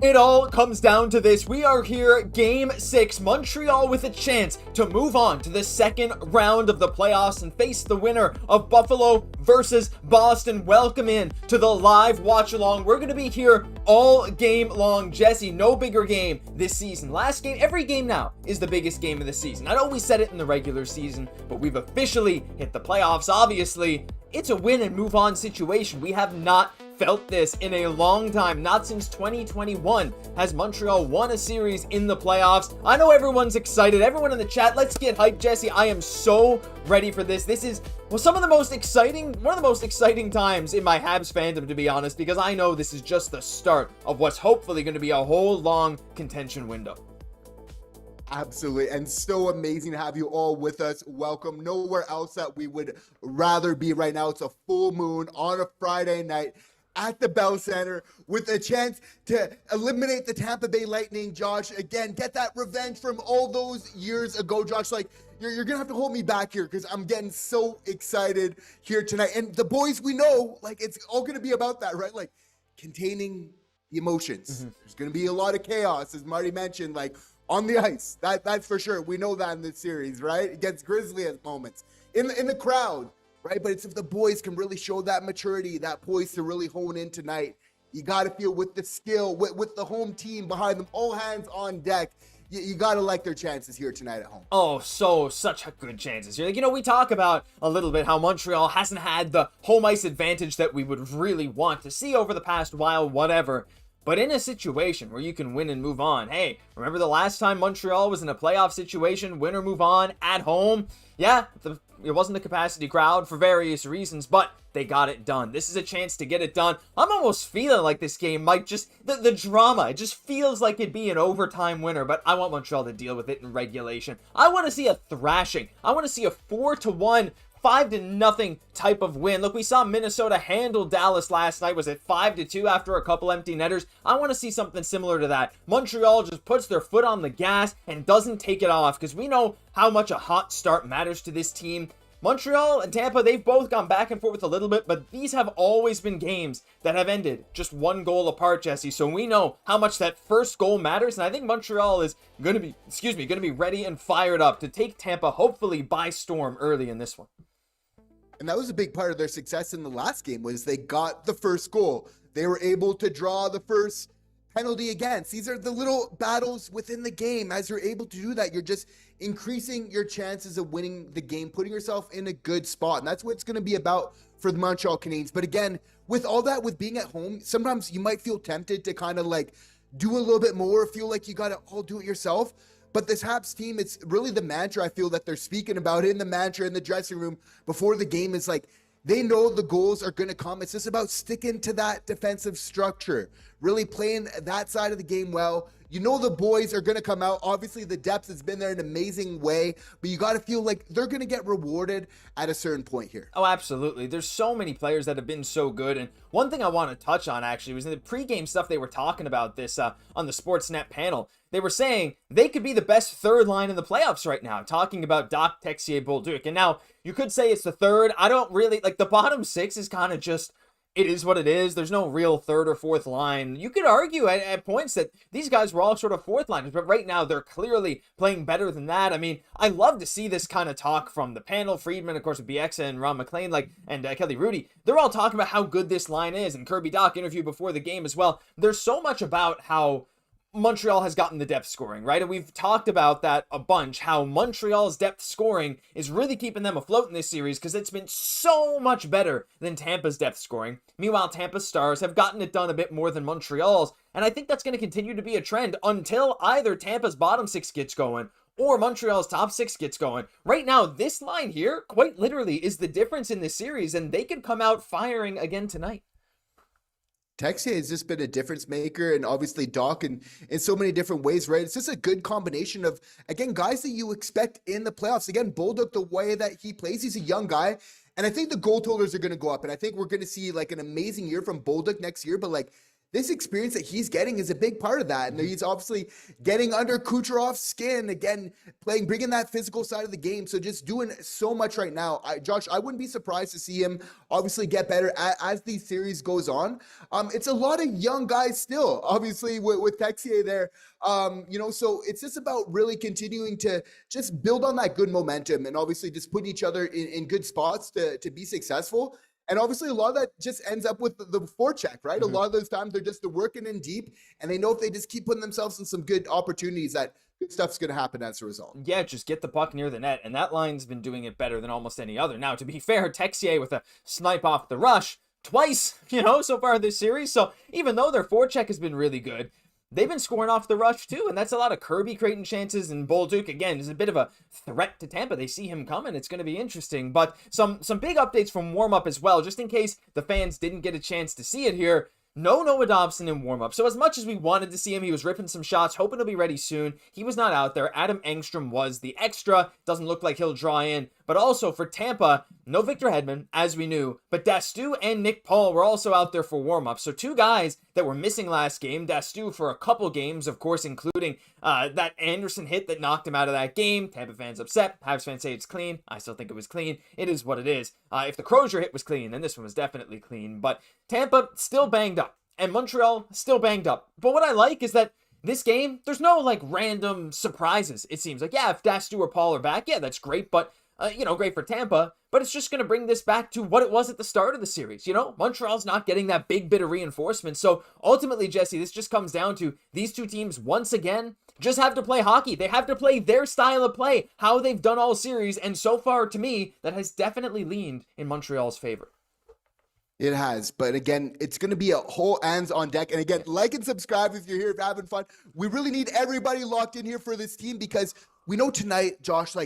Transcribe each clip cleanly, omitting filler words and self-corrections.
It all comes down to this. We are here, Game 6. Montreal with a chance to move on to the second round of the playoffs and face the winner of Buffalo versus Boston. Welcome in to the live watch-along. We're going to be here all game long. Jesse, no bigger game this season. Last game, every game now is the biggest game of the season. I know we said it in the regular season, but we've officially hit the playoffs. Obviously, it's a win and move on situation. We have not felt this in a long time. Not since 2021 has Montreal won a series in the playoffs. I know everyone's excited. Everyone in the chat, let's get hyped. Jesse, I am so ready for this. This is one of the most exciting times in my Habs fandom, to be honest, because I know this is just the start of what's hopefully going to be a whole long contention window. Absolutely, and so amazing to have you all with us. Welcome. Nowhere else that we would rather be right now. It's a full moon on a Friday night at the Bell Center with a chance to eliminate the Tampa Bay Lightning. Josh, again, get that revenge from all those years ago. Josh, like, you're gonna have to hold me back here because I'm getting so excited here tonight. And the boys, we know, like, it's all gonna be about that, right? Like, containing the emotions. There's gonna be a lot of chaos, as Marty mentioned, like, on the ice. That's for sure. We know that in this series, right? It gets grisly at moments. In the crowd, right? But it's if the boys can really show that maturity, that poise to really hone in tonight. You got to feel with the skill, with the home team behind them, all hands on deck. You got to like their chances here tonight at home. Oh, such good chances. You're like, we talk about a little bit how Montreal hasn't had the home ice advantage that we would really want to see over the past while, whatever. But in a situation where you can win and move on, hey, remember the last time Montreal was in a playoff situation, win or move on at home? Yeah, it wasn't the capacity crowd for various reasons, but they got it done. This is a chance to get it done. I'm almost feeling like this game might just, the drama, it just feels like it'd be an overtime winner, but I want Montreal to deal with it in regulation. I want to see a thrashing. I want to see a 4-1, 5-0 type of win. Look, we saw Minnesota handle Dallas last night. Was it 5-2 after a couple empty netters? I want to see something similar to that. Montreal just puts their foot on the gas and doesn't take it off because we know how much a hot start matters to this team. Montreal and Tampa, they've both gone back and forth a little bit, but these have always been games that have ended just one goal apart, Jesse. So we know how much that first goal matters, and I think Montreal is going to be ready and fired up to take Tampa hopefully by storm early in this one. And that was a big part of their success in the last game was they got the first goal. They were able to draw the first penalty against. These are the little battles within the game. As you're able to do that, you're just increasing your chances of winning the game, putting yourself in a good spot. And that's what it's going to be about for the Montreal Canadiens. But again, with all that, with being at home, sometimes you might feel tempted to kind of like do a little bit more, feel like you got to all do it yourself. But this Habs team, it's really the mantra I feel that they're speaking about in the mantra in the dressing room before the game is like, they know the goals are going to come. It's just about sticking to that defensive structure, really playing that side of the game well. You know the boys are going to come out. Obviously, the depth has been there in an amazing way, but you got to feel like they're going to get rewarded at a certain point here. Oh, absolutely. There's so many players that have been so good, and one thing I want to touch on, actually, was in the pregame stuff they were talking about this on the Sportsnet panel. They were saying they could be the best third line in the playoffs right now, talking about Doc, Texier, Bolduc. And now, you could say it's the third. I don't really, like, the bottom six is kind of just, it is what it is. There's no real third or fourth line. You could argue at points that these guys were all sort of fourth liners, but right now they're clearly playing better than that. I mean, I love to see this kind of talk from the panel. Friedman, of course, with Bieksa and Ron McLean, and Kelly Rudy. They're all talking about how good this line is, and Kirby Dach interviewed before the game as well. There's so much about how Montreal has gotten the depth scoring, right? And we've talked about that a bunch, how Montreal's depth scoring is really keeping them afloat in this series because it's been so much better than Tampa's depth scoring. Meanwhile, Tampa's stars have gotten it done a bit more than Montreal's, and I think that's going to continue to be a trend until either Tampa's bottom six gets going or Montreal's top six gets going. Right now, this line here, quite literally, is the difference in this series, and they could come out firing again tonight. Texier has just been a difference maker, and obviously Doc in so many different ways, right? It's just a good combination of, again, guys that you expect in the playoffs. Again, Bolduc, the way that he plays, he's a young guy, and I think the goal totals are going to go up, and I think we're going to see like an amazing year from Bolduc next year, but like this experience that he's getting is a big part of that. And he's obviously getting under Kucherov's skin again, bringing that physical side of the game. So just doing so much right now. Josh, I wouldn't be surprised to see him obviously get better as the series goes on. It's a lot of young guys still, obviously with Texier there. So it's just about really continuing to just build on that good momentum and obviously just put each other in good spots to be successful. And obviously a lot of that just ends up with the forecheck, right? Mm-hmm. A lot of those times they're just working in deep, and they know if they just keep putting themselves in some good opportunities that good stuff's going to happen as a result. Yeah, just get the puck near the net, and that line's been doing it better than almost any other. Now, to be fair, Texier with a snipe off the rush twice, so far this series. So even though their forecheck has been really good, they've been scoring off the rush too, and that's a lot of Kirby creating chances, and Bolduc, again, is a bit of a threat to Tampa. They see him coming. It's going to be interesting. But some big updates from warm-up as well, just in case the fans didn't get a chance to see it here. No Noah Dobson in warm-up. So as much as we wanted to see him, he was ripping some shots, hoping he'll be ready soon. He was not out there. Adam Engstrom was the extra. Doesn't look like he'll draw in. But also for Tampa, no Victor Hedman, as we knew. But Dastu and Nick Paul were also out there for warm-up. So two guys that were missing last game. Dastu for a couple games, of course, including that Anderson hit that knocked him out of that game. Tampa fans upset. Habs fans say it's clean. I still think it was clean. It is what it is. If the Crozier hit was clean, then this one was definitely clean. But Tampa still banged up. And Montreal still banged up. But what I like is that this game, there's no random surprises. It seems like, if Dastu or Paul are back, that's great. But great for Tampa, but it's just going to bring this back to what it was at the start of the series. Montreal's not getting that big bit of reinforcement. So ultimately, Jesse, this just comes down to these two teams once again just have to play hockey. They have to play their style of play, how they've done all series. And so far, to me, that has definitely leaned in Montreal's favor. It has, but again, it's going to be a whole hands on deck. And again, like and subscribe if you're here, if you're having fun. We really need everybody locked in here for this team because we know tonight, Josh,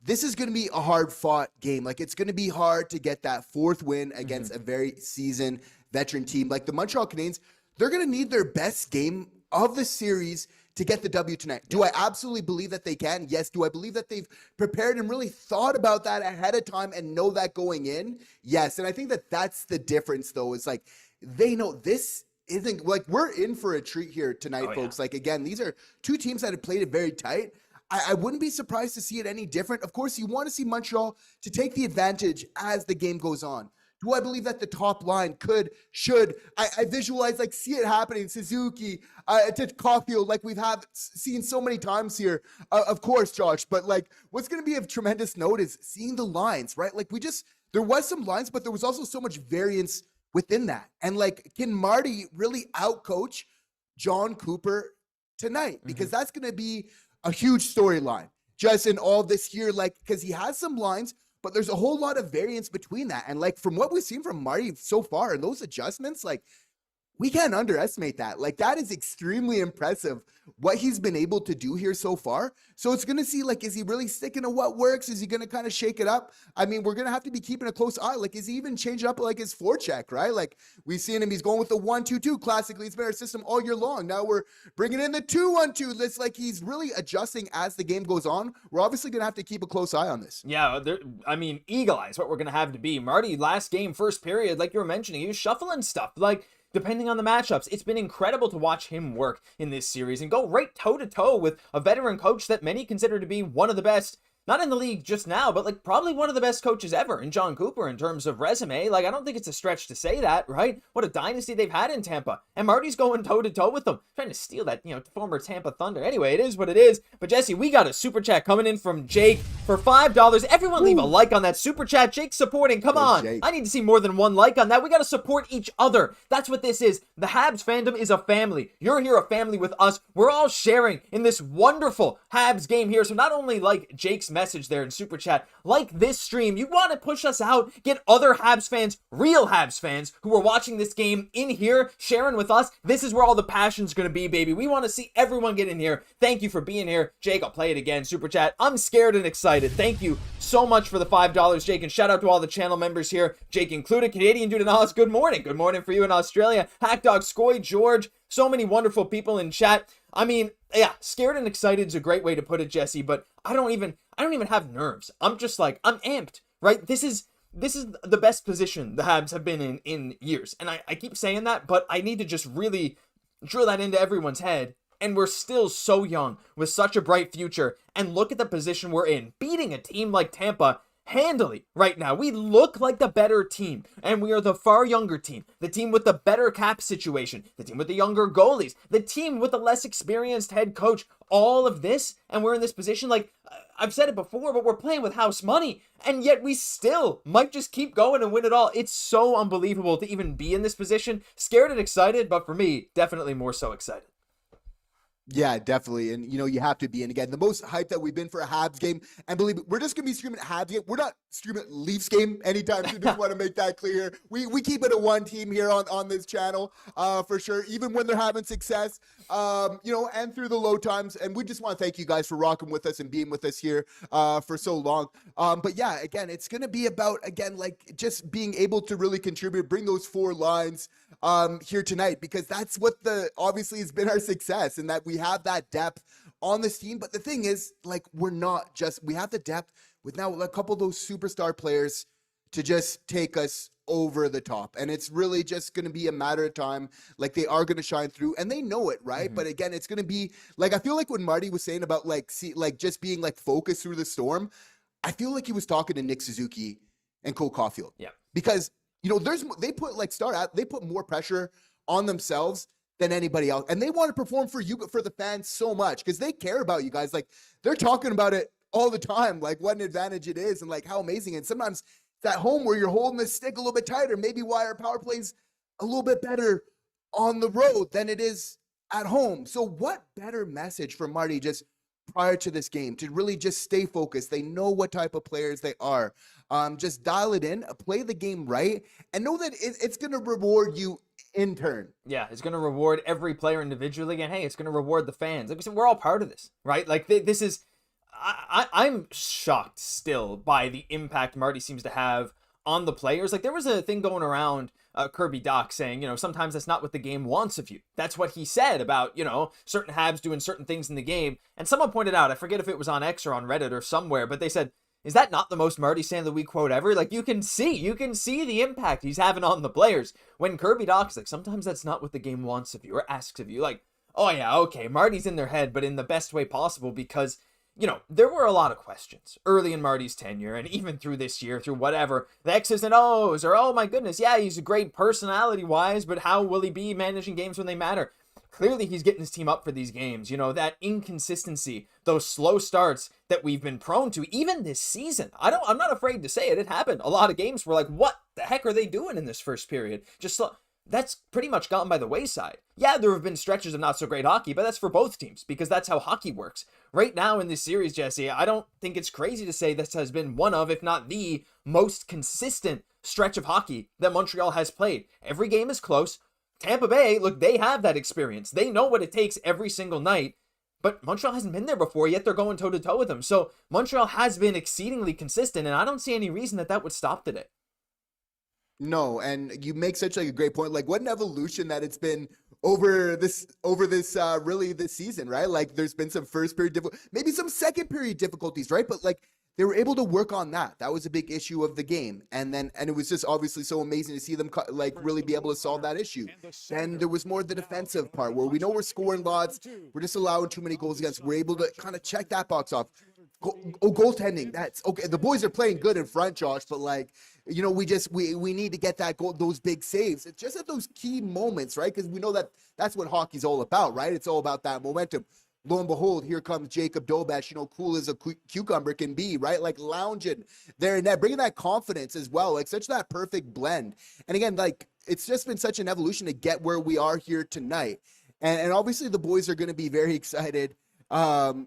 this is going to be a hard-fought game. It's going to be hard to get that fourth win against a very seasoned veteran team. The Montreal Canadiens, they're going to need their best game of the series to get the W tonight. Do I absolutely believe that they can? Yes. Do I believe that they've prepared and really thought about that ahead of time and know that going in? Yes. And I think that that's the difference, though, is they know this isn't we're in for a treat here tonight, folks. Yeah. Again, these are two teams that have played it very tight. I wouldn't be surprised to see it any different. Of course, you want to see Montreal to take the advantage as the game goes on. Do I believe that the top line should? I visualize, see it happening. Suzuki to Caufield, we've seen so many times here. Of course, Josh, but what's going to be of tremendous note is seeing the lines, right? There was some lines, but there was also so much variance within that. And can Marty really outcoach Jon Cooper tonight? Because that's going to be a huge storyline just in all this here, because he has some lines, but there's a whole lot of variance between that. And from what we've seen from Marty so far and those adjustments, we can't underestimate that. That is extremely impressive what he's been able to do here so far. So it's going to see, is he really sticking to what works? Is he going to kind of shake it up? I mean, we're going to have to be keeping a close eye. Is he even changing up, his forecheck, right? We've seen him, he's going with the 1-2-2 classically. It's been our system all year long. Now we're bringing in the 2-1-2. It's he's really adjusting as the game goes on. We're obviously going to have to keep a close eye on this. Yeah, eagle eyes, what we're going to have to be. Marty, last game, first period, like you were mentioning, he was shuffling stuff. Depending on the matchups, it's been incredible to watch him work in this series and go right toe-to-toe with a veteran coach that many consider to be one of the best, not in the league just now, but probably one of the best coaches ever in Jon Cooper in terms of resume. I don't think it's a stretch to say that, right? What a dynasty they've had in Tampa. And Marty's going toe-to-toe with them, trying to steal that, former Tampa Thunder. Anyway, it is what it is. But Jesse, we got a super chat coming in from Jake for $5. Everyone leave a like on that super chat. Jake's supporting. Come on. Jake. I need to see more than one like on that. We got to support each other. That's what this is. The Habs fandom is a family. You're here a family with us. We're all sharing in this wonderful Habs game here. So not only like Jake's message there in super chat, like this stream, you want to push us out, get other Habs fans, real Habs fans who are watching this game in here sharing with us. This is where all the passion's gonna be, baby. We want to see everyone get in here. Thank you for being here. Jake, I'll play it again, super chat. I'm scared and excited. Thank you so much for the $5, Jake, and shout out to all the channel members here, Jake included. Canadian Dude in Oz, good morning for you in Australia. Hackdog, Skoy, George, so many wonderful people in chat. Scared and excited is a great way to put it, Jesse, but I don't even have nerves. I'm just I'm amped, right? This is this is the best position the Habs have been in years. And I keep saying that, but I need to just really drill that into everyone's head. And we're still so young with such a bright future. And look at the position we're in. Beating a team like Tampa handily right now. We look like the better team, and we are the far younger team, the team with the better cap situation, the team with the younger goalies, the team with the less experienced head coach. All of this, and we're in this position. Like, I've said it before, but we're playing with house money, and yet we still might just keep going and win it all. It's so unbelievable to even be in this position. Scared and excited, but for me, definitely more so excited. Yeah, definitely. And, you have to be. And again, the most hype that we've been for a Habs game. And believe me, we're just going to be streaming Habs game. We're not streaming Leafs game anytime soon. Just want to make that clear. We keep it a one team here on this channel for sure, even when they're having success, and through the low times. And we just want to thank you guys for rocking with us and being with us here for so long. But yeah, again, it's going to be about, again, like just being able to really contribute, bring those 4 lines here tonight, because that's what obviously has been our success, and that we have that depth on this team. But the thing is, like, we have the depth with now a couple of those superstar players to just take us over the top. And it's really just going to be a matter of time. Like, they are going to shine through, and they know it, right? But again, it's going to be like, I feel like when Marty was saying about just being like focused through the storm, I feel like he was talking to Nick Suzuki and Cole Caufield. Yeah. Because they put more pressure on themselves than anybody else. And they want to perform for you, for the fans so much, because they care about you guys. Like, they're talking about it all the time, like what an advantage it is and like how amazing. And sometimes it's at home where you're holding the stick a little bit tighter, maybe why our power play's a little bit better on the road than it is at home. So what better message for Marty just prior to this game to really just stay focused? They know what type of players they are. Just dial it in, play the game right, and know that it's going to reward you in turn. Yeah, it's going to reward every player individually, and hey, it's going to reward the fans. Like we said, we're all part of this, right? Like, this is, I'm shocked still by the impact Marty seems to have on the players. Like, there was a thing going around, Kirby Doc saying, sometimes that's not what the game wants of you. That's what he said about, certain Habs doing certain things in the game. And someone pointed out, I forget if it was on X or on Reddit or somewhere, but they said, is that not the most Marty Stand of the Week quote ever? Like, you can see the impact he's having on the players. When Kirby Doc's like, sometimes that's not what the game wants of you or asks of you. Like, oh yeah, okay, Marty's in their head, but in the best way possible, because, there were a lot of questions early in Marty's tenure, and even through this year, through whatever, the X's and O's, or, oh my goodness, yeah, he's a great personality-wise, but how will he be managing games when they matter? Clearly, he's getting his team up for these games. That inconsistency, those slow starts that we've been prone to, even this season. I'm not afraid to say it. It happened. A lot of games were like, what the heck are they doing in this first period? Just slow. That's pretty much gone by the wayside. Yeah, there have been stretches of not so great hockey, but that's for both teams, because that's how hockey works. Right now in this series, Jesse, I don't think it's crazy to say this has been one of, if not the most consistent stretch of hockey that Montreal has played. Every game is close. Tampa Bay, look, they have that experience. They know what it takes every single night, but Montreal hasn't been there before, yet they're going toe-to-toe with them. So Montreal has been exceedingly consistent, and I don't see any reason that would stop today. No, and you make such like a great point. Like, what an evolution that it's been over this really this season, right? Like, there's been some first period maybe some second period difficulties, right? But like, they were able to work on that. That was a big issue of the game. And it was just obviously so amazing to see them like really be able to solve that issue. And there was more the defensive part where we know we're scoring lots. We're just allowing too many goals against. We're able to kind of check that box off. Goaltending. That's okay. The boys are playing good in front, Josh, but like, we need to get that goal, those big saves. It's just at those key moments, right? Because we know that's what hockey's all about, right? It's all about that momentum. Lo and behold, here comes Jacob Dobesh, cool as a cucumber can be, right? Like, lounging there and there, bringing that confidence as well, like such that perfect blend. And again, like, it's just been such an evolution to get where we are here tonight. And obviously the boys are going to be very excited. The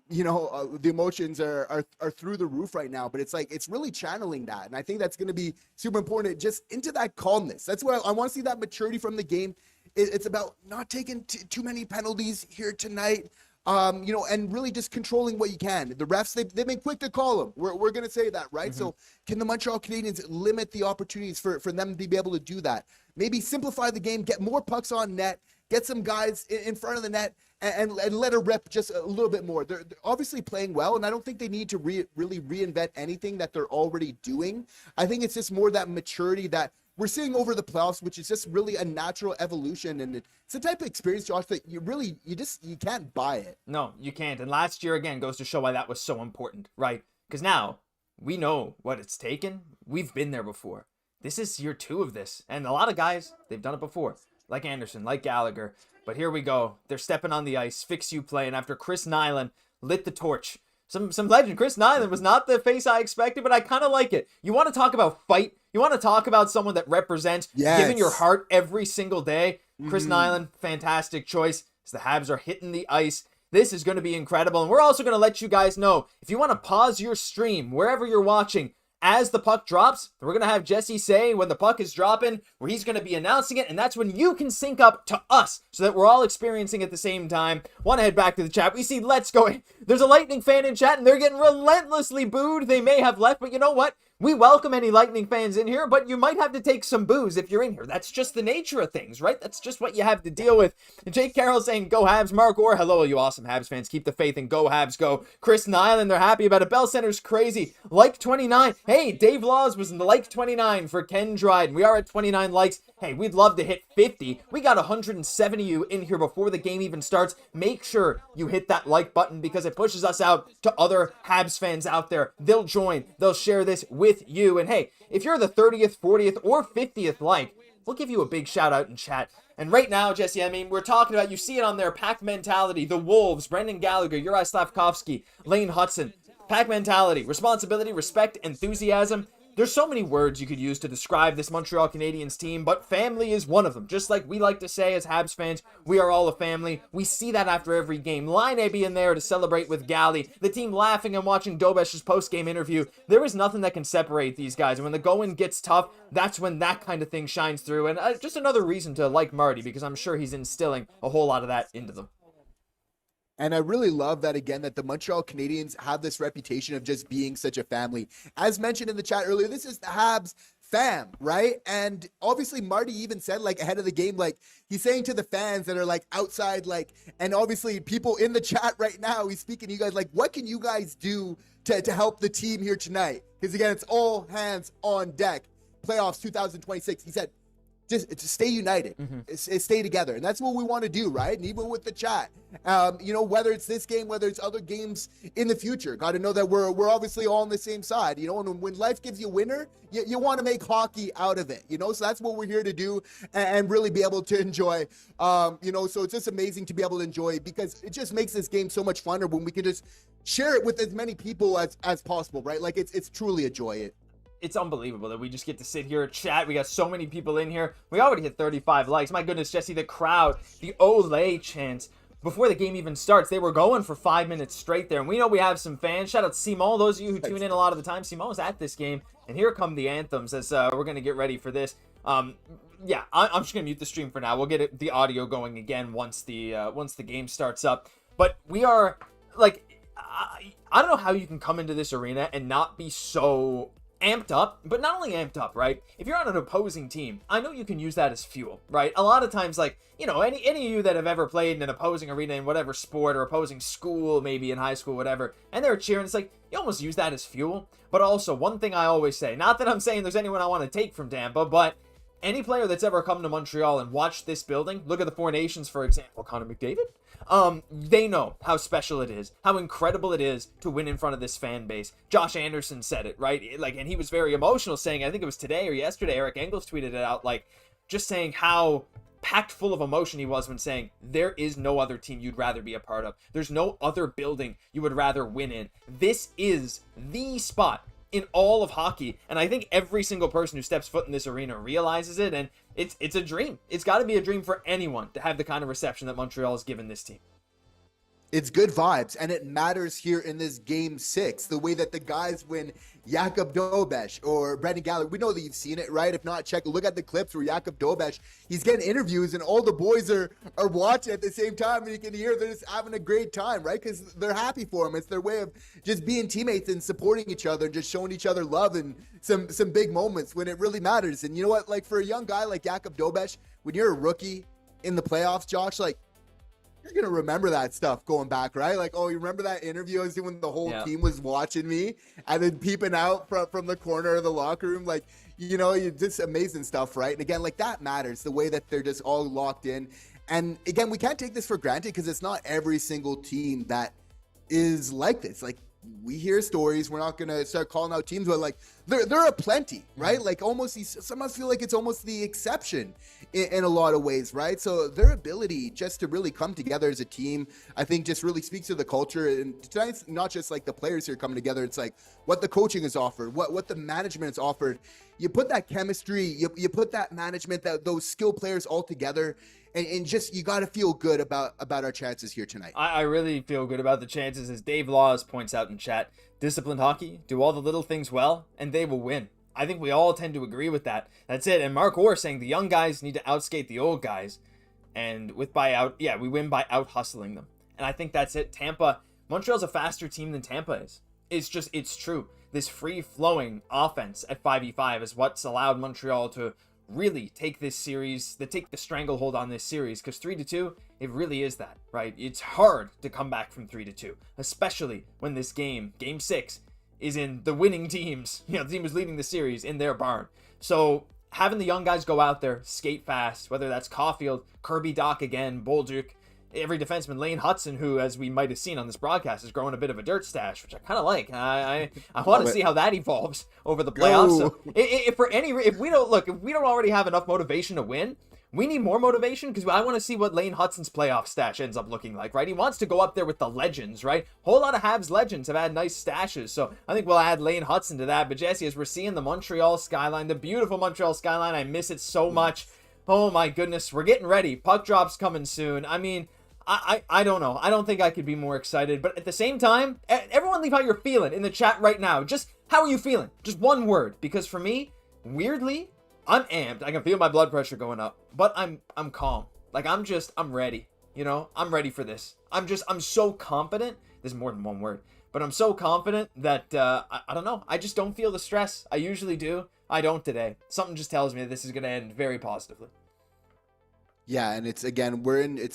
emotions are through the roof right now, but it's really channeling that. And I think that's going to be super important, just into that calmness. That's what I want to see, that maturity from the game. It's about not taking too many penalties here tonight. And really just controlling what you can. The refs, they've been quick to call them. We're going to say that, right? So can the Montreal Canadiens limit the opportunities for them to be able to do that? Maybe simplify the game, get more pucks on net, get some guys in front of the net and let her rip just a little bit more. They're obviously playing well, and I don't think they need to really reinvent anything that they're already doing. I think it's just more that maturity that we're seeing over the playoffs, which is just really a natural evolution. And it's the type of experience, Josh, that you can't buy it. No, you can't. And last year, again, goes to show why that was so important, right? Because now we know what it's taken. We've been there before. This is year 2 of this. And a lot of guys, they've done it before, like Anderson, like Gallagher. But here we go. They're stepping on the ice, fix you play. And after Chris Nyland lit the torch, some legend. Chris Nyland was not the face I expected, but I kind of like it. You want to talk about fight? You want to talk about someone that represents giving your heart every single day? Chris Nyland, fantastic choice. As the Habs are hitting the ice, this is going to be incredible. And we're also going to let you guys know, if you want to pause your stream wherever you're watching, as the puck drops, we're going to have Jesse say when the puck is dropping, where he's going to be announcing it, and that's when you can sync up to us so that we're all experiencing at the same time. Want to head back to the chat. We see Let's Go. There's a Lightning fan in chat, and they're getting relentlessly booed. They may have left, but you know what? We welcome any Lightning fans in here, but you might have to take some booze if you're in here. That's just the nature of things, right? That's just what you have to deal with. And Jake Carroll saying, go Habs. Mark Orr, hello, you awesome Habs fans. Keep the faith and go Habs, go. Chris Nyland, they're happy about it. Bell Center's crazy. Like 29. Hey, Dave Laws was in the like 29 for Ken Dryden. We are at 29 likes. Hey, we'd love to hit 50. We got 170 you in here before the game even starts. Make sure you hit that like button because it pushes us out to other Habs fans out there. They'll join. They'll share this with you. And hey, if you're the 30th, 40th, or 50th like, we'll give you a big shout out in chat. And right now, Jesse, I mean, we're talking about, you see it on there, pack mentality, the Wolves, Brendan Gallagher, Juraj Slafkovsky, Lane Hutson. Pack mentality, responsibility, respect, enthusiasm. There's so many words you could use to describe this Montreal Canadiens team, but family is one of them. Just like we like to say as Habs fans, we are all a family. We see that after every game. Line being there to celebrate with Gally, the team laughing and watching Dobesh's post-game interview. There is nothing that can separate these guys. And when the going gets tough, that's when that kind of thing shines through. And just another reason to like Marty, because I'm sure he's instilling a whole lot of that into them. And I really love that, again, that the Montreal Canadiens have this reputation of just being such a family. As mentioned in the chat earlier, this is the Habs fam, right? And obviously Marty even said, like, ahead of the game, like, he's saying to the fans that are, like, outside, like, and obviously people in the chat right now, he's speaking to you guys, like, what can you guys do to help the team here tonight? Because, again, it's all hands on deck. Playoffs 2026. He said, just stay united, stay together. And that's what we want to do, right? And even with the chat, whether it's this game, whether it's other games in the future, got to know that we're obviously all on the same side, and when life gives you a winner, you want to make hockey out of it, so that's what we're here to do and really be able to enjoy, so it's just amazing to be able to enjoy because it just makes this game so much funner when we can just share it with as many people as possible, right? Like it's truly a joy. It's unbelievable that we just get to sit here and chat. We got so many people in here. We already hit 35 likes. My goodness, Jesse, the crowd, the Olay chants. Before the game even starts, they were going for 5 minutes straight there. And we know we have some fans. Shout out to Simon, those of you who tune in a lot of the time. Simon was at this game. And here come the anthems as we're going to get ready for this. I'm just going to mute the stream for now. We'll get the audio going again once the game starts up. But we are, like, I don't know how you can come into this arena and not be so amped up, but not only amped up, right? If you're on an opposing team, I know you can use that as fuel, right? A lot of times, like, any of you that have ever played in an opposing arena in whatever sport or opposing school, maybe in high school, whatever, and they're cheering, it's like, you almost use that as fuel. But also, one thing I always say, not that I'm saying there's anyone I want to take from Tampa, but any player that's ever come to Montreal and watched this building, look at the Four Nations, for example, Connor McDavid, they know how special it is, how incredible it is to win in front of this fan base. Josh Anderson said it, right? And he was very emotional saying, I think it was today or yesterday, Eric Engels tweeted it out, just saying how packed full of emotion he was when saying, there is no other team you'd rather be a part of. There's no other building you would rather win in. This is the spot in all of hockey, and I think every single person who steps foot in this arena realizes it, and it's a dream. It's got to be a dream for anyone to have the kind of reception that Montreal has given this team. It's good vibes, and it matters here in this Game 6, the way that the guys win Jakub Dobeš or Brendan Gallagher. We know that you've seen it, right? If not, look at the clips where Jakub Dobeš, he's getting interviews, and all the boys are watching at the same time, and you can hear they're just having a great time, right? Because they're happy for him. It's their way of just being teammates and supporting each other and just showing each other love and some big moments when it really matters. And you know what? Like, for a young guy like Jakub Dobeš, when you're a rookie, in the playoffs, Josh, like, you're going to remember that stuff going back, right? Like, oh, you remember that interview I was doing when the whole team was watching me and then peeping out from the corner of the locker room? Like, you know, you just amazing stuff, right? And again, like, that matters, the way that they're just all locked in. And again, we can't take this for granted because it's not every single team that is like this. Like, we hear stories. We're not going to start calling out teams, but like there are plenty, right? Like almost some of us feel like it's almost the exception in a lot of ways, right? So their ability just to really come together as a team, I think just really speaks to the culture. And tonight's not just like the players here coming together. It's like what the coaching has offered, what the management has offered. You put that chemistry, you put that management, those skilled players all together. And just, you got to feel good about our chances here tonight. I really feel good about the chances, as Dave Laws points out in chat. Disciplined hockey, do all the little things well, and they will win. I think we all tend to agree with that. That's it. And Mark Orr saying the young guys need to outskate the old guys. And we win by out-hustling them. And I think that's it. Montreal's a faster team than Tampa is. It's true. This free-flowing offense at 5v5 is what's allowed Montreal to really take this series, take the stranglehold on this series, because 3-2, it really is that, right? It's hard to come back from 3-2, especially when this game 6, is in the winning teams, the team who's leading the series in their barn. So having the young guys go out there, skate fast, whether that's Caufield, Kirby Dach again, Bolduc, every defenseman, Lane Hutson, who, as we might have seen on this broadcast, is growing a bit of a dirt stash, which I kind of like. I want to see how that evolves over the playoffs. So if we don't already have enough motivation to win, we need more motivation, because I want to see what Lane Hutson's playoff stash ends up looking like, right? He wants to go up there with the legends, right? Whole lot of Habs legends have had nice stashes, so I think we'll add Lane Hutson to that. But Jesse, as we're seeing the Montreal skyline, the beautiful Montreal skyline, I miss it so much. Oh my goodness, we're getting ready. Puck drop's coming soon. I mean, I don't know. I don't think I could be more excited. But at the same time, everyone leave how you're feeling in the chat right now. Just how are you feeling? Just one word. Because for me, weirdly, I'm amped. I can feel my blood pressure going up. But I'm calm. Like, I'm ready. I'm ready for this. I'm so confident. There's more than one word. But I'm so confident that, I don't know. I just don't feel the stress. I usually do. I don't today. Something just tells me that this is going to end very positively. Yeah, and it's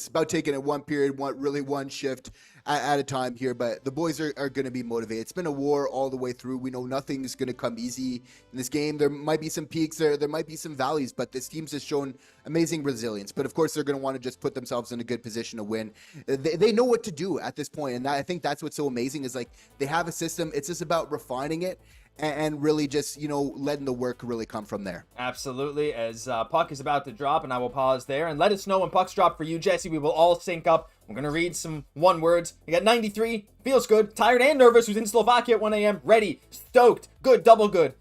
about taking it one period, one shift at a time here, but the boys are going to be motivated. It's been a war all the way through. We know nothing's going to come easy in this game. There might be some peaks, there might be some valleys, but this team's just shown amazing resilience. But of course, they're going to want to just put themselves in a good position to win. They know what to do at this point, and I think that's what's so amazing is, like, they have a system. It's just about refining it and really just, letting the work really come from there. Absolutely. As puck is about to drop, and I will pause there, and let us know when pucks drop for you, Jesse. We will all sync up. We're going to read some one words. We got 93, feels good, tired and nervous, who's in Slovakia at 1 a.m., ready, stoked, good, double good.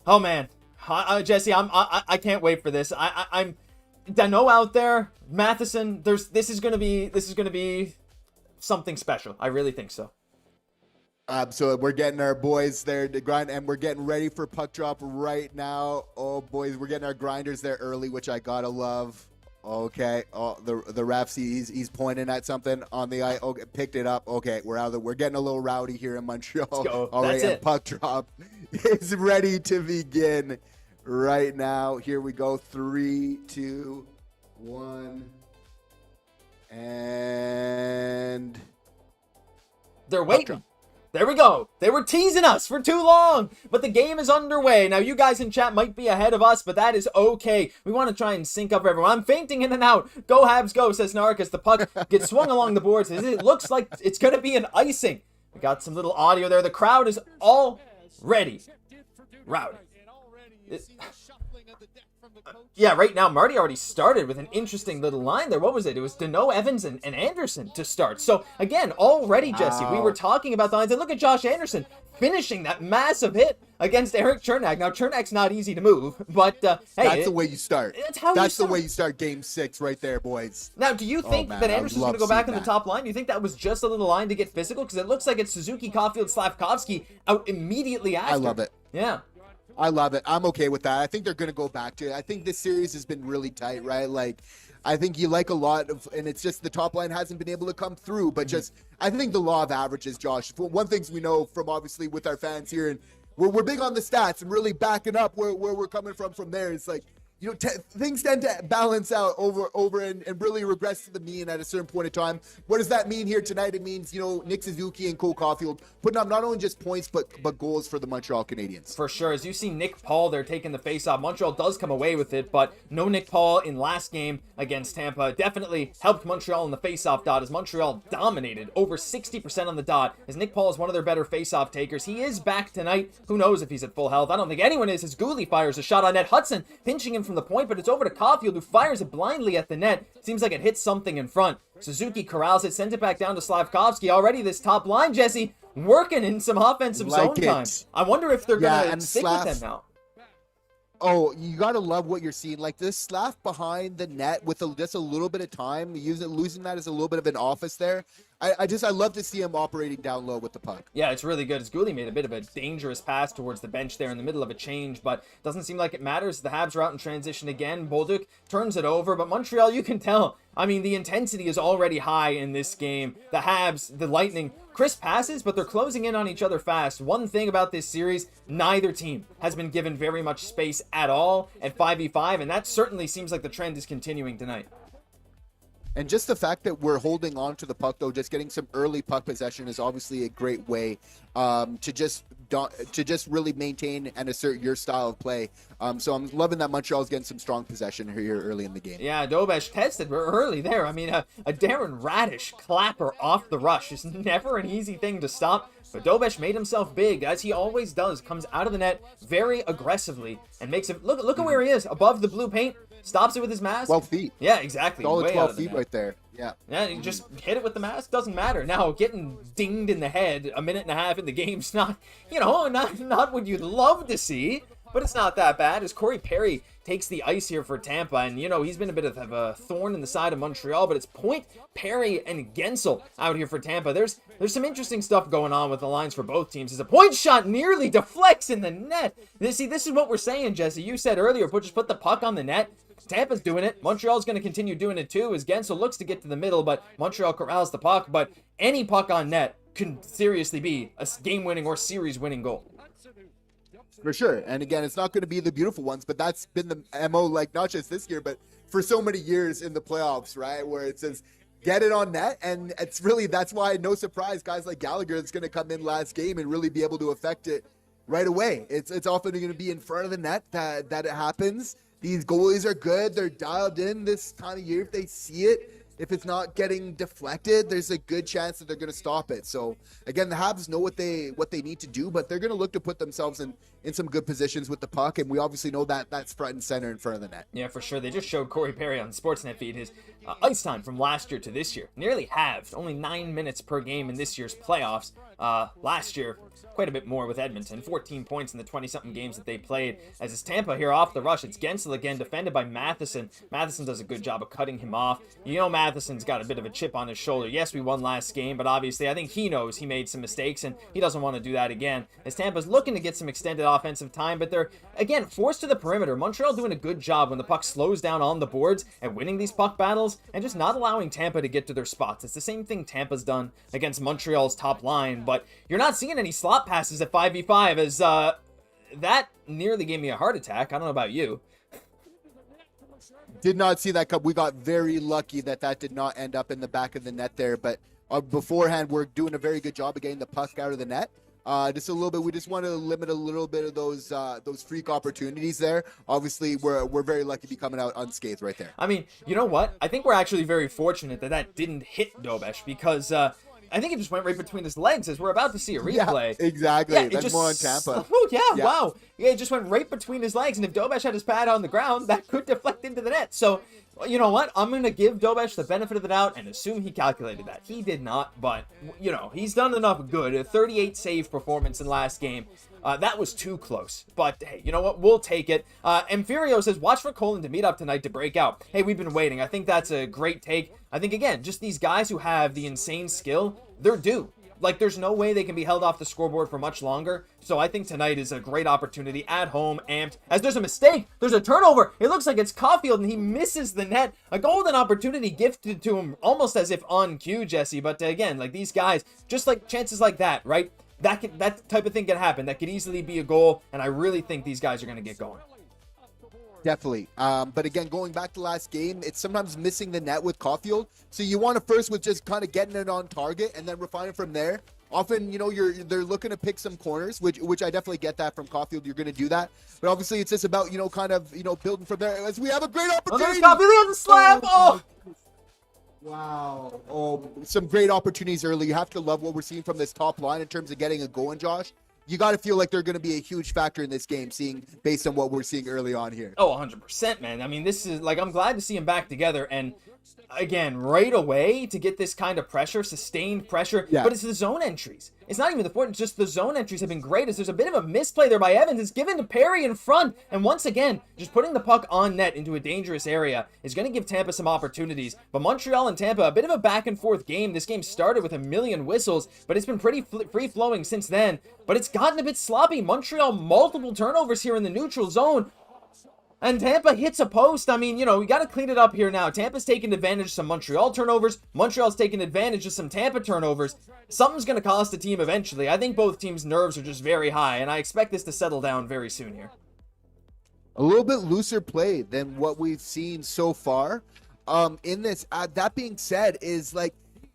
Oh man, Jesse, I can't wait for this. I'm Deno out there, Matheson. This is going to be something special. I really think so. So we're getting our boys there to grind, and we're getting ready for puck drop right now. Oh, boys, we're getting our grinders there early, which I gotta love. Okay. Oh, the ref, he's pointing at something on the ice. Okay, picked it up. Okay, we're getting a little rowdy here in Montreal. Let's go. All right, and puck drop is ready to begin right now. Here we go. 3, 2, 1, and they're waiting. There we go. They were teasing us for too long, but the game is underway. Now, you guys in chat might be ahead of us, but that is okay. We want to try and sync up everyone. I'm fainting in and out. Go Habs, go, says Nark, as the puck gets swung along the boards. It looks like it's going to be an icing. We got some little audio there. The crowd is already rowdy. Yeah, right now, Marty already started with an interesting little line there. What was it? It was Deno, Evans, and Anderson to start. So, again, already, Jesse, we were talking about the lines. And look at Josh Anderson finishing that massive hit against Eric Chernak. Now, Chernak's not easy to move, but hey. That's the way you start. That's the way you start Game 6 right there, boys. Now, do you think that Anderson's going to go back on the top line? Do you think that was just a little line to get physical? Because it looks like it's Suzuki, Caufield, Slafkovsky out immediately after. I love it. Yeah. I love it. I'm okay with that. I think they're going to go back to it. I think this series has been really tight, right? Like, I think you like a lot of, and it's just the top line hasn't been able to come through, but just, I think the law of averages, Josh. One thing we know from obviously with our fans here, and we're big on the stats and really backing up where we're coming from there. It's like, things tend to balance out over and really regress to the mean at a certain point in time. What does that mean here tonight? It means, Nick Suzuki and Caufield putting up not only just points, but goals for the Montreal Canadiens. For sure. As you see Nick Paul there taking the face-off, Montreal does come away with it, but no Nick Paul in last game against Tampa. Definitely helped Montreal in the face-off dot as Montreal dominated over 60% on the dot, as Nick Paul is one of their better face-off takers. He is back tonight. Who knows if he's at full health? I don't think anyone is, as Gooley fires a shot on net. Hutson pinching him from the point, but it's over to Caufield, who fires it blindly at the net. Seems like it hits something in front. Suzuki corrals it, sends it back down to Slafkovsky. Already this top line, Jesse, working in some offensive zone time. I wonder if they're going to stick with them now. Oh, you got to love what you're seeing. Like this Slaf behind the net with just a little bit of time, losing that as a little bit of an office there. I love to see him operating down low with the puck. Yeah, it's really good. As Gooley made a bit of a dangerous pass towards the bench there in the middle of a change, but doesn't seem like it matters. The Habs are out in transition again. Bolduc turns it over, but Montreal, you can tell. I mean, the intensity is already high in this game. The Habs, the Lightning, crisp passes, but they're closing in on each other fast. One thing about this series, neither team has been given very much space at all at 5v5, and that certainly seems like the trend is continuing tonight. And just the fact that we're holding on to the puck, though, just getting some early puck possession is obviously a great way to just really maintain and assert your style of play. So I'm loving that Montreal's getting some strong possession here early in the game. Yeah, Dobeš tested early there. I mean, a Darren Radish clapper off the rush is never an easy thing to stop. But Dobeš made himself big, as he always does. Comes out of the net very aggressively and makes it look at where he is above the blue paint. Stops it with his mask. 12 feet. Yeah, exactly. Solid 12 feet right there. Yeah. Yeah, you just hit it with the mask. Doesn't matter. Now, getting dinged in the head a minute and a half in the game's not, not what you'd love to see. But it's not that bad, as Corey Perry takes the ice here for Tampa. And, he's been a bit of a thorn in the side of Montreal. But it's Point, Perry, and Guentzel out here for Tampa. There's some interesting stuff going on with the lines for both teams. As a point shot nearly deflects in the net. This is what we're saying, Jesse. You said earlier, just put the puck on the net. Tampa's doing it. Montreal's going to continue doing it too, as Guentzel looks to get to the middle, but Montreal corrals the puck. But any puck on net can seriously be a game-winning or series-winning goal. For sure. And again, it's not going to be the beautiful ones, but that's been the MO, like not just this year, but for so many years in the playoffs, right? Where it says, get it on net. And that's why, no surprise, guys like Gallagher that's going to come in last game and really be able to affect it right away. It's often going to be in front of the net that it happens. These goalies are good. They're dialed in this time of year. If they see it, if it's not getting deflected, there's a good chance that they're going to stop it. So again, the Habs know what they need to do, but they're going to look to put themselves in some good positions with the puck, and we obviously know that that's front and center in front of the net. Yeah, for sure. They just showed Corey Perry on the Sportsnet feed his ice time from last year to this year. Nearly halved, only 9 minutes per game in this year's playoffs. Last year, quite a bit more with Edmonton, 14 points in the 20-something games that they played. As it's Tampa here off the rush, it's Guentzel again, defended by Matheson. Matheson does a good job of cutting him off. Matheson's got a bit of a chip on his shoulder. Yes, we won last game, but obviously I think he knows he made some mistakes, and he doesn't want to do that again. As Tampa's looking to get some extended offensive time, but they're, again, forced to the perimeter. Montreal doing a good job when the puck slows down on the boards and winning these puck battles, and just not allowing Tampa to get to their spots. It's the same thing Tampa's done against Montreal's top line, but you're not seeing any slot passes at 5v5, as that nearly gave me a heart attack. I don't know about you. Did not see that cup. We got very lucky that did not end up in the back of the net there, but beforehand, we're doing a very good job of getting the puck out of the net. Just a little bit. We just want to limit a little bit of those freak opportunities there. Obviously, we're very lucky to be coming out unscathed right there. I mean, you know what? I think we're actually very fortunate that didn't hit Dobeš, because I think it just went right between his legs, as we're about to see a replay. Yeah, exactly. Yeah, that's more on Tampa. Oh, yeah, wow. Yeah, it just went right between his legs, and if Dobeš had his pad on the ground, that could deflect into the net. So, you know what? I'm going to give Dobeš the benefit of the doubt and assume he calculated that. He did not, but, he's done enough good. A 38 save performance in last game. That was too close. But, hey, you know what? We'll take it. Emfirio says, watch for Cole and Demidov tonight to break out. Hey, we've been waiting. I think that's a great take. I think, again, just these guys who have the insane skill, they're due. Like, there's no way they can be held off the scoreboard for much longer. So I think tonight is a great opportunity at home, amped. As there's a mistake, there's a turnover. It looks like it's Caufield, and he misses the net. A golden opportunity gifted to him almost as if on cue, Jesse. But again, like these guys, just like chances like that, right? That type of thing can happen. That could easily be a goal, and I really think these guys are going to get going. Definitely. But again, going back to last game, it's sometimes missing the net with Caufield. So you want to first with just kind of getting it on target and then refine it from there. Often, they're looking to pick some corners, which I definitely get that from Caufield. You're going to do that. But obviously, it's just about, building from there. As we have a great opportunity. Caufield on the slap. Oh! Wow. Oh, some great opportunities early. You have to love what we're seeing from this top line in terms of getting a goal in, Josh. You got to feel like they're going to be a huge factor in this game, based on what we're seeing early on here. Oh, 100%, man. I mean, this is, I'm glad to see them back together. And again, right away to get this kind of pressure, sustained pressure. Yeah. But it's the zone entries. It's not even the point. It's just the zone entries have been great. As there's a bit of a misplay there by Evans. It's given to Perry in front. And once again, just putting the puck on net into a dangerous area is going to give Tampa some opportunities. But Montreal and Tampa, a bit of a back and forth game. This game started with a million whistles, but it's been pretty free-flowing since then. But it's gotten a bit sloppy. Montreal, multiple turnovers here in the neutral zone. And Tampa hits a post. I mean, we got to clean it up here now. Tampa's taking advantage of some Montreal turnovers. Montreal's taking advantage of some Tampa turnovers. Something's going to cost the team eventually. I think both teams' nerves are just very high, and I expect this to settle down very soon here. A little bit looser play than what we've seen so far in this. That being said,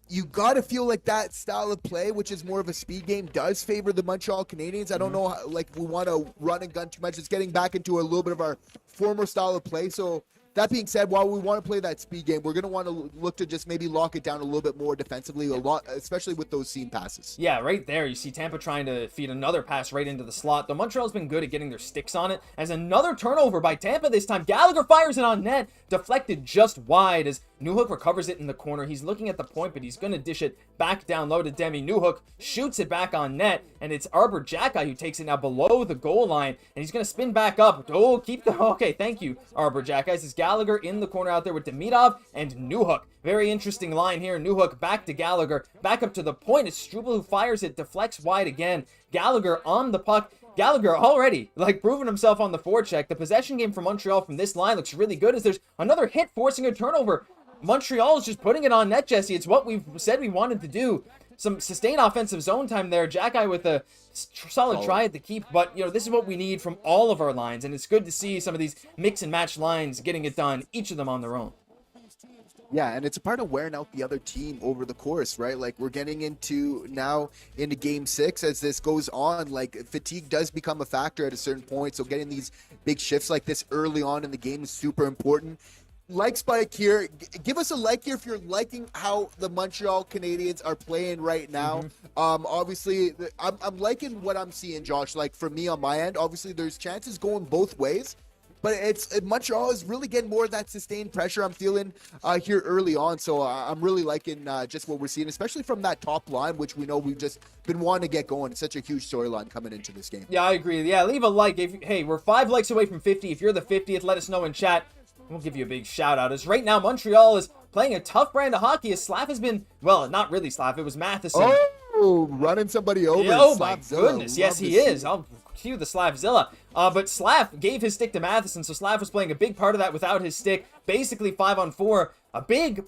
you got to feel like that style of play, which is more of a speed game, does favor the Montreal Canadiens. I don't know, we want to run and gun too much. It's getting back into a little bit of our former style of play. So that being said, while we want to play that speed game, we're going to want to look to just maybe lock it down a little bit more defensively, especially with those seam passes. Yeah, right there. You see Tampa trying to feed another pass right into the slot. Though Montreal's been good at getting their sticks on it. As another turnover by Tampa this time. Gallagher fires it on net. Deflected just wide as Newhook recovers it in the corner. He's looking at the point, but he's going to dish it back down low to Demi. Newhook shoots it back on net, and it's Arbor Jacki who takes it now below the goal line, and he's going to spin back up. Oh, okay, thank you, Arbor Jacki. This is Gallagher in the corner out there with Demidov and Newhook. Very interesting line here. Newhook back to Gallagher, back up to the point. It's Struble who fires it, deflects wide again. Gallagher on the puck. Gallagher already, proving himself on the forecheck. The possession game for Montreal from this line looks really good as there's another hit forcing a turnover. Montreal is just putting it on net, Jesse. It's what we've said we wanted to do. Some sustained offensive zone time there. Jacki with a solid try at the keep. But, this is what we need from all of our lines. And it's good to see some of these mix and match lines getting it done, each of them on their own. Yeah, and it's a part of wearing out the other team over the course, right? We're getting into game 6 as this goes on. Fatigue does become a factor at a certain point. So getting these big shifts like this early on in the game is super important. Spike here. Give us a like here if you're liking how the Montreal Canadiens are playing right now. Obviously, I'm liking what I'm seeing, Josh. For me on my end, obviously there's chances going both ways. But Montreal is really getting more of that sustained pressure I'm feeling here early on. So I'm really liking just what we're seeing, especially from that top line, which we know we've just been wanting to get going. It's such a huge storyline coming into this game. Yeah, I agree. Yeah, leave a like. Hey, we're 5 likes away from 50. If you're the 50th, let us know in chat. We'll give you a big shout out. As right now, Montreal is playing a tough brand of hockey as Slav has been, well, not really Slav. It was Matheson. Oh, running somebody over. Oh, my goodness. Yes, he is. I'll cue the Slavzilla. But Slav gave his stick to Matheson, so Slav was playing a big part of that without his stick. Basically 5-on-4. A big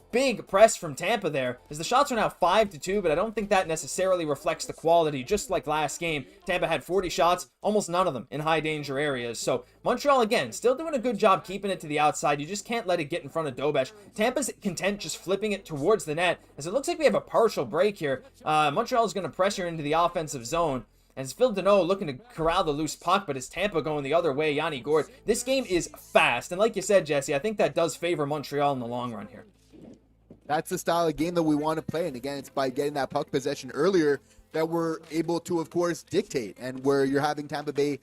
press from Tampa there, as the shots are now 5-2, but I don't think that necessarily reflects the quality. Just like last game, Tampa had 40 shots, almost none of them in high danger areas. So Montreal, again, still doing a good job keeping it to the outside. You just can't let it get in front of Dobesh. Tampa's content just flipping it towards the net, as it looks like we have a partial break here. Montreal is going to pressure into the offensive zone. And it's Phil Deno looking to corral the loose puck, but it's Tampa going the other way, Yanni Gourde. This game is fast, and like you said, Jesse, I think that does favor Montreal in the long run here. That's the style of game that we want to play, and again, it's by getting that puck possession earlier that we're able to, of course, dictate, and where you're having Tampa Bay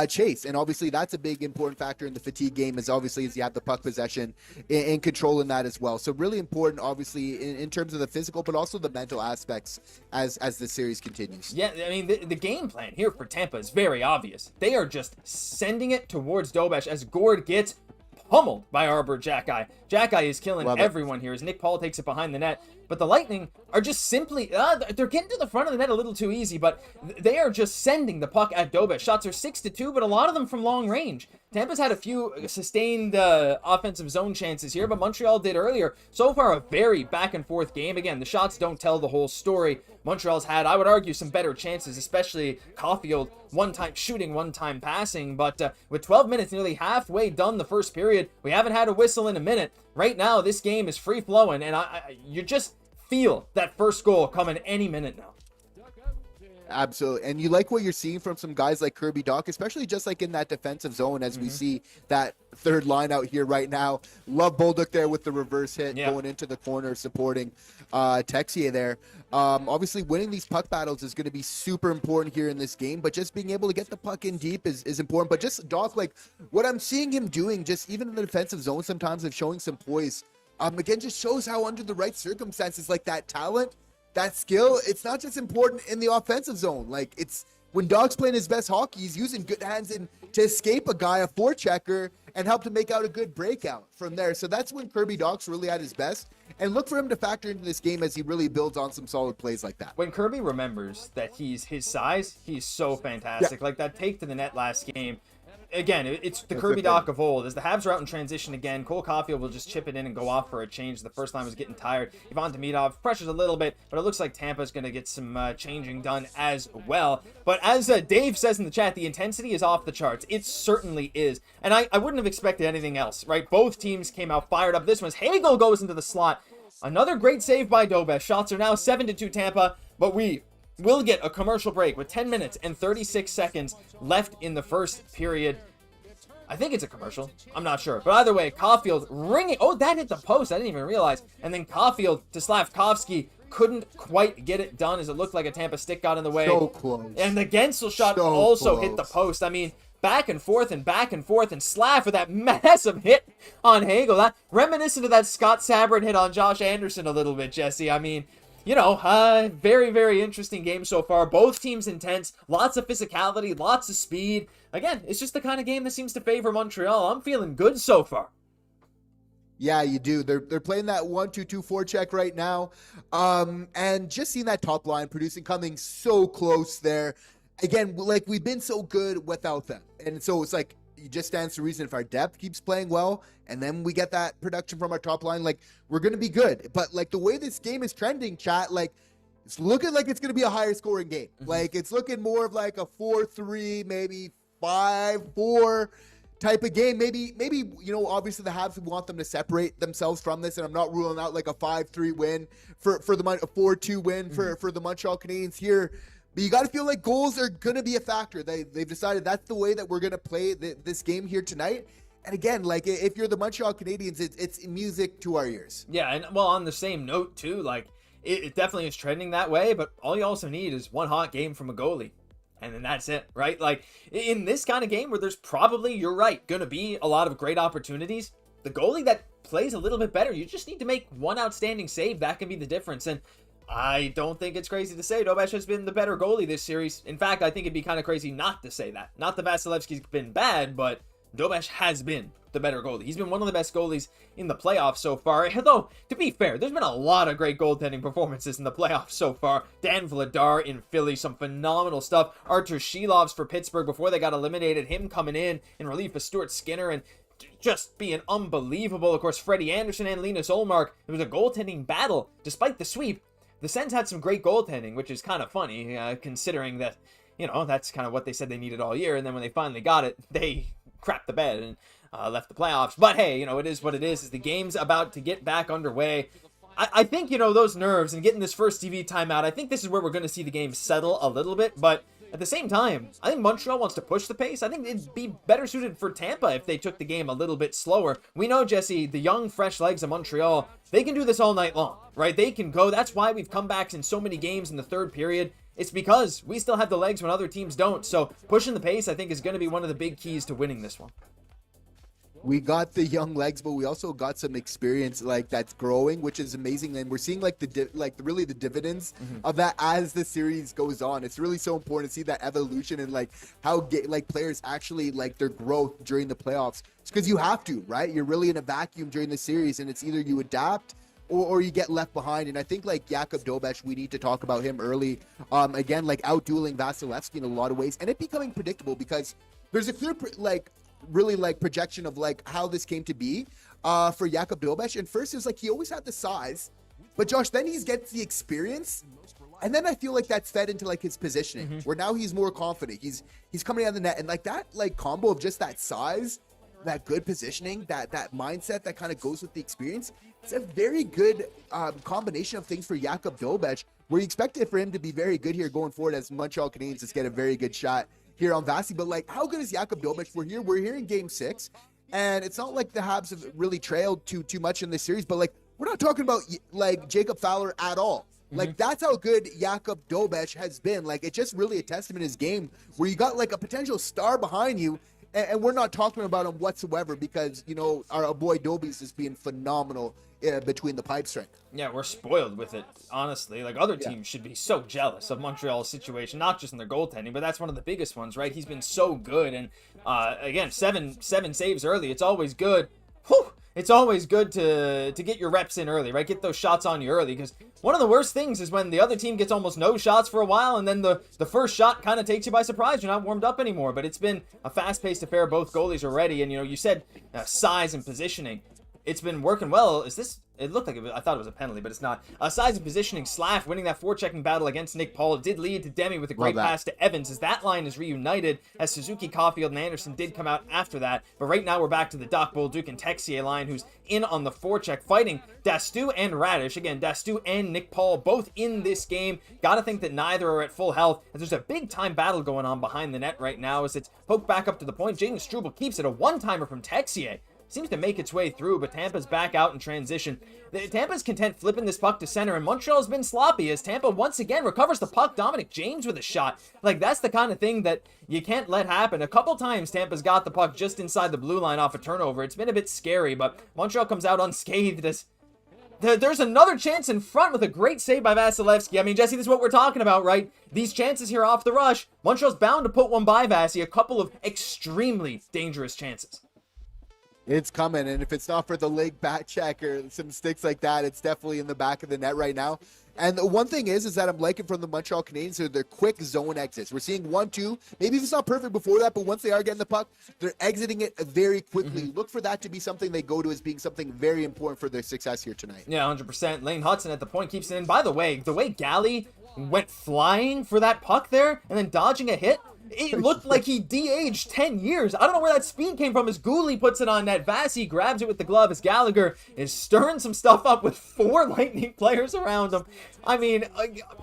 chase. And obviously, that's a big important factor in the fatigue game, as you have the puck possession and control in that as well. So really important, obviously, in terms of the physical, but also the mental aspects as the series continues. Yeah, I mean, the game plan here for Tampa is very obvious. They are just sending it towards Dobesh as Gourde gets pummeled by Arbor Jacki. Jacki is killing everyone here as Nick Paul takes it behind the net. But the Lightning are just simply, they're getting to the front of the net a little too easy, but they are just sending the puck at Dobesh. Shots are 6-2, but a lot of them from long range. Tampa's had a few sustained offensive zone chances here, but Montreal did earlier. So far, a very back-and-forth game. Again, the shots don't tell the whole story. Montreal's had, I would argue, some better chances, especially Caufield, one-time shooting, one-time passing. But with 12 minutes, nearly halfway done the first period, we haven't had a whistle in a minute. Right now, this game is free-flowing, and you just feel that first goal coming any minute now. Absolutely. And you like what you're seeing from some guys like Kirby Dach, especially just like in that defensive zone as we see that third line out here right now. Love Bolduc there with the reverse hit going into the corner, supporting Texier there. Obviously, winning these puck battles is going to be super important here in this game, but just being able to get the puck in deep is important. But just Dach, like what I'm seeing him doing, just even in the defensive zone sometimes of showing some poise, again, just shows how under the right circumstances, like that talent, that skill, it's not just important in the offensive zone. Like, it's when Dog's playing his best hockey, he's using good hands to escape a guy, a forechecker, and help to make out a good breakout from there. So that's when Kirby Dach's really at his best. And look for him to factor into this game as he really builds on some solid plays like that. When Kirby remembers that he's his size, he's so fantastic. Yeah. Like that take to the net last game. Again, it's the Kirby Dach of old. As the Habs are out in transition again, Cole Caufield will just chip it in and go off for a change. The first line was getting tired. Ivan Demidov pressures a little bit, but it looks like Tampa's going to get some changing done as well. But as Dave says in the chat, the intensity is off the charts. It certainly is. And I wouldn't have expected anything else, right? Both teams came out fired up. This one's Hagel goes into the slot. Another great save by Dobes. Shots are now 7-2 Tampa, but we'll get a commercial break with 10 minutes and 36 seconds left in the first period. I think it's a commercial. I'm not sure. But either way, Caufield ringing. Oh, that hit the post. I didn't even realize. And then Caufield to Slafkovsky couldn't quite get it done as it looked like a Tampa stick got in the way. So close. And the Guentzel shot also hit the post. I mean, back and forth. And Slav with that massive hit on Hagel. That reminiscent of that Scott Sabrin hit on Josh Anderson a little bit, Jesse. I mean, you know, very, very interesting game so far. Both teams intense, lots of physicality, lots of speed. Again, it's just the kind of game that seems to favor Montreal. I'm feeling good so far. Yeah, you do. They're playing that 1-2-2-4 check right now. And just seeing that top line producing, coming so close there. Again, like we've been so good without them. And so it's like, it just stands to reason if our depth keeps playing well and then we get that production from our top line, like we're going to be good. But like the way this game is trending, chat, like it's looking like it's going to be a higher scoring game. Like it's looking more of like a 4-3, maybe 5-4 type of game. Maybe, you know, obviously the Habs want them to separate themselves from this. And I'm not ruling out like a 5-3 win for the a 4-2 win for the Montreal Canadiens here. But you got to feel like goals are going to be a factor. They've decided that's the way that we're going to play this game here tonight. And again, like if you're the Montreal Canadiens, it's music to our ears. Yeah, and well, on the same note too, like it definitely is trending that way. But all you also need is one hot game from a goalie, and then that's it, right? Like in this kind of game where there's probably, you're right, going to be a lot of great opportunities. The goalie that plays a little bit better, you just need to make one outstanding save. That can be the difference. And I don't think it's crazy to say Dobes has been the better goalie this series. In fact, I think it'd be kind of crazy not to say that. Not that Vasilevsky's been bad, but Dobes has been the better goalie. He's been one of the best goalies in the playoffs so far. Though, to be fair, there's been a lot of great goaltending performances in the playoffs so far. Dan Vladar in Philly, some phenomenal stuff. Artur Shilovs for Pittsburgh before they got eliminated. Him coming in relief of Stuart Skinner and just being unbelievable. Of course, Freddie Anderson and Linus Ullmark. It was a goaltending battle despite the sweep. The Sens had some great goaltending, which is kind of funny, considering that, you know, that's kind of what they said they needed all year. And then when they finally got it, they crapped the bed and left the playoffs. But hey, you know, it is what it is. The game's about to get back underway. I think, you know, those nerves and getting this first TV timeout, I think this is where we're going to see the game settle a little bit. But at the same time, I think Montreal wants to push the pace. I think it'd be better suited for Tampa if they took the game a little bit slower. We know, Jesse, the young, fresh legs of Montreal, they can do this all night long, right? They can go. That's why we've come back in so many games in the third period. It's because we still have the legs when other teams don't. So pushing the pace, I think, is going to be one of the big keys to winning this one. We got the young legs, but we also got some experience like that's growing, which is amazing. And we're seeing like really the dividends of that as the series goes on. It's really so important to see that evolution and like how players actually like their growth during the playoffs. It's because you have to, right? You're really in a vacuum during the series, and it's either you adapt or you get left behind. And I think like Jakub Dobes, we need to talk about him early. Again, like outdueling Vasilevskiy in a lot of ways, and it becoming predictable because there's a clear really like projection of like how this came to be for Jakub Dobeš. And first, it was like he always had the size, but Josh, then he gets the experience. And then I feel like that's fed into like his positioning, where now he's more confident. He's coming out of the net, and like that like combo of just that size, that good positioning, that mindset that kind of goes with the experience. It's a very good combination of things for Jakub Dobeš, where you expect it for him to be very good here going forward as Montreal Canadiens just get a very good shot here on Vasi. But like, how good is Jakub Dobeš? We're here in Game 6, and it's not like the Habs have really trailed too much in this series, but like, we're not talking about like Jacob Fowler at all. Like, that's how good Jakub Dobeš has been. Like, it's just really a testament to his game, where you got like a potential star behind you, and we're not talking about him whatsoever because, you know, our boy Dobie's just being phenomenal between the pipe strength. Yeah, we're spoiled with it, honestly. Like, other teams should be so jealous of Montreal's situation, not just in their goaltending, but that's one of the biggest ones, right? He's been so good, and again, seven saves early. It's always good. Whew! It's always good to get your reps in early, right? Get those shots on you early, because one of the worst things is when the other team gets almost no shots for a while, and then the first shot kind of takes you by surprise. You're not warmed up anymore, but it's been a fast-paced affair. Both goalies are ready, and, you know, you said size and positioning. It's been working well. It looked like I thought it was a penalty, but it's not. Size and positioning, Slaf winning that forechecking battle against Nick Paul. It did lead to Demi with a great pass to Evans as that line is reunited, as Suzuki, Caufield, and Anderson did come out after that. But right now we're back to the Doc Bolduc and Texier line, who's in on the forecheck, fighting Dastu and Radish. Again, Dastu and Nick Paul both in this game. Gotta think that neither are at full health, and there's a big-time battle going on behind the net right now as it's poked back up to the point. Jaden Struble keeps it, a one-timer from Texier. Seems to make its way through, but Tampa's back out in transition. Tampa's content flipping this puck to center, and Montreal's been sloppy as Tampa once again recovers the puck. Dominic James with a shot. Like, that's the kind of thing that you can't let happen. A couple times Tampa's got the puck just inside the blue line off a turnover. It's been a bit scary, but Montreal comes out unscathed as there's another chance in front with a great save by Vasilevskiy. I mean, Jesse, this is what we're talking about, right? These chances here off the rush. Montreal's bound to put one by Vasi. A couple of extremely dangerous chances. It's coming, and if it's not for the leg back check or some sticks like that, it's definitely in the back of the net right now. And the one thing is that I'm liking from the Montreal Canadiens are their quick zone exits. We're seeing 1-2. Maybe it's not perfect before that, but once they are getting the puck, they're exiting it very quickly. Look for that to be something they go to as being something very important for their success here tonight. Yeah, 100%. Lane Hutson at the point keeps it in. By the way Galley went flying for that puck there and then dodging a hit, it looked like he de-aged 10 years. I don't know where that speed came from as Gooley puts it on net. Vasi grabs it with the glove as Gallagher is stirring some stuff up with 4 Lightning players around him. I mean,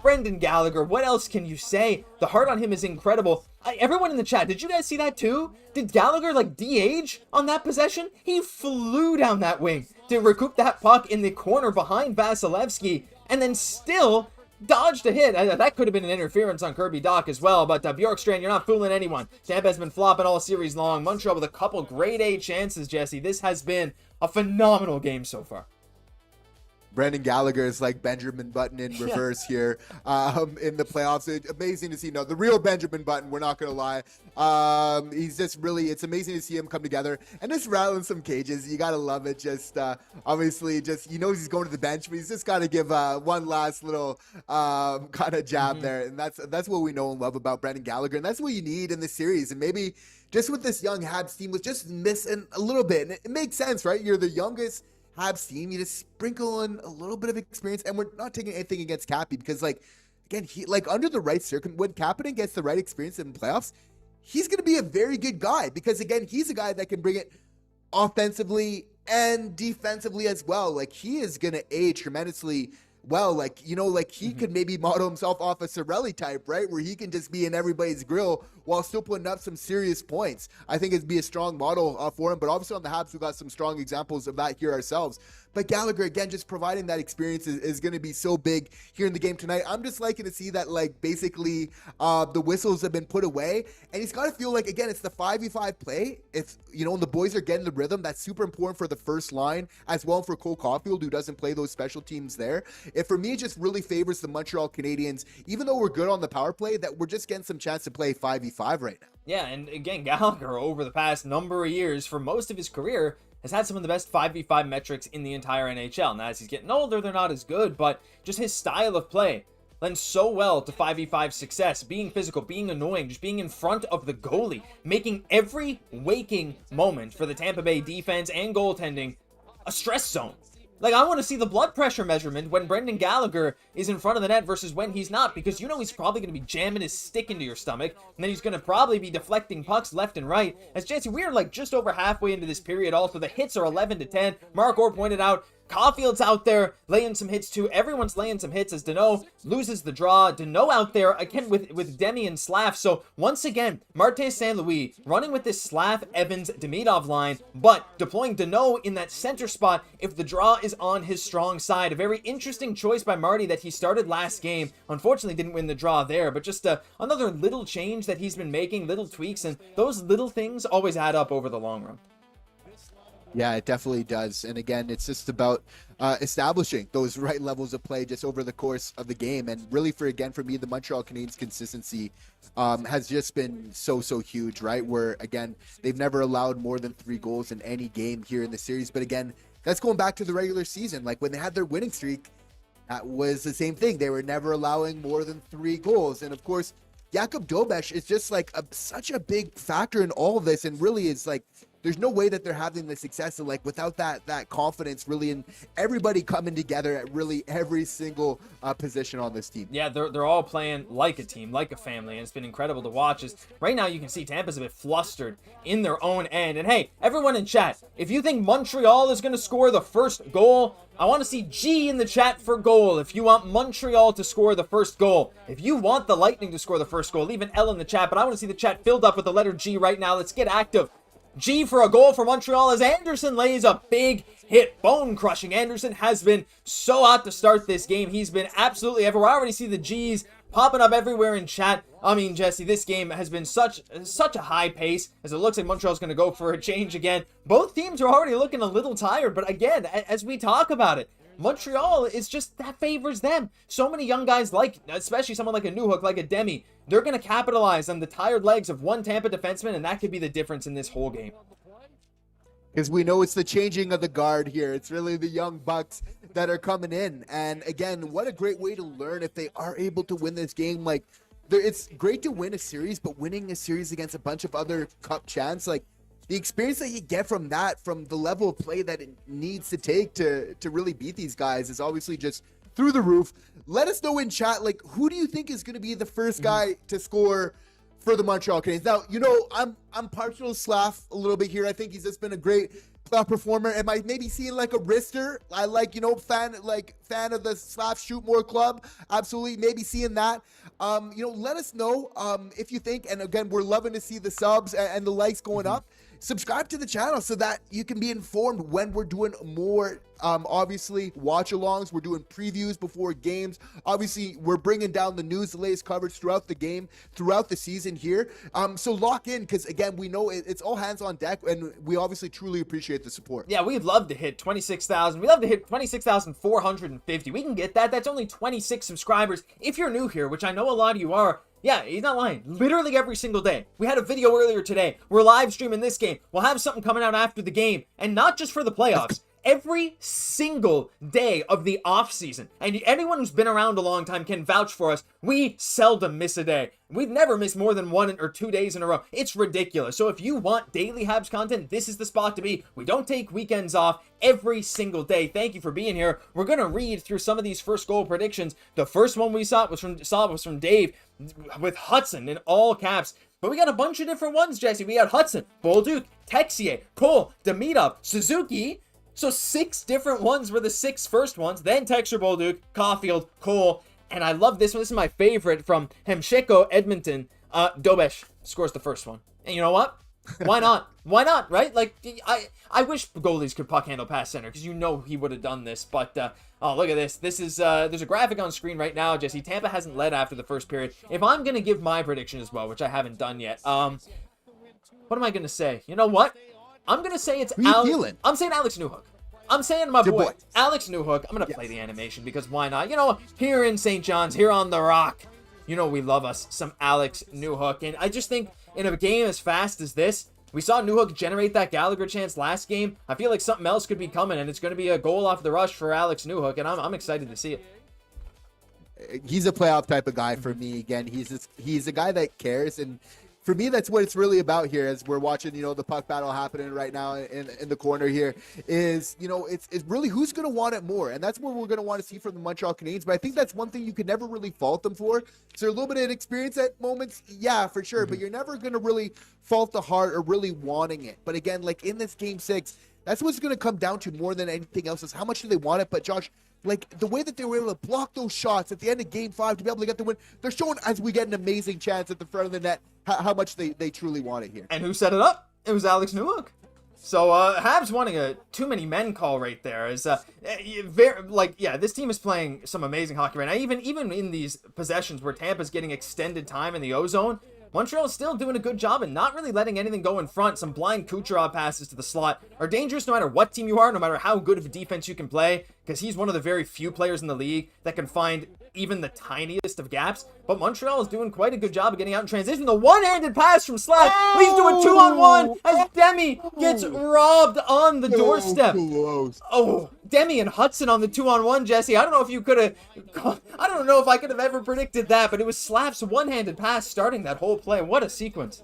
Brendan Gallagher, what else can you say? The heart on him is incredible. Everyone in the chat, did you guys see that too? Did Gallagher like de-age on that possession? He flew down that wing to recoup that puck in the corner behind Vasilevskiy and then still dodged a hit. That could have been an interference on Kirby Dach as well, but Bjorkstrand, you're not fooling anyone. Tampa has been flopping all series long. Montreal with a couple grade A chances, Jesse. This has been a phenomenal game so far. Brendan Gallagher is like Benjamin Button in reverse here in the playoffs. It's amazing to see. No, the real Benjamin Button, we're not going to lie. He's just really, it's amazing to see him come together and just rattling some cages. You got to love it. Just obviously, just, you know, he's going to the bench, but he's just got to give one last little kind of jab there. And that's what we know and love about Brendan Gallagher. And that's what you need in this series. And maybe just with this young Habs team was just missing a little bit. And it makes sense, right? You're the youngest Habs team, you just sprinkle in a little bit of experience, and we're not taking anything against Cappy because, like, again, he like under the right when Kapanen gets the right experience in playoffs, he's going to be a very good guy because, again, he's a guy that can bring it offensively and defensively as well. Like, he is going to age tremendously well. Like, you know, like he could maybe model himself off a Cirelli type, right? Where he can just be in everybody's grill while still putting up some serious points. I think it'd be a strong model for him, but obviously on the Habs, we've got some strong examples of that here ourselves. But Gallagher, again, just providing that experience is going to be so big here in the game tonight. I'm just liking to see that, like, basically the whistles have been put away. And he's got to feel like, again, it's the 5v5 play. It's, you know, and the boys are getting the rhythm. That's super important for the first line as well for Cole Caufield, who doesn't play those special teams there. For me, it just really favors the Montreal Canadiens, even though we're good on the power play, that we're just getting some chance to play 5v5 right now. Yeah, and again, Gallagher, over the past number of years, for most of his career, has had some of the best 5v5 metrics in the entire NHL. Now, as he's getting older, they're not as good, but just his style of play. lends so well to 5v5 success, being physical, being annoying, just being in front of the goalie, making every waking moment for the Tampa Bay defense and goaltending a stress zone. Like, I want to see the blood pressure measurement when Brendan Gallagher is in front of the net versus when he's not, because you know he's probably going to be jamming his stick into your stomach, and then he's going to probably be deflecting pucks left and right. As Jesse, we are like just over halfway into this period. Also, the hits are 11-10. Mark Orr pointed out, Caufield's out there laying some hits too. Everyone's laying some hits as Deno loses the draw. Deno out there again with Demi and Slaf. So once again, Martin St. Louis running with this Slaf, Evans, Demidov line, but deploying Deno in that center spot if the draw is on his strong side. A very interesting choice by Marty that he started last game. Unfortunately didn't win the draw there, but just another little change that he's been making, little tweaks, and those little things always add up over the long run. Yeah, it definitely does. And again, it's just about establishing those right levels of play just over the course of the game. And really, for me, the Montreal Canadiens consistency has just been so huge, right? Where, again, they've never allowed more than 3 goals in any game here in the series. But again, that's going back to the regular season. Like when they had their winning streak, that was the same thing. They were never allowing more than 3 goals. And of course, Jakub Dobeš is just like such a big factor in all of this. And really, it's like, there's no way that they're having the success like without that confidence really in everybody coming together at really every single position on this team. Yeah, they're all playing like a team, like a family, and it's been incredible to watch. As right now you can see Tampa's a bit flustered in their own end. And hey, everyone in chat, if you think Montreal is going to score the first goal, I want to see G in the chat for goal. If you want Montreal to score the first goal, if you want the Lightning to score the first goal, leave an L in the chat. But I want to see the chat filled up with the letter G right now. Let's get active. G for a goal for Montreal as Anderson lays a big hit. Bone crushing. Anderson has been so hot to start this game. He's been absolutely everywhere. I already see the G's popping up everywhere in chat. I mean, Jesse, this game has been such a high pace as it looks like Montreal's going to go for a change again. Both teams are already looking a little tired, but again, as we talk about it, Montreal is just, that favors them. So many young guys, like, especially someone like a Newhook, like a Demi, they're going to capitalize on the tired legs of one Tampa defenseman, and that could be the difference in this whole game. Because we know it's the changing of the guard here. It's really the young bucks that are coming in. And again, what a great way to learn if they are able to win this game. Like, it's great to win a series, but winning a series against a bunch of other cup champs, like, the experience that you get from that, from the level of play that it needs to take to really beat these guys is obviously just through the roof. Let us know in chat, like, who do you think is going to be the first guy to score for the Montreal Canadiens? Now, you know, I'm partial to Slaf a little bit here. I think he's just been a great playoff performer. Am I maybe seeing like a wrister? I like, you know, fan of the Slaf Shoot More Club. Absolutely, maybe seeing that. You know, let us know if you think. And again, we're loving to see the subs and the likes going up. Subscribe to the channel so that you can be informed when we're doing more, obviously, watch-alongs. We're doing previews before games. Obviously, we're bringing down the news, the latest coverage throughout the game, throughout the season here. So lock in, because, again, we know it's all hands on deck, and we obviously truly appreciate the support. Yeah, we'd love to hit 26,000. We'd love to hit 26,450. We can get that. That's only 26 subscribers. If you're new here, which I know a lot of you are, yeah, he's not lying. Literally every single day. We had a video earlier today. We're live streaming this game. We'll have something coming out after the game. And not just for the playoffs. Every single day of the off season. And anyone who's been around a long time can vouch for us. We seldom miss a day. We've never missed more than 1 or 2 days in a row. It's ridiculous. So if you want daily Habs content, this is the spot to be. We don't take weekends off every single day. Thank you for being here. We're going to read through some of these first goal predictions. The first one we saw was from Dave with Hutson in all caps. But we got a bunch of different ones, Jesse. We got Hutson, Bolduc, Texier, Cole, Demidov, Suzuki. So 6 different ones were the 6 first ones. Then Texture, Bolduc, Caufield, Cole. And I love this one. This is my favorite from Hemsheko, Edmonton. Dobeš scores the first one. And you know what? Why not? Why not, right? Like, I wish goalies could puck handle past center, because you know he would have done this. But, oh, look at this. This is, there's a graphic on screen right now, Jesse. Tampa hasn't led after the first period. If I'm going to give my prediction as well, which I haven't done yet, what am I going to say? You know what? I'm going to say it's Alex. I'm saying Alex Newhook. I'm saying my boy, Alex Newhook. I'm going to play the animation because why not? You know, here in St. John's, here on the Rock, you know we love us some Alex Newhook. And I just think in a game as fast as this, we saw Newhook generate that Gallagher chance last game. I feel like something else could be coming, and it's going to be a goal off the rush for Alex Newhook, and I'm excited to see it. he's a playoff type of guy for me. Again, he's a guy that cares, and for me, that's what it's really about here. As we're watching, the puck battle happening right now in the corner here, is it's really who's going to want it more, and that's what we're going to want to see from the Montreal Canadiens. But I think that's one thing you could never really fault them for. So a little bit of inexperience at moments, yeah, for sure, but you're never going to really fault the heart or really wanting it. But again, like in this Game 6, that's what's going to come down to more than anything else is how much do they want it. But Josh, like the way that they were able to block those shots at the end of Game 5 to be able to get the win, they're showing as we get an amazing chance at the front of the net how much they truly want it here. And who set it up? It was Alex Newhook. So Habs wanting a too many men call right there is this team is playing some amazing hockey right now. Even in these possessions where Tampa's getting extended time in the O-zone, Montreal is still doing a good job and not really letting anything go in front. Some blind Kucherov passes to the slot are dangerous no matter what team you are, no matter how good of a defense you can play, because he's one of the very few players in the league that can find even the tiniest of gaps. But Montreal is doing quite a good job of getting out in transition. The one-handed pass from Slav leads to a 2-on-1 as Demi gets robbed on the doorstep. Oh, Demi and Hutson on the 2-on-1, Jesse. I don't know if I could have ever predicted that, but it was Slav's one-handed pass starting that whole play. What a sequence.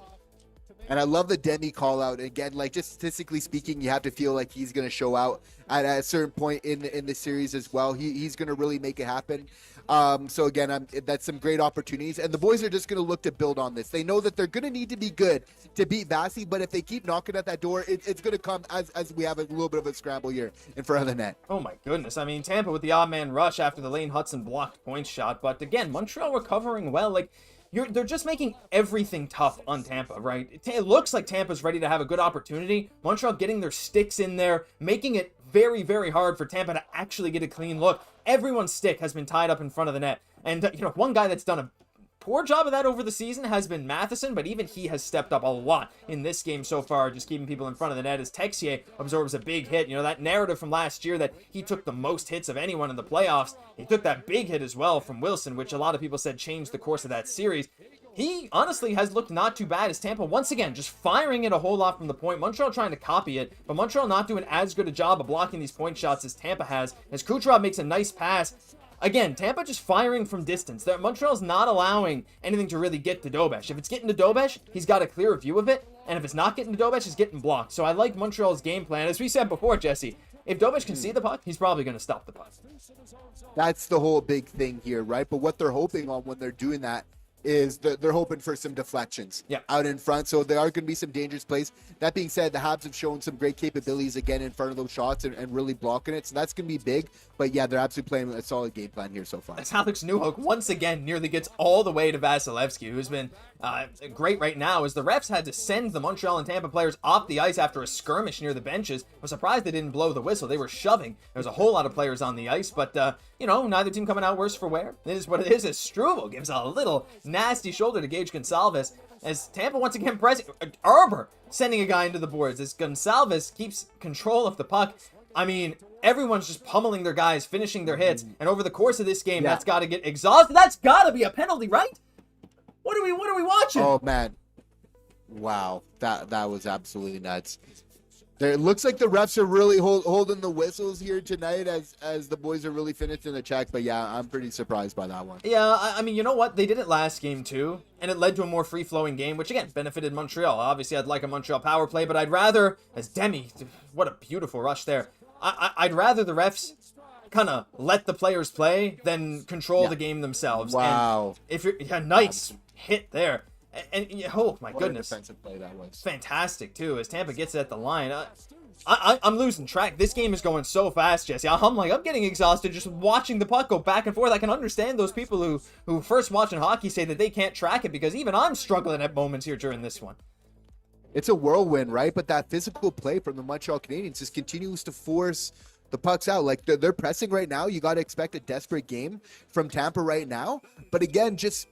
And I love the Demi call out. Again, like just statistically speaking, you have to feel like he's going to show out at a certain point in the series as well. He's going to really make it happen. So again, that's some great opportunities, and the boys are just going to look to build on this. They know that they're going to need to be good to beat Vasi, but if they keep knocking at that door, it's going to come as we have a little bit of a scramble here in front of the net. Oh my goodness. I mean, Tampa with the odd man rush after the Lane Hutson blocked point shot, but again, Montreal recovering well. Like, they're just making everything tough on Tampa, right? It looks like Tampa's ready to have a good opportunity. Montreal getting their sticks in there, making it very, very hard for Tampa to actually get a clean look. Everyone's stick has been tied up in front of the net. And, one guy that's done a poor job of that over the season has been Matheson, but even he has stepped up a lot in this game so far, just keeping people in front of the net as Texier absorbs a big hit. That narrative from last year that he took the most hits of anyone in the playoffs, he took that big hit as well from Wilson, which a lot of people said changed the course of that series. He honestly has looked not too bad as Tampa, once again, just firing it a whole lot from the point. Montreal trying to copy it, but Montreal not doing as good a job of blocking these point shots as Tampa has, as Kucherov makes a nice pass. Again, Tampa just firing from distance. Montreal's not allowing anything to really get to Dobesh. If it's getting to Dobesh, he's got a clear view of it, and if it's not getting to Dobesh, it's getting blocked. So I like Montreal's game plan. As we said before, Jesse, if Dobesh can see the puck, he's probably going to stop the puck. That's the whole big thing here, right? But what they're hoping on when they're doing that is they're hoping for some deflections out in front. So there are going to be some dangerous plays. That being said, the Habs have shown some great capabilities again in front of those shots and really blocking it. So that's going to be big. But yeah, they're absolutely playing a solid game plan here so far. As Alex Newhook once again nearly gets all the way to Vasilevskiy, who's been great right now, as the refs had to send the Montreal and Tampa players off the ice after a skirmish near the benches. I was surprised they didn't blow the whistle. They were shoving. There was a whole lot of players on the ice, but neither team coming out worse for wear. It is what it is, as Struble gives a little nasty shoulder to Gage Gonsalves, as Tampa once again pressing. Arber sending a guy into the boards as Gonsalves keeps control of the puck. I mean, everyone's just pummeling their guys, finishing their hits, and over the course of this game, that's got to get exhausted. That's got to be a penalty, right? What are we watching? Oh man, wow, that was absolutely nuts. It looks like the refs are really holding the whistles here tonight as the boys are really finishing the check. But yeah, I'm pretty surprised by that one. Yeah, I mean, you know what? They did it last game too, and it led to a more free-flowing game, which again benefited Montreal. Obviously, I'd like a Montreal power play, but I'd rather, as Demi, what a beautiful rush there. I'd rather the refs kind of let the players play than control the game themselves. Wow. And if you're nice hit there. And oh my goodness, defensive play that was fantastic too. As Tampa gets it at the line, I'm losing track. This game is going so fast, Jesse. I'm getting exhausted just watching the puck go back and forth. I can understand those people who first watching hockey say that they can't track it, because even I'm struggling at moments here during this one. It's a whirlwind, right? But that physical play from the Montreal Canadiens just continues to force the pucks out. Like they're pressing right now. You got to expect a desperate game from Tampa right now. But again, just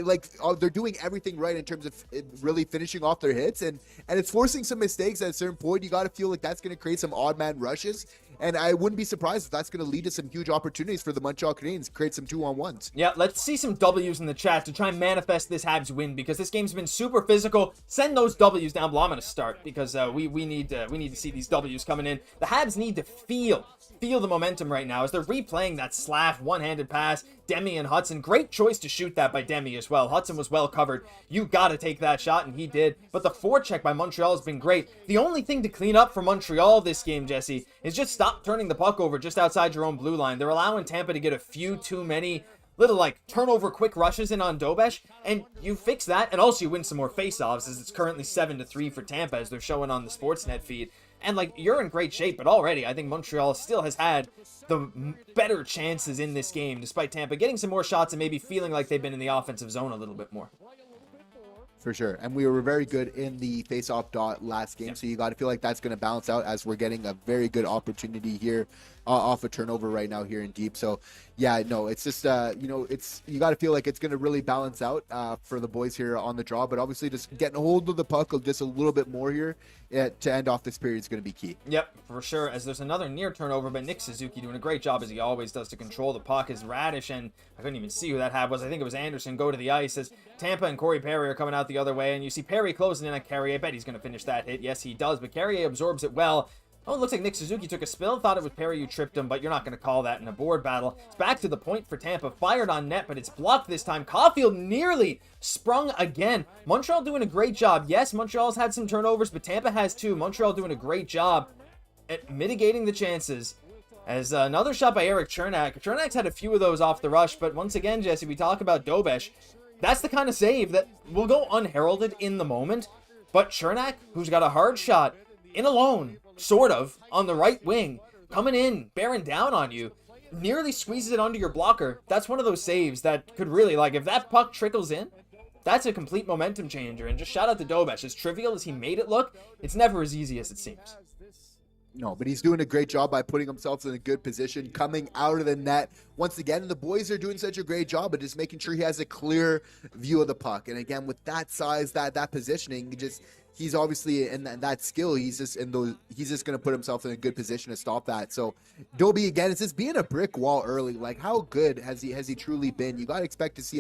like they're doing everything right in terms of really finishing off their hits, and it's forcing some mistakes at a certain point. You got to feel like that's going to create some odd man rushes, And I wouldn't be surprised if that's going to lead to some huge opportunities for the Montreal Canadiens, create some 2-on-1s. Yeah, let's see some W's in the chat to try and manifest this Habs win, because this game's been super physical. Send those W's down below. I'm going to start because we need to see these W's coming in. The Habs need to feel the momentum right now as they're replaying that Slav one-handed pass. Demi and Hutson, great choice to shoot that by Demi as well. Hutson was well covered. You got to take that shot, and he did. But the forecheck by Montreal has been great. The only thing to clean up for Montreal this game, Jesse, is just stop turning the puck over just outside your own blue line. They're allowing Tampa to get a few too many little like turnover quick rushes in on Dobeš, and you fix that, and also you win some more faceoffs, as it's currently 7-3 for Tampa as they're showing on the Sportsnet feed. And like, you're in great shape, but already I think Montreal still has had the better chances in this game, despite Tampa getting some more shots and maybe feeling like they've been in the offensive zone a little bit more. For sure. And we were very good in the face-off dot last game, so you got to feel like that's going to balance out as we're getting a very good opportunity here off a turnover right now here in deep. So, yeah, no, it's just, you got to feel like it's going to really balance out for the boys here on the draw, but obviously just getting a hold of the puck just a little bit more here to end off this period is going to be key. Yep, for sure, as there's another near turnover, but Nick Suzuki doing a great job, as he always does, to control the puck. As Radish and I couldn't even see who that had was. I think it was Anderson go to the ice as Tampa and Corey Perry are coming out the other way, and you see Perry closing in on Carrier. I bet he's going to finish that hit. Yes, he does, but Carrier absorbs it well. Oh, it looks like Nick Suzuki took a spill. Thought it was Perry who tripped him, but you're not going to call that in a board battle. It's back to the point for Tampa. Fired on net, but it's blocked this time. Caufield nearly sprung again. Montreal doing a great job. Yes, Montreal's had some turnovers, but Tampa has too. Montreal doing a great job at mitigating the chances. As another shot by Erik Cernak. Cernak's had a few of those off the rush, but once again, Jesse, we talk about Dobeš. That's the kind of save that will go unheralded in the moment, but Cernak, who's got a hard shot, in alone, sort of, on the right wing, coming in, bearing down on you, nearly squeezes it onto your blocker. That's one of those saves that could really, like, if that puck trickles in, that's a complete momentum changer. And just shout out to Dobeš. As trivial as he made it look, it's never as easy as it seems. No, but he's doing a great job by putting himself in a good position, coming out of the net. Once again, the boys are doing such a great job of just making sure he has a clear view of the puck. And again, with that size, that positioning, he's obviously in that skill. He's just going to put himself in a good position to stop that. So Dobie, again, it's just being a brick wall early. Like, how good has he truly been? You got to expect to see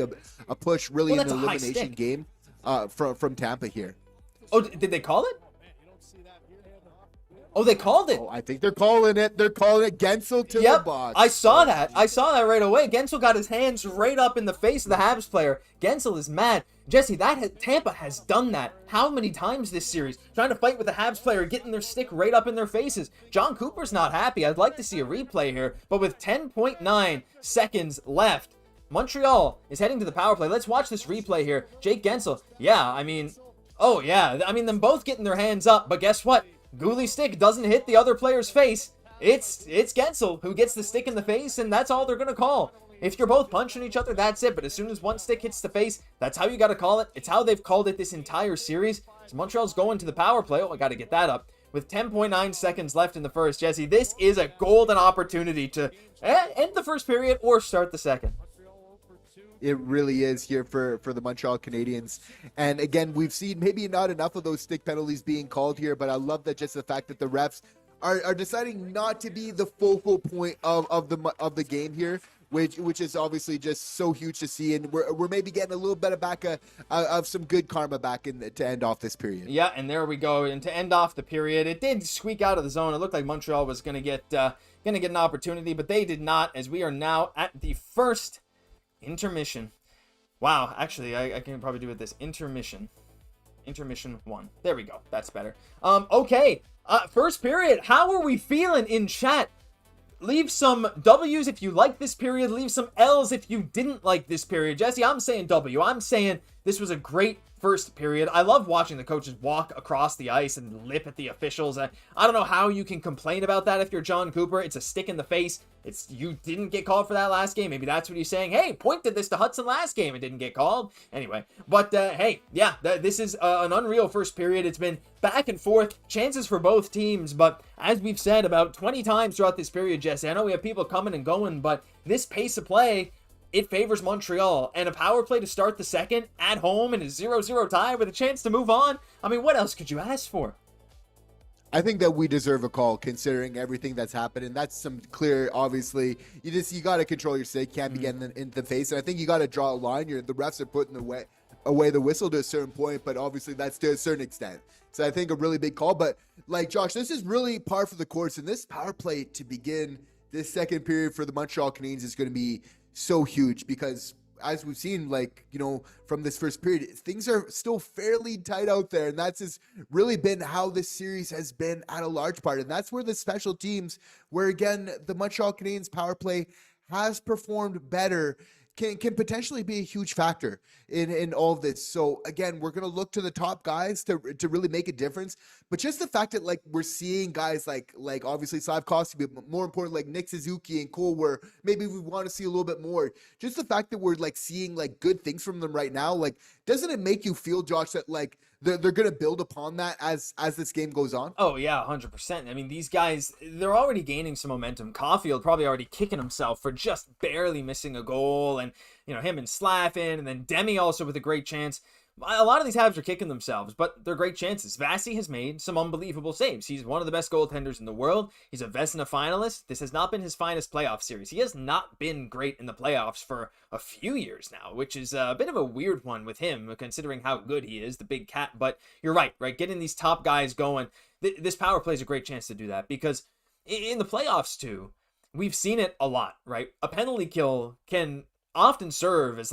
a push really in an elimination game from Tampa here. Oh, did they call it? Oh, they called it. Oh, I think they're calling it. They're calling it Guentzel to the box. I saw that. I saw that right away. Guentzel got his hands right up in the face of the Habs player. Guentzel is mad. Jesse, Tampa has done that how many times this series? Trying to fight with the Habs player, getting their stick right up in their faces. Jon Cooper's not happy. I'd like to see a replay here, but with 10.9 seconds left, Montreal is heading to the power play. Let's watch this replay here. Jake Guentzel. Them both getting their hands up, but guess what? Goolie's stick doesn't hit the other player's face. It's Guentzel who gets the stick in the face, and that's all they're going to call. If you're both punching each other, that's it. But as soon as one stick hits the face, that's how you got to call it. It's how they've called it this entire series. So Montreal's going to the power play. Oh, I got to get that up. With 10.9 seconds left in the first, Jesse, this is a golden opportunity to end the first period or start the second. It really is here for the Montreal Canadiens. And again, we've seen maybe not enough of those stick penalties being called here, but I love that just the fact that the refs are deciding not to be the focal point of the game here, which is obviously just so huge to see. And we're maybe getting a little bit of some good karma back to end off this period. Yeah, and there we go. And to end off the period, it did squeak out of the zone. It looked like Montreal was going to get an opportunity, but they did not, as we are now at the first intermission. Wow, actually, I can probably do it this. Intermission 1. There we go. That's better. Okay. First period. How are we feeling in chat? Leave some W's if you like this period. Leave some L's if you didn't like this period. Jesse, I'm saying W. I'm saying this was a great first period. I love watching the coaches walk across the ice and lip at the officials. I don't know how you can complain about that if you're Jon Cooper. It's a stick in the face. You didn't get called for that last game. Maybe that's what he's saying. Hey, Point did this to Hutson last game and didn't get called. Anyway, but hey, yeah, this is an unreal first period. It's been back and forth, chances for both teams, but as we've said about 20 times throughout this period, Jesse, I know we have people coming and going, but this pace of play, it favors Montreal, and a power play to start the second at home in a 0-0 tie with a chance to move on. I mean, what else could you ask for? I think that we deserve a call considering everything that's happened, and that's some clear. Obviously, you got to control your stick, can't be getting into the face, and I think you got to draw a line. The refs are putting away the whistle to a certain point, but obviously that's to a certain extent. So I think a really big call. But like Josh, this is really par for the course, and this power play to begin this second period for the Montreal Canadiens is going to be so huge because, as we've seen, from this first period, things are still fairly tight out there. And that's just really been how this series has been at a large part. And that's where the special teams, where again, the Montreal Canadiens power play has performed better, can potentially be a huge factor in all of this. So again, we're going to look to the top guys to really make a difference. But just the fact that we're seeing guys like obviously Slafkovsky, but more important, like Nick Suzuki and Cole, where maybe we want to see a little bit more. Just the fact that we're seeing good things from them right now, doesn't it make you feel, Josh, that they're going to build upon that as this game goes on? Oh, yeah, 100%. I mean, these guys, they're already gaining some momentum. Caufield probably already kicking himself for just barely missing a goal. And, him and Slavin, and then Demi also with a great chance. A lot of these Habs are kicking themselves, but they're great chances. Vasi has made some unbelievable saves. He's one of the best goaltenders in the world. He's a Vezina finalist. This has not been his finest playoff series. He has not been great in the playoffs for a few years now, which is a bit of a weird one with him, considering how good he is, the big cat. But you're right? Getting these top guys going, this power play is a great chance to do that, because in the playoffs too, we've seen it a lot, right? A penalty kill can often serve as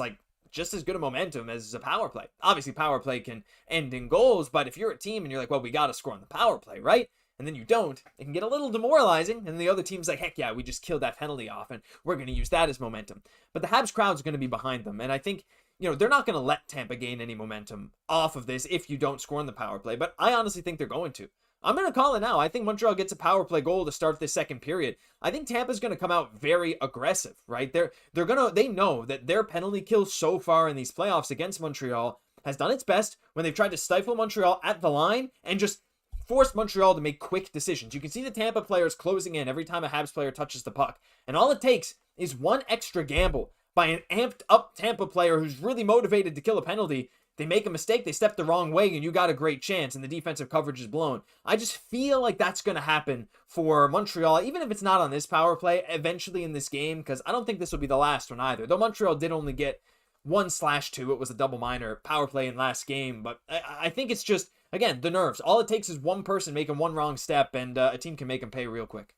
just as good a momentum as a power play. Obviously, power play can end in goals, but if you're a team and you're well, we got to score on the power play, right? And then you don't, it can get a little demoralizing, and the other team's heck yeah, we just killed that penalty off, and we're going to use that as momentum. But the Habs crowd's going to be behind them, and I think, they're not going to let Tampa gain any momentum off of this if you don't score on the power play, but I honestly think they're going to. I'm going to call it now. I think Montreal gets a power play goal to start this second period. I think Tampa's going to come out very aggressive, right? They know that their penalty kill so far in these playoffs against Montreal has done its best when they've tried to stifle Montreal at the line and just force Montreal to make quick decisions. You can see the Tampa players closing in every time a Habs player touches the puck. And all it takes is one extra gamble by an amped up Tampa player who's really motivated to kill a penalty. They make a mistake, they step the wrong way, and you got a great chance, and the defensive coverage is blown. I just feel like that's going to happen for Montreal, even if it's not on this power play, eventually in this game, because I don't think this will be the last one either. Though Montreal did only get 1/2, it was a double minor power play in last game, but I think it's just, again, the nerves. All it takes is one person making one wrong step, and a team can make them pay real quick.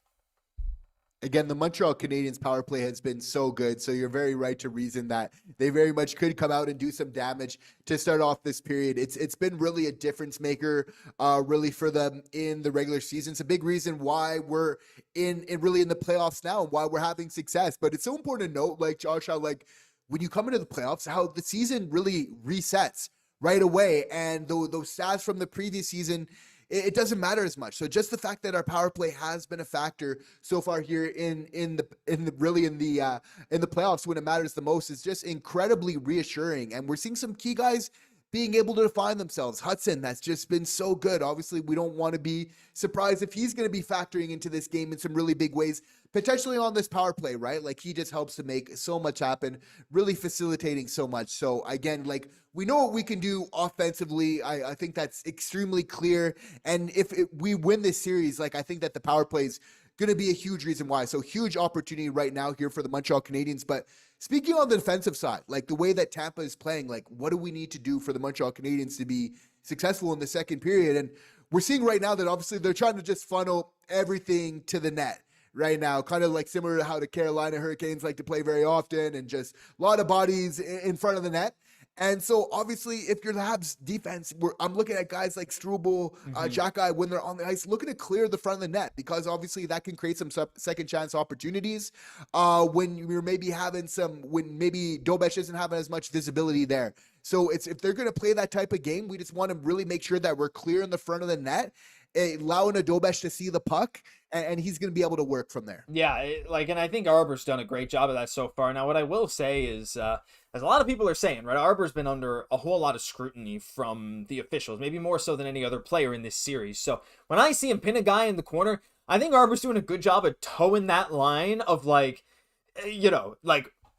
Again, the Montreal Canadiens power play has been so good, so you're very right to reason that they very much could come out and do some damage to start off this period. It's been really a difference maker, really for them in the regular season. It's a big reason why we're in the playoffs now and why we're having success. But it's so important to note, Josh, how when you come into the playoffs, how the season really resets right away, and those stats from the previous season, it doesn't matter as much. So just the fact that our power play has been a factor so far here in the playoffs when it matters the most is just incredibly reassuring. And we're seeing some key guys being able to define themselves. Hutson, that's just been so good. Obviously, we don't want to be surprised if he's going to be factoring into this game in some really big ways, potentially on this power play, right? He just helps to make so much happen, really facilitating so much. So again, we know what we can do offensively. I think that's extremely clear. And if we win this series, I think that the power play is going to be a huge reason why. So huge opportunity right now here for the Montreal Canadiens. But speaking on the defensive side, the way that Tampa is playing, what do we need to do for the Montreal Canadiens to be successful in the second period? And we're seeing right now that obviously they're trying to just funnel everything to the net right now, kind of similar to how the Carolina Hurricanes like to play very often, and just a lot of bodies in front of the net. And so, obviously, if you're the Habs defense, I'm looking at guys like Struble, Xhekaj, when they're on the ice, looking to clear the front of the net, because obviously that can create some second chance opportunities when you're maybe when maybe Dobeš isn't having as much visibility there. So if they're going to play that type of game, we just want to really make sure that we're clear in the front of the net, allowing a Dobeš to see the puck, and he's going to be able to work from there. Yeah, and I think Arber's done a great job of that so far. Now, what I will say is, as a lot of people are saying, right, Arber's been under a whole lot of scrutiny from the officials, maybe more so than any other player in this series. So when I see him pin a guy in the corner, I think Arber's doing a good job of towing that line of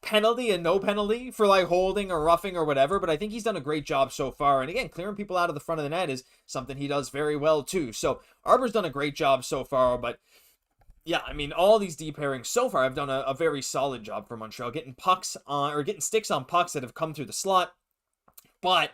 penalty and no penalty for like holding or roughing or whatever, but I think he's done a great job so far. And again, clearing people out of the front of the net is something he does very well too. So Arber's done a great job so far, but yeah, I mean, all these deep pairings so far have done a very solid job for Montreal, getting pucks on, or getting sticks on pucks that have come through the slot. But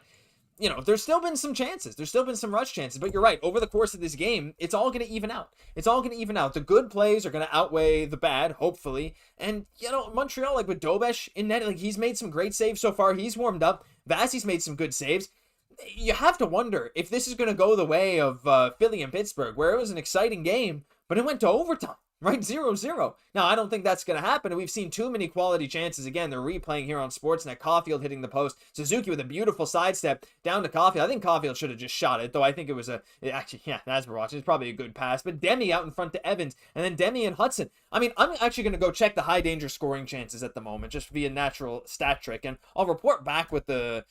you know, there's still been some chances. There's still been some rush chances. But you're right. Over the course of this game, it's all going to even out. It's all going to even out. The good plays are going to outweigh the bad, hopefully. And, you know, Montreal, like with Dobeš in net, like he's made some great saves so far. He's warmed up. Vasi's made some good saves. You have to wonder if this is going to go the way of Philly and Pittsburgh, where it was an exciting game, but it went to overtime. Right, 0-0. Now, I don't think that's going to happen. We've seen too many quality chances. Again, they're replaying here on Sportsnet. Caufield hitting the post. Suzuki with a beautiful sidestep down to Caufield. I think Caufield should have just shot it, though I think it was actually, yeah, as we're watching, it's probably a good pass. But Demi out in front to Evans, and then Demi and Hutson. I mean, I'm actually going to go check the high danger scoring chances at the moment, just via natural stat trick, and I'll report back with the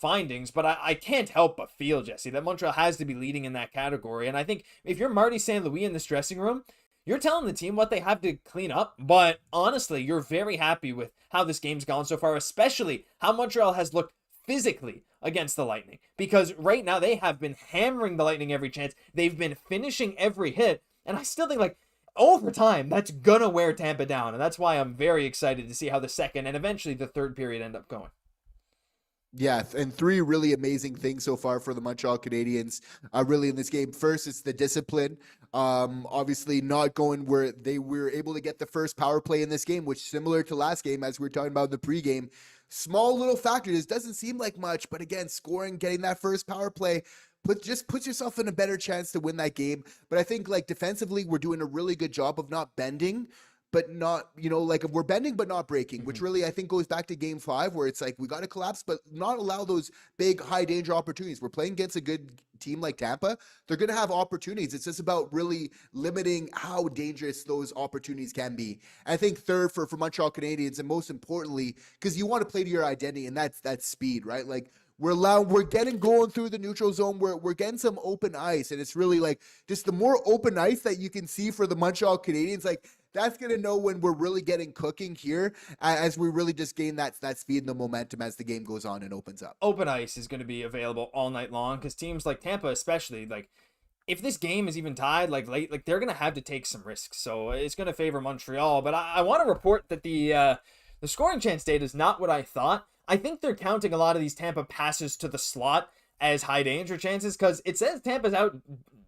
findings, but I can't help but feel, Jesse, that Montreal has to be leading in that category. And I think if you're Marty St. Louis in this dressing room, you're telling the team what they have to clean up, but honestly, you're very happy with how this game's gone so far, especially how Montreal has looked physically against the Lightning, because right now they have been hammering the Lightning every chance. They've been finishing every hit, and I still think, like, over time, that's gonna wear Tampa down, and that's why I'm very excited to see how the second and eventually the third period end up going. Yeah, and three really amazing things so far for the Montreal Canadiens really in this game. First, it's the discipline. Obviously not going where they were able to get the first power play in this game, which similar to last game, as we were talking about in the pregame, small little factor. This doesn't seem like much, but again, scoring, getting that first power play, just puts yourself in a better chance to win that game. But I think like defensively, we're doing a really good job of not bending, but not, you know, like we're bending, but not breaking, which really, I think goes back to game 5 where it's like, we got to collapse, but not allow those big high danger opportunities. We're playing against a good team like Tampa. They're going to have opportunities. It's just about really limiting how dangerous those opportunities can be. And I think third for Montreal Canadiens, and most importantly, because you want to play to your identity, and that's speed, right? Like, we're getting going through the neutral zone. We're getting some open ice, and it's really like just the more open ice that you can see for the Montreal Canadiens, like that's going to know when we're really getting cooking here as we really just gain that speed and the momentum as the game goes on and opens up. Open ice is going to be available all night long because teams like Tampa especially, like if this game is even tied like late, like they're going to have to take some risks. So it's going to favor Montreal. But I want to report that the scoring chance data is not what I thought. I think they're counting a lot of these Tampa passes to the slot as high danger chances because it says Tampa's out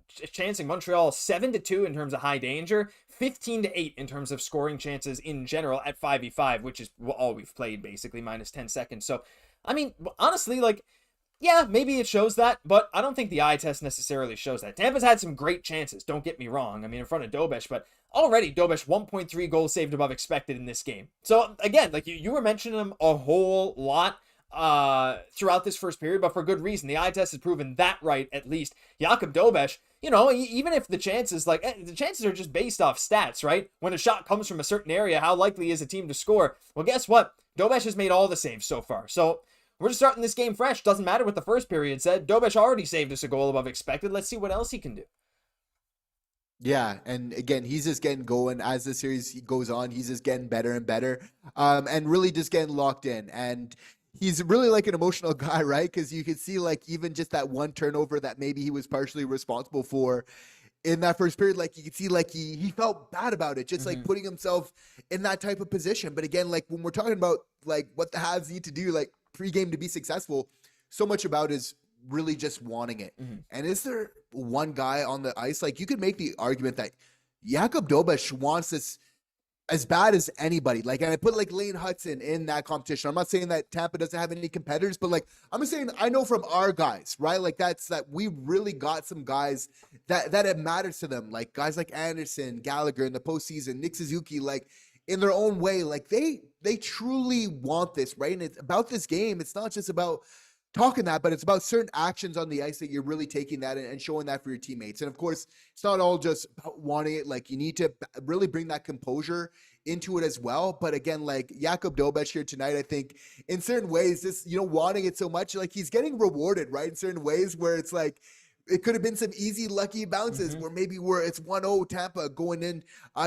chancing Montreal 7-2 in terms of high danger, 15-8 in terms of scoring chances in general at 5v5, which is all we've played basically, minus 10 seconds. So, I mean, honestly, like, yeah, maybe it shows that, but I don't think the eye test necessarily shows that. Tampa's had some great chances, don't get me wrong. I mean, in front of Dobeš, but already Dobeš 1.3 goals saved above expected in this game. So, again, like you were mentioning him a whole lot throughout this first period, but for good reason. The eye test has proven that right, at least. Jakub Dobeš, you know, even if the chances, like, the chances are just based off stats, right? When a shot comes from a certain area, how likely is a team to score? Well, guess what? Dobeš has made all the saves so far. So, we're just starting this game fresh. Doesn't matter what the first period said. Dobeš already saved us a goal above expected. Let's see what else he can do. Yeah, and again, he's just getting going as the series goes on. He's just getting better and better, and really just getting locked in. And he's really like an emotional guy, right? Because you can see like even just that one turnover that maybe he was partially responsible for in that first period, like you can see like he felt bad about it, just like putting himself in that type of position. But again, like when we're talking about like what the Habs need to do, like pregame to be successful, so much about is really just wanting it. And is there one guy on the ice? Like you could make the argument that Jakub Dobeš wants this as bad as anybody. Like, and I put like Lane Hutson in that competition. I'm not saying that Tampa doesn't have any competitors, but like I'm just saying I know from our guys, right? Like that we really got some guys that it matters to them. Like guys like Anderson, Gallagher in the postseason, Nick Suzuki, like in their own way, like they truly want this, right? And it's about this game. It's not just about talking that, but it's about certain actions on the ice that you're really taking that and showing that for your teammates. And of course, it's not all just about wanting it. Like you need to really bring that composure into it as well. But again, like Jakub Dobeš here tonight, I think in certain ways, this, you know, wanting it so much, like he's getting rewarded, right? In certain ways where it's like, it could have been some easy, lucky bounces Mm-hmm. where maybe it's 1-0 Tampa going in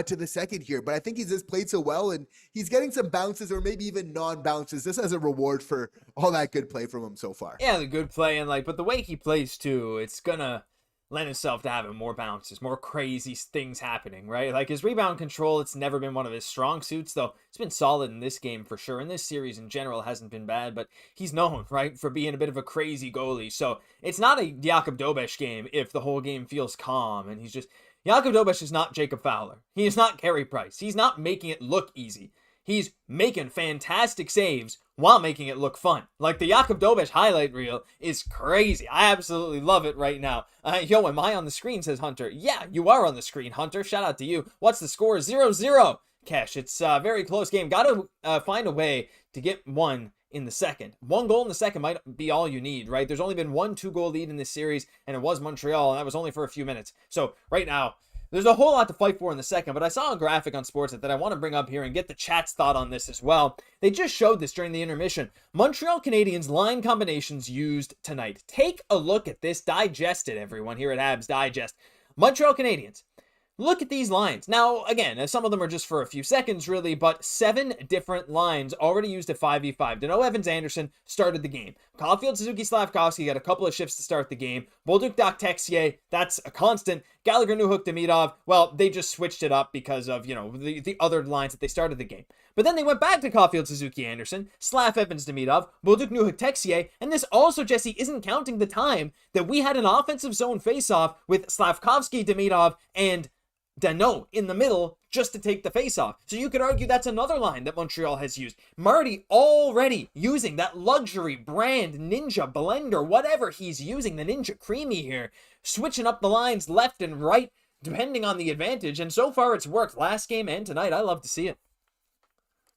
to the second here. But I think he's just played so well, and he's getting some bounces or maybe even non-bounces just as a reward for all that good play from him so far. Yeah, the good play, and but the way he plays too, it's gonna lend itself to having more bounces, more crazy things happening, right? Like his rebound control, it's never been one of his strong suits, though it's been solid in this game for sure. In this series in general, it hasn't been bad, but he's known, right, for being a bit of a crazy goalie. So it's not a Jakub Dobeš game if the whole game feels calm and he's just Jakub Dobeš is not Jacob Fowler. He is not Carey Price. He's not making it look easy. He's making fantastic saves while making it look fun. Like the Jakub Dobeš highlight reel is crazy. I absolutely love it right now. Yo, am I on the screen, says Hunter. Yeah, you are on the screen, Hunter. Shout out to you. What's the score? 0-0. Kesh, it's a very close game. Got to find a way to get one in the second. One goal in the second might be all you need, right? There's only been one 2-goal lead in this series, and it was Montreal, and that was only for a few minutes. So right now, there's a whole lot to fight for in the second, but I saw a graphic on Sportsnet that I want to bring up here and get the chat's thought on this as well. They just showed this during the intermission. Montreal Canadiens line combinations used tonight. Take a look at this. Digest it, everyone, here at Habs Digest. Montreal Canadiens. Look at these lines. Now, again, some of them are just for a few seconds, really, but 7 different lines already used at 5v5. Deno, Evans, Anderson started the game. Caufield, Suzuki, Slafkovsky got a couple of shifts to start the game. Bolduc, Doc, Texier, that's a constant. Gallagher, Newhook, Demidov, well, they just switched it up because of, the other lines that they started the game. But then they went back to Caufield, Suzuki, Anderson, Slaf, Evans, Demidov, Bolduc, Newhook, Texier, and this also, Jesse, isn't counting the time that we had an offensive zone face-off with Slafkovsky, Demidov, and Deno in the middle just to take the face-off. So you could argue that's another line that Montreal has used. Marty already using that luxury brand Ninja blender, whatever he's using, the Ninja Creamy here, switching up the lines left and right depending on the advantage, and so far it's worked last game and tonight. I love to see it.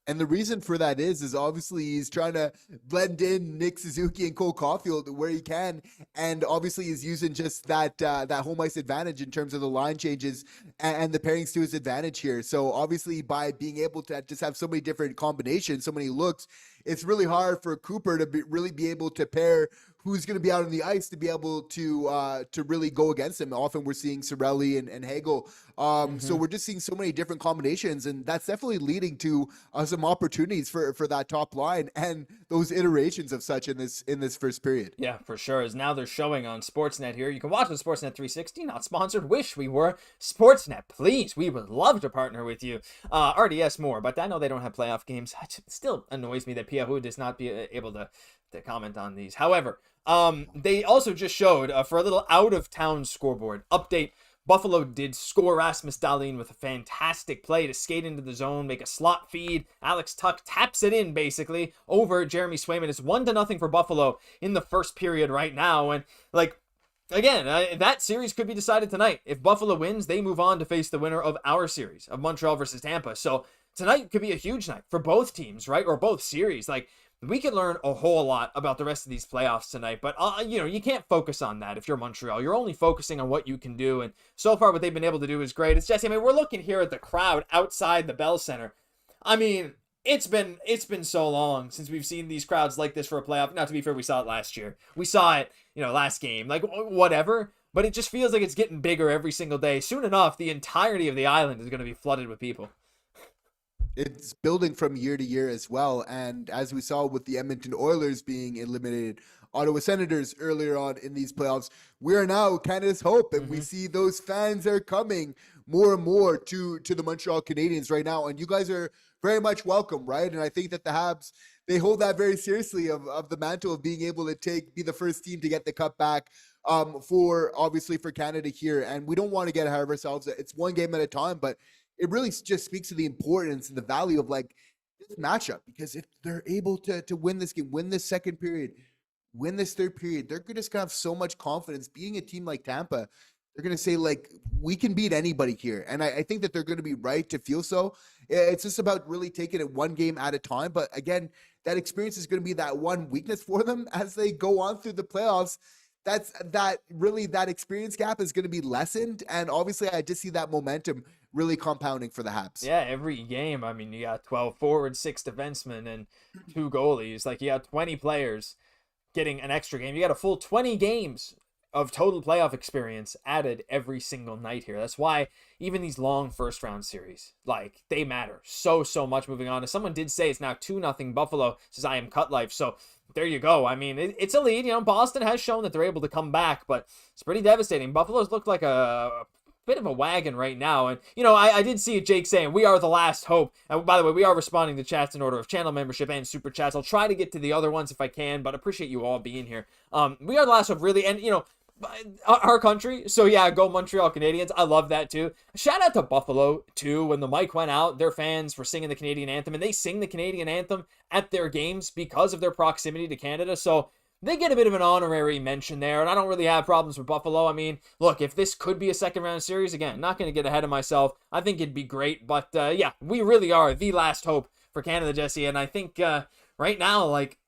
And the reason for that is obviously he's trying to blend in Nick Suzuki and Cole Caufield where he can, and obviously he's using just that home ice advantage in terms of the line changes and the pairings to his advantage here. So obviously by being able to just have so many different combinations, so many looks, it's really hard for Cooper to really be able to pair who's going to be out on the ice to be able to really go against him. Often we're seeing Cirelli and Hagel. So we're just seeing so many different combinations, and that's definitely leading to some opportunities for that top line and those iterations of such in this first period. Yeah, for sure. As now they're showing on Sportsnet here. You can watch on Sportsnet 360. Not sponsored. Wish we were. Sportsnet, please. We would love to partner with you. RDS more, but I know they don't have playoff games. It still annoys me that Piahu does not be able to comment on these. However, they also just showed for a little out-of-town scoreboard update. Buffalo did score Rasmus Dahlin with a fantastic play to skate into the zone, make a slot feed. Alex Tuck taps it in, basically, over Jeremy Swayman. It's 1-0 for Buffalo in the first period right now. And, again, that series could be decided tonight. If Buffalo wins, they move on to face the winner of our series of Montreal versus Tampa. So tonight could be a huge night for both teams, right? Or both series. We could learn a whole lot about the rest of these playoffs tonight, but you can't focus on that if you're Montreal. You're only focusing on what you can do, and so far what they've been able to do is great. It's Jesse, we're looking here at the crowd outside the Bell Center. It's been so long since we've seen these crowds like this for a playoff. Now, to be fair, we saw it last year. We saw it, last game, whatever, but it just feels like it's getting bigger every single day. Soon enough, the entirety of the island is going to be flooded with people. It's building from year to year as well. And as we saw with the Edmonton Oilers being eliminated, Ottawa Senators earlier on in these playoffs, we are now Canada's hope. And we see those fans are coming more and more to the Montreal Canadiens right now. And you guys are very much welcome, right? And I think that the Habs, they hold that very seriously of the mantle of being able to be the first team to get the cup back for Canada here. And we don't want to get ahead of ourselves. It's one game at a time, but it really just speaks to the importance and the value of this matchup, because if they're able to win this game, win this second period, win this third period, they're just gonna have so much confidence. Being a team like Tampa, they're gonna say we can beat anybody here, and I think that they're gonna be right to feel so. It's just about really taking it one game at a time. But again, that experience is gonna be that one weakness for them as they go on through the playoffs. That experience gap is going to be lessened, and obviously I just see that momentum really compounding for the Habs. Yeah, every game, you got 12 forwards, 6 defensemen, and 2 goalies. You got 20 players getting an extra game. You got a full 20 games of total playoff experience added every single night here. That's why even these long first round series, like, they matter so much moving on. As someone did say, it's now 2-0 Buffalo, says I am cut life. So there you go. I mean, it's a lead. You know, Boston has shown that they're able to come back, but it's pretty devastating. Buffalo's looked like a bit of a wagon right now. And, you know, I did see Jake saying, we are the last hope. And by the way, we are responding to chats in order of channel membership and super chats. I'll try to get to the other ones if I can, but appreciate you all being here. We are the last hope, really. And, you know, our country. So yeah, go Montreal Canadiens. I love that too. Shout out to Buffalo too. When the mic went out, their fans were singing the Canadian anthem, and they sing the Canadian anthem at their games because of their proximity to Canada. So they get a bit of an honorary mention there, and I don't really have problems with Buffalo. I mean, look, if this could be a second round series, again, not going to get ahead of myself. I think it'd be great, but yeah, we really are the last hope for Canada, Jesse. And I think right now, like,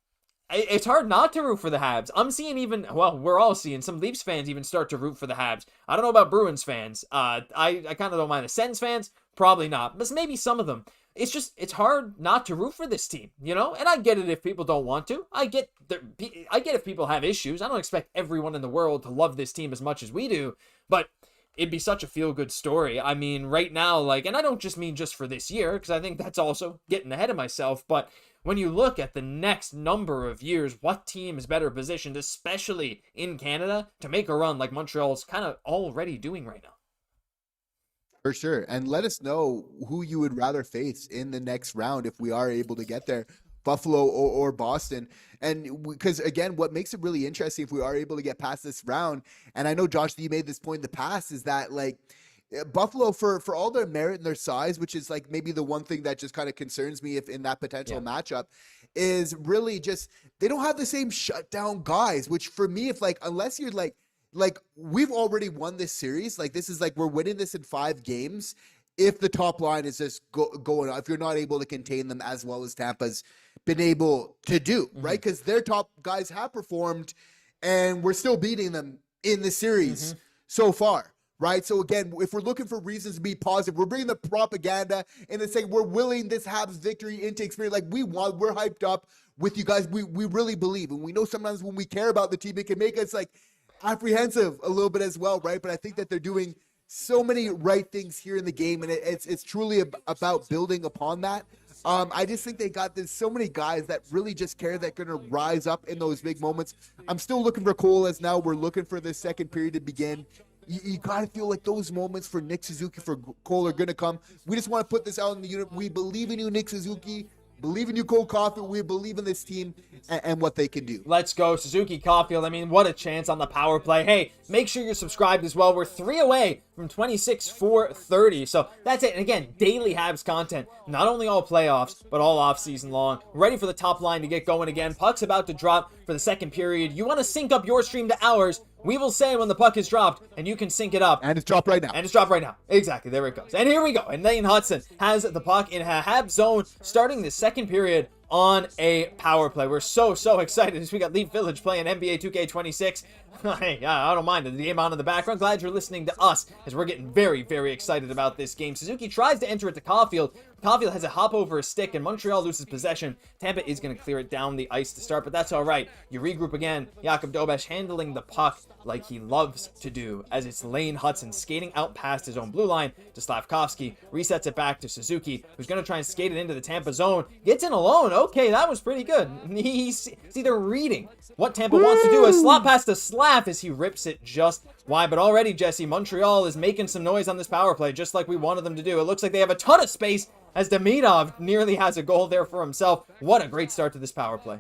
it's hard not to root for the Habs. I'm seeing we're all seeing some Leafs fans even start to root for the Habs. I don't know about Bruins fans. I kind of don't mind the Sens fans. Probably not, but maybe some of them. It's hard not to root for this team, you know? And I get it if people don't want to. I get if people have issues. I don't expect everyone in the world to love this team as much as we do, but it'd be such a feel-good story. I mean, right now, like, and I don't just mean just for this year, because I think that's also getting ahead of myself, but when you look at the next number of years, what team is better positioned, especially in Canada, to make a run like Montreal's kind of already doing right now? For sure. And let us know who you would rather face in the next round if we are able to get there, Buffalo or Boston. And because, again, what makes it really interesting if we are able to get past this round, and I know, Josh, you made this point in the past, is that, like, Buffalo, for all their merit and their size, which is like maybe the one thing that just kind of concerns me if in that potential matchup, is really just they don't have the same shutdown guys, which for me, if like, unless you're like we've already won this series, like this is like we're winning this in 5 games if the top line is just going on, if you're not able to contain them as well as Tampa's been able to do, right? Because their top guys have performed and we're still beating them in the series so far. Right. So again, if we're looking for reasons to be positive, we're bringing the propaganda and then saying we're willing this Habs victory into experience. Like we're hyped up with you guys. We really believe, and we know sometimes when we care about the team, it can make us like apprehensive a little bit as well. Right. But I think that they're doing so many right things here in the game, and it's truly about building upon that. I just think there's so many guys that really just care that are going to rise up in those big moments. I'm still looking for Cole as now we're looking for this second period to begin. You got to feel like those moments for Nick Suzuki, for Cole are going to come. We just want to put this out in the unit. We believe in you, Nick Suzuki. Believe in you, Cole Caufield. We believe in this team and what they can do. Let's go, Suzuki, Caufield. I mean, what a chance on the power play. Hey, make sure you're subscribed as well. We're 3 away from 26-4-30. So that's it. And again, daily Habs content. Not only all playoffs, but all off-season long. Ready for the top line to get going again. Puck's about to drop for the second period. You want to sync up your stream to ours. We will say when the puck is dropped, and you can sync it up. And it's dropped right now. And it's dropped right now. Exactly. There it goes. And here we go. And Lane Hutson has the puck in a Habs zone starting the second period on a power play. We're so excited as we got Leaf Village playing NBA 2K26. Hey, I don't mind the game on in the background. Glad you're listening to us as we're getting very excited about this game. Suzuki tries to enter it to Caufield. Caufield has a hop over a stick, and Montreal loses possession. Tampa is going to clear it down the ice to start, but that's all right. You regroup again. Jakub Dobeš handling the puck like he loves to do, as it's Lane Hutson skating out past his own blue line to Slafkovsky. Resets it back to Suzuki, who's going to try and skate it into the Tampa zone. Gets in alone. Okay, that was pretty good. See, they're reading what Tampa wants to do. A slot pass to Slaf as he rips it just wide. But already, Jesse, Montreal is making some noise on this power play, just like we wanted them to do. It looks like they have a ton of space as Demidov nearly has a goal there for himself. What a great start to this power play.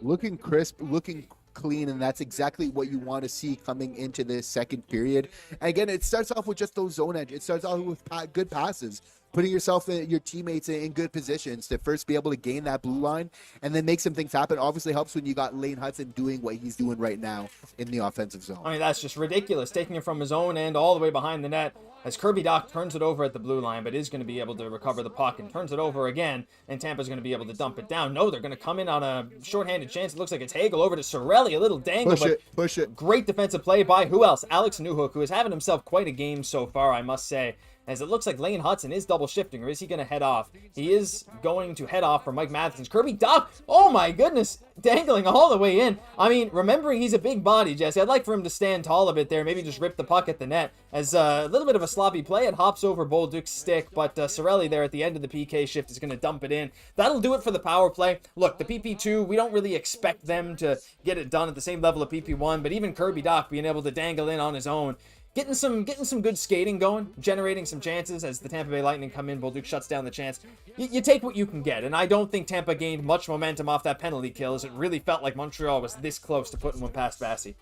Looking crisp, looking clean, and that's exactly what you want to see coming into this second period. And again, it starts off with just those zone edge. It starts off with good passes, putting yourself and your teammates in good positions to first be able to gain that blue line and then make some things happen. Obviously helps when you got Lane Hutson doing what he's doing right now in the offensive zone. I mean, that's just ridiculous, taking it from his own end all the way behind the net as Kirby Dach turns it over at the blue line, but is going to be able to recover the puck and turns it over again, and Tampa's going to be able to dump it down. No, they're going to come in on a shorthanded chance. It looks like it's Hagel over to Sorelli, a little dangle, push it. Great defensive play by who else? Alex Newhook, who is having himself quite a game so far, I must say. as it looks like Lane Hutson is double shifting, or is he going to head off? He is going to head off for Mike Matheson's. Kirby Dach, oh my goodness, dangling all the way in. I mean, remembering he's a big body, Jesse, I'd like for him to stand tall a bit there, maybe just rip the puck at the net, as a little bit of a sloppy play. It hops over Bolduc's stick, but Cirelli there at the end of the PK shift is going to dump it in. That'll do it for the power play. Look, the PP2, we don't really expect them to get it done at the same level of PP1, but even Kirby Dach being able to dangle in on his own, getting some good skating going, generating some chances as the Tampa Bay Lightning come in. Bolduc shuts down the chance. You take what you can get, and I don't think Tampa gained much momentum off that penalty kill, as it really felt like Montreal was this close to putting one past Vasilevskiy.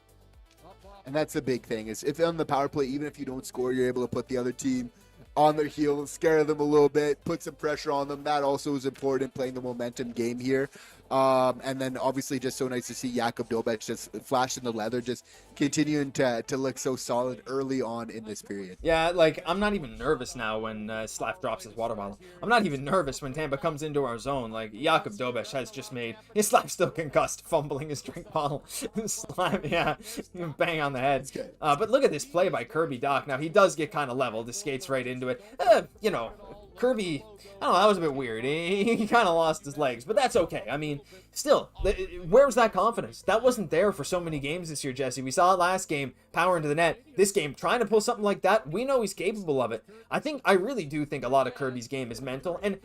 And that's the big thing, is if on the power play, even if you don't score, you're able to put the other team on their heels, scare them a little bit, put some pressure on them. That also is important, playing the momentum game here. And then obviously just so nice to see Jakub Dobeš just flashing the leather, just continuing to look so solid early on in this period. Yeah, like, I'm not even nervous now when Slaf drops his water bottle. I'm not even nervous when Tampa comes into our zone. Like, Jakub Dobeš has just made his Slaf still concussed, fumbling his drink bottle. Slam, yeah, bang on the head. But look at this play by Kirby Dach. Now, he does get kind of leveled. He skates right into it. You know, Kirby, I don't know, that was a bit weird. He kind of lost his legs, but that's okay. I mean, still, where's that confidence? That wasn't there for so many games this year, Jesse. We saw it last game, power into the net. This game, trying to pull something like that, we know he's capable of it. I really do think a lot of Kirby's game is mental, and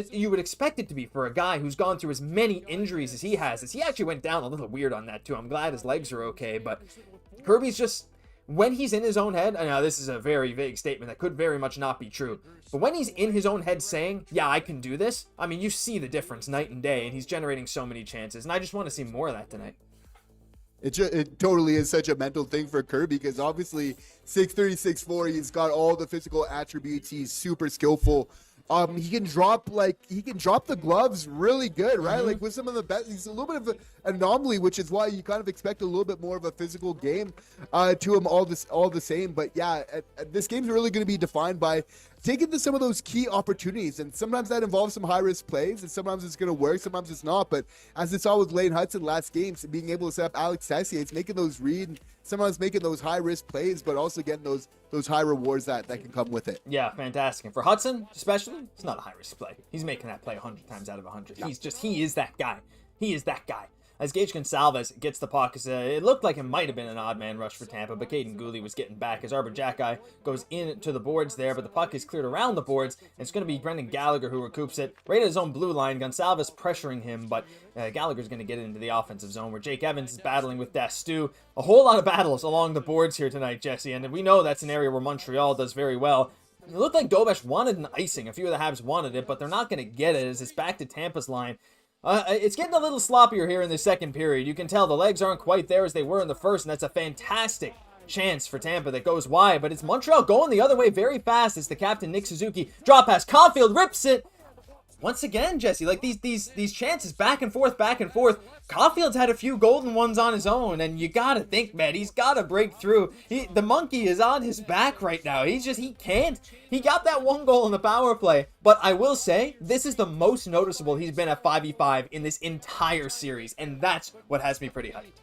you would expect it to be for a guy who's gone through as many injuries as he has. As he actually went down a little weird on that too. I'm glad his legs are okay, but Kirby's just, when he's in his own head, I know this is a very vague statement that could very much not be true, but when he's in his own head saying, yeah, I can do this, I mean, you see the difference night and day, and he's generating so many chances, and I just want to see more of that tonight. It totally is such a mental thing for Kirby, because obviously 6'3", 6'4", he's got all the physical attributes, he's super skillful. He can drop the gloves really good, right? Like with some of the best, he's a little bit of an anomaly, which is why you kind of expect a little bit more of a physical game to him all the same. But yeah, this game's really going to be defined by taking some of those key opportunities, and sometimes that involves some high risk plays, and sometimes it's going to work, sometimes it's not. But as it saw with Lane Hutson last game, being able to set up Alex Tessier, it's making those read, sometimes making those high risk plays, but also getting those high rewards that can come with it. Yeah, fantastic. And for Hutson, especially, it's not a high risk play. He's making that play 100 times out of 100. Yeah. He is that guy. He is that guy. As Jake Guentzel gets the puck, it looked like it might have been an odd man rush for Tampa, but Caden Gooley was getting back as Arbor Jacki goes into the boards there, but the puck is cleared around the boards, and it's going to be Brendan Gallagher who recoups it right at his own blue line. Guentzel pressuring him, but Gallagher's going to get it into the offensive zone where Jake Evans is battling with Dastu. A whole lot of battles along the boards here tonight, Jesse, and we know that's an area where Montreal does very well. It looked like Dobeš wanted an icing. A few of the Habs wanted it, but they're not going to get it as it's back to Tampa's line. It's getting a little sloppier here in the second period. You can tell the legs aren't quite there as they were in the first, and that's a fantastic chance for Tampa that goes wide. But it's Montreal going the other way very fast as the captain, Nick Suzuki, drop pass. Caufield rips it. Once again, Jesse, like these chances back and forth. Caufield's had a few golden ones on his own, and you gotta think, man, he's gotta break through. The monkey is on his back right now. He can't. He got that one goal in the power play, but I will say, this is the most noticeable he's been at 5v5 in this entire series, and that's what has me pretty hyped.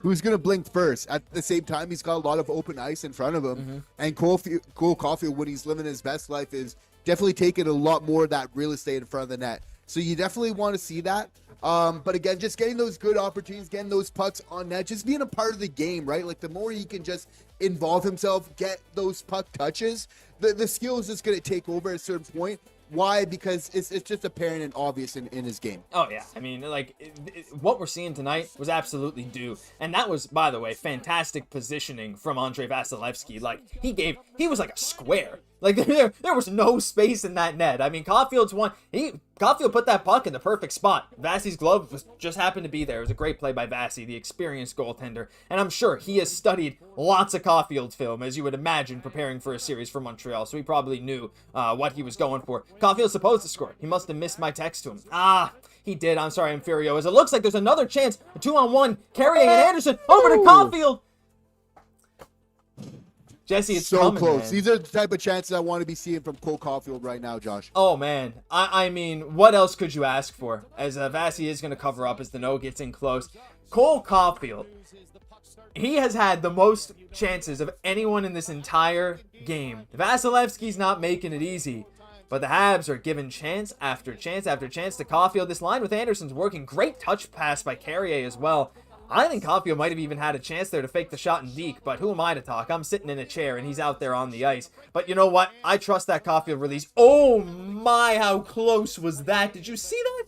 Who's going to blink first? At the same time, he's got a lot of open ice in front of him, and Cole Caufield, when he's living his best life, is definitely taking a lot more of that real estate in front of the net. So you definitely want to see that. But again, just getting those good opportunities, getting those pucks on net, just being a part of the game, right? Like the more he can just involve himself, get those puck touches, the skill is just going to take over at a certain point. Why? Because it's just apparent and obvious in his game. Oh, yeah. I mean, like, what we're seeing tonight was absolutely due. And that was, by the way, fantastic positioning from Andrei Vasilevskiy. Like, he was like a square. Like, there was no space in that net. I mean, Caufield's one. Caufield put that puck in the perfect spot. Vassie's glove just happened to be there. It was a great play by Vassie, the experienced goaltender. And I'm sure he has studied lots of Caufield film, as you would imagine, preparing for a series for Montreal. So he probably knew what he was going for. Caufield's supposed to score. He must have missed my text to him. He did. I'm sorry, Inferio. As it looks like there's another chance. A 2-on-1. Carrier and Anderson over to Caufield. Jesse, it's so coming, close. man. These are the type of chances I want to be seeing from Cole Caufield right now, Josh. Oh, man. I mean, what else could you ask for? As Vasi is going to cover up as the no gets in close. Cole Caufield, he has had the most chances of anyone in this entire game. Vasilevsky's not making it easy, but the Habs are giving chance after chance after chance to Caufield. This line with Anderson's working. Great touch pass by Carrier as well. I think Caufield might have even had a chance there to fake the shot in Deke, but who am I to talk? I'm sitting in a chair, and he's out there on the ice. But you know what? I trust that Caufield release. Oh my, how close was that? Did you see that?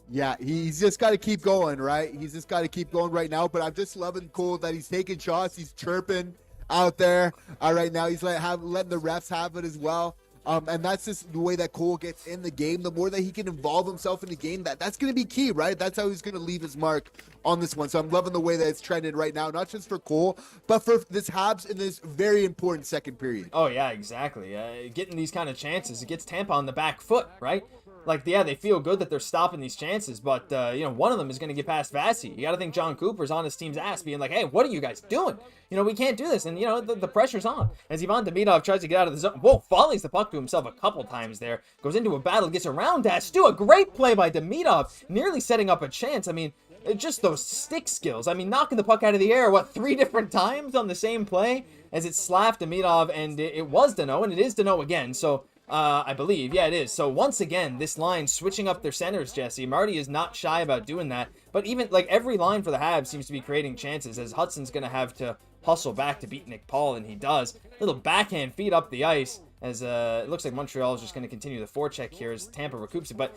Yeah, he's just got to keep going, right? He's just got to keep going right now. But I'm just loving Cole that he's taking shots. He's chirping out there right now. He's letting the refs have it as well. And that's just the way that Cole gets in the game. The more that he can involve himself in the game, that's going to be key, right? That's how he's going to leave his mark on this one. So I'm loving the way that it's trended right now, not just for Cole, but for this Habs in this very important second period. Oh, yeah, exactly. Getting these kind of chances, it gets Tampa on the back foot, right? Like, yeah, they feel good that they're stopping these chances, but, one of them is going to get past Vasi. You got to think Jon Cooper's on his team's ass being like, hey, what are you guys doing? We can't do this. And, the pressure's on. As Ivan Demidov tries to get out of the zone. Whoa, volleys the puck to himself a couple times there. Goes into a battle, gets around Dash. Do a great play by Demidov, nearly setting up a chance. I mean, just those stick skills. I mean, knocking the puck out of the air, 3 different times on the same play? As it slapped Demidov, and it was Deno, and it is Deno again. So, I believe. Yeah, it is. So once again, this line switching up their centers, Jesse. Marty is not shy about doing that. But even every line for the Habs seems to be creating chances, as Hudson's going to have to hustle back to beat Nick Paul, and he does. Little backhand feed up the ice, as it looks like Montreal is just going to continue the forecheck here as Tampa recoups it. But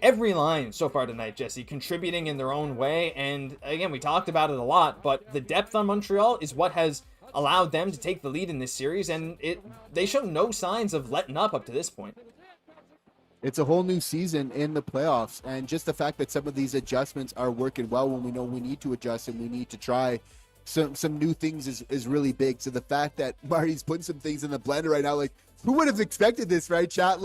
every line so far tonight, Jesse, contributing in their own way. And again, we talked about it a lot, but the depth on Montreal is what has allowed them to take the lead in this series, and they show no signs of letting up to this point. It's a whole new season in the playoffs, and just the fact that some of these adjustments are working well when we know we need to adjust and we need to try some new things is really big. So the fact that Marty's putting some things in the blender right now, who would have expected this, right, chat?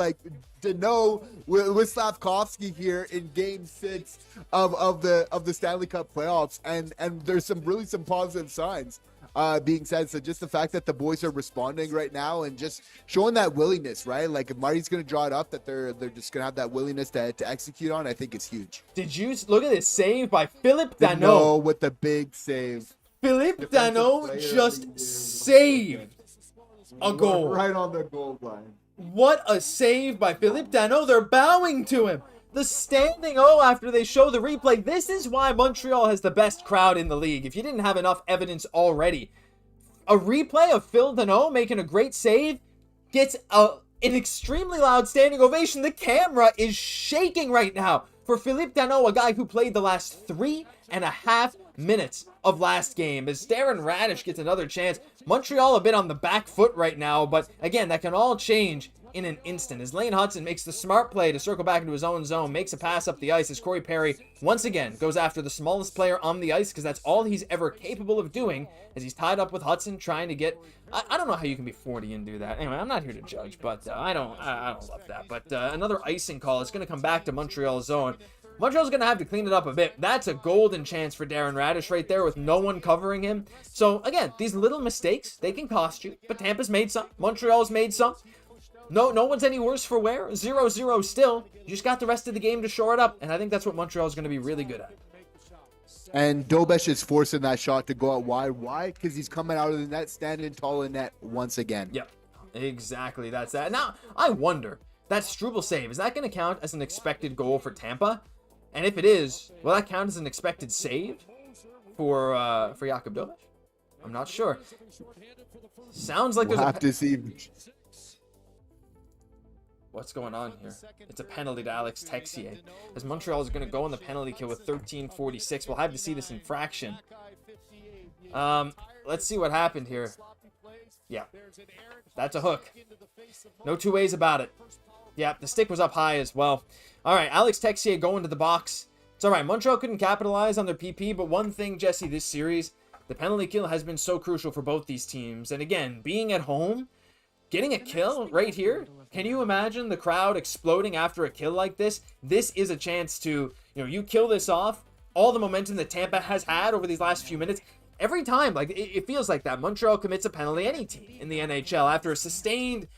Deno with Slafkovsky here in Game 6 of the Stanley Cup playoffs, and there's some positive signs being said. So just the fact that the boys are responding right now and just showing that willingness, right? If Marty's going to draw it up, that they're just going to have that willingness to execute on, I think it's huge. Did you look at this save by Philip Dano? Dano with the big save. Philip Dano just saved a goal. Right on the goal line. What a save by Philip Dano. They're bowing to him. The standing O after they show the replay. This is why Montreal has the best crowd in the league. If you didn't have enough evidence already. A replay of Phil Dano making a great save gets an extremely loud standing ovation. The camera is shaking right now for Philippe Dano, a guy who played the last 3.5 minutes of last game. As Darren Radish gets another chance. Montreal a bit on the back foot right now, but again, that can all change in an instant. As Lane Hutson makes the smart play to circle back into his own zone, makes a pass up the ice as Corey Perry once again goes after the smallest player on the ice, because that's all he's ever capable of doing, as he's tied up with Hutson trying to get... I don't know how you can be 40 and do that. Anyway, I'm not here to judge, but I don't love that. But another icing call. It's going to come back to Montreal's zone. Montreal's going to have to clean it up a bit. That's a golden chance for Darren Radish right there with no one covering him. So, again, these little mistakes, they can cost you. But Tampa's made some. Montreal's made some. No one's any worse for wear. 0-0 still. You just got the rest of the game to shore it up. And I think that's what Montreal's going to be really good at. And Dobesh is forcing that shot to go out wide. Why? Because he's coming out of the net, standing tall in net once again. Yep, exactly. That's that. Now, I wonder, that Struble save, is that going to count as an expected goal for Tampa? And if it is, will that count as an expected save for Jakub Dobesh? I'm not sure. Sounds like we'll have to see. What's going on here? It's a penalty to Alex Texier, as Montreal is going to go on the penalty kill with 13:46. We'll have to see this infraction. Let's see what happened here. Yeah, that's a hook. No two ways about it. Yeah, the stick was up high as well. All right, Alex Texier going to the box. It's all right. Montreal couldn't capitalize on their PP, but one thing, Jesse, this series, the penalty kill has been so crucial for both these teams. And again, being at home, getting a kill right here, can you imagine the crowd exploding after a kill like this? This is a chance to, you kill this off. All the momentum that Tampa has had over these last few minutes, every time, like, it feels like that. Montreal commits a penalty, any team in the NHL, after a sustained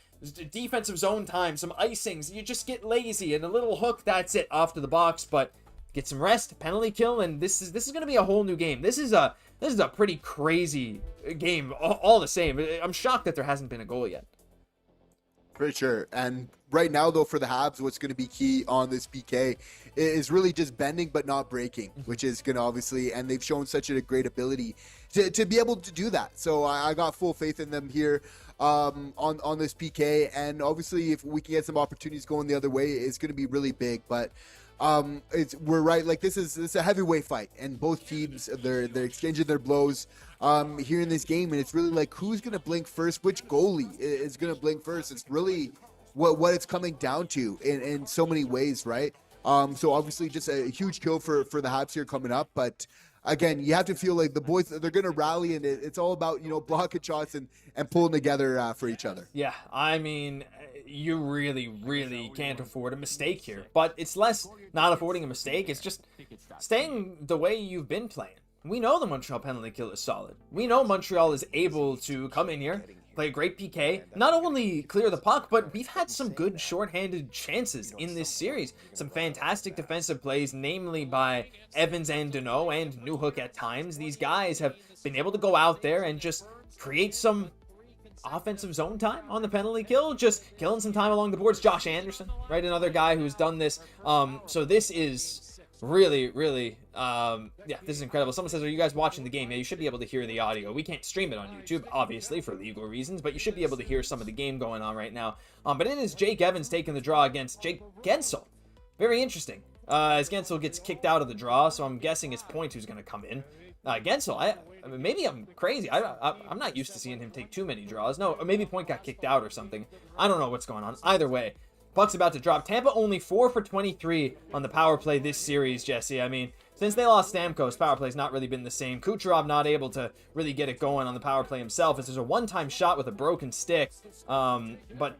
defensive zone time, some icings, you just get lazy, and a little hook, that's it, off to the box. But get some rest, penalty kill, and this is going to be a whole new game. This is a pretty crazy game, all the same. I'm shocked that there hasn't been a goal yet. For sure. And right now, though, for the Habs, what's going to be key on this PK is really just bending but not breaking, which is going to obviously, and they've shown such a great ability to be able to do that. So I got full faith in them here on this PK. And obviously, if we can get some opportunities going the other way, it's going to be really big. But we're right. Like, this is a heavyweight fight, and both teams, they're exchanging their blows here in this game, and it's really like, who's gonna blink first, which goalie is gonna blink first. It's really what it's coming down to in so many ways, right? So obviously just a huge kill for the Habs here coming up, but again, you have to feel like the boys, they're gonna rally, and it's all about, blocking shots and pulling together for each other. Yeah, I mean, you really can't afford a mistake here, but it's less not affording a mistake, it's just staying the way you've been playing. We know the Montreal penalty kill is solid. We know Montreal is able to come in here, play a great PK, not only clear the puck, but we've had some good shorthanded chances in this series. Some fantastic defensive plays, namely by Evans and Deno and Newhook at times. These guys have been able to go out there and just create some offensive zone time on the penalty kill, just killing some time along the boards. Josh Anderson, right? Another guy who's done this. So this is really this is incredible. Someone says, are you guys watching the game? Yeah, you should be able to hear the audio. We can't stream it on YouTube, obviously, for legal reasons, but you should be able to hear some of the game going on right now. But it is Jake Evans taking the draw against Jake Guentzel. Very interesting. As Guentzel gets kicked out of the draw, so I'm guessing it's Point who's going to come in. Guentzel, I mean, maybe I'm crazy. I'm not used to seeing him take too many draws. No, maybe Point got kicked out or something. I don't know what's going on. Either way, puck's about to drop. Tampa only 4 for 23 on the power play this series, Jesse. I mean, since they lost Stamkos, power play's not really been the same. Kucherov not able to really get it going on the power play himself. There's a one-time shot with a broken stick. But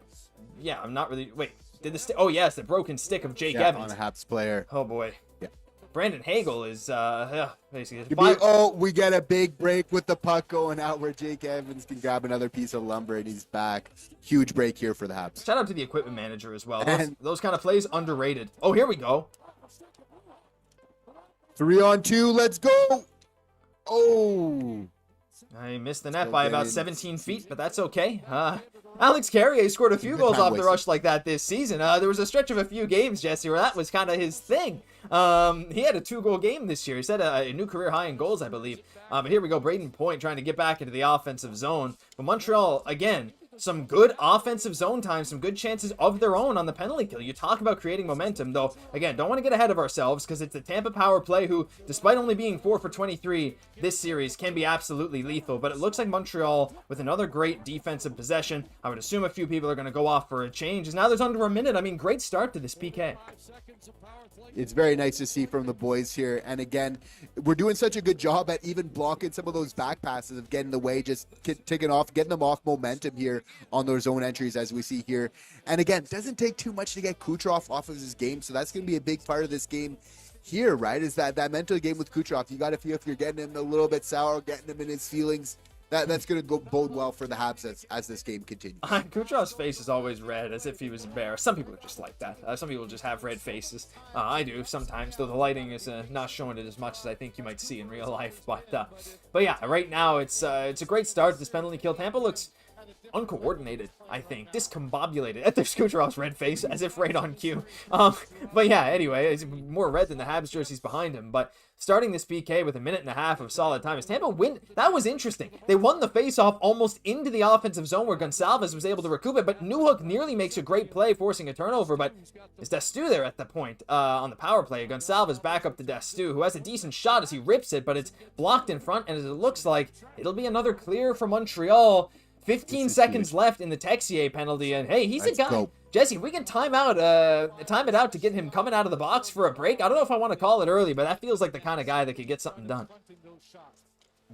yeah, I'm not really. Wait, did the stick? Oh yes, the broken stick of Jake Evans on a Habs player. Oh boy. Yeah. Brandon Hagel is basically. We get a big break with the puck going out where Jake Evans can grab another piece of lumber and he's back. Huge break here for the Habs. Shout out to the equipment manager as well. Those kind of plays underrated. Oh, here we go. 3-on-2, let's go. Oh, I missed the net by about 17 feet, but that's okay. Alex Carrier scored a few goals off the rush like that this season. There was a stretch of a few games, Jesse, where that was kind of his thing. He had a 2-goal game this year. He set a new career high in goals, I believe. But here we go, Brayden Point trying to get back into the offensive zone. But Montreal, again, some good offensive zone time, some good chances of their own on the penalty kill. You talk about creating momentum, though. Again, don't want to get ahead of ourselves because it's the Tampa power play who, despite only being 4 for 23 this series, can be absolutely lethal. But it looks like Montreal, with another great defensive possession, I would assume a few people are going to go off for a change. As now there's under a minute. I mean, great start to this PK. It's very nice to see from the boys here. And again, we're doing such a good job at even blocking some of those back passes of getting the way, just getting them off momentum here on those zone entries as we see here. And again, it doesn't take too much to get Kucherov off of his game. So that's going to be a big part of this game here, right? Is that mental game with Kucherov. You got to feel if you're getting him a little bit sour, getting him in his feelings. That's going to bode well for the Habs as this game continues. Kucherov's face is always red, as if he was embarrassed. Some people are just like that. Some people just have red faces. I do sometimes, though the lighting is not showing it as much as I think you might see in real life. But yeah, right now it's a great start. This penalty kill. Tampa looks uncoordinated, I think, discombobulated. There's Kucherov's red face, as if right on cue. But yeah, anyway, it's more red than the Habs jerseys behind him. But starting this PK with a minute and a half of solid time, as Tampa win, that was interesting. They won the face-off almost into the offensive zone where Gonçalves was able to recoup it, but Newhook nearly makes a great play, forcing a turnover. But it's Destu there at the point on the power play. Gonçalves back up to Destu, who has a decent shot as he rips it, but it's blocked in front, and as it looks like it'll be another clear for Montreal. 15 seconds left in the Texier penalty, and hey, he's a guy. Go. Jesse, we can time it out to get him coming out of the box for a break. I don't know if I want to call it early, but that feels like the kind of guy that could get something done.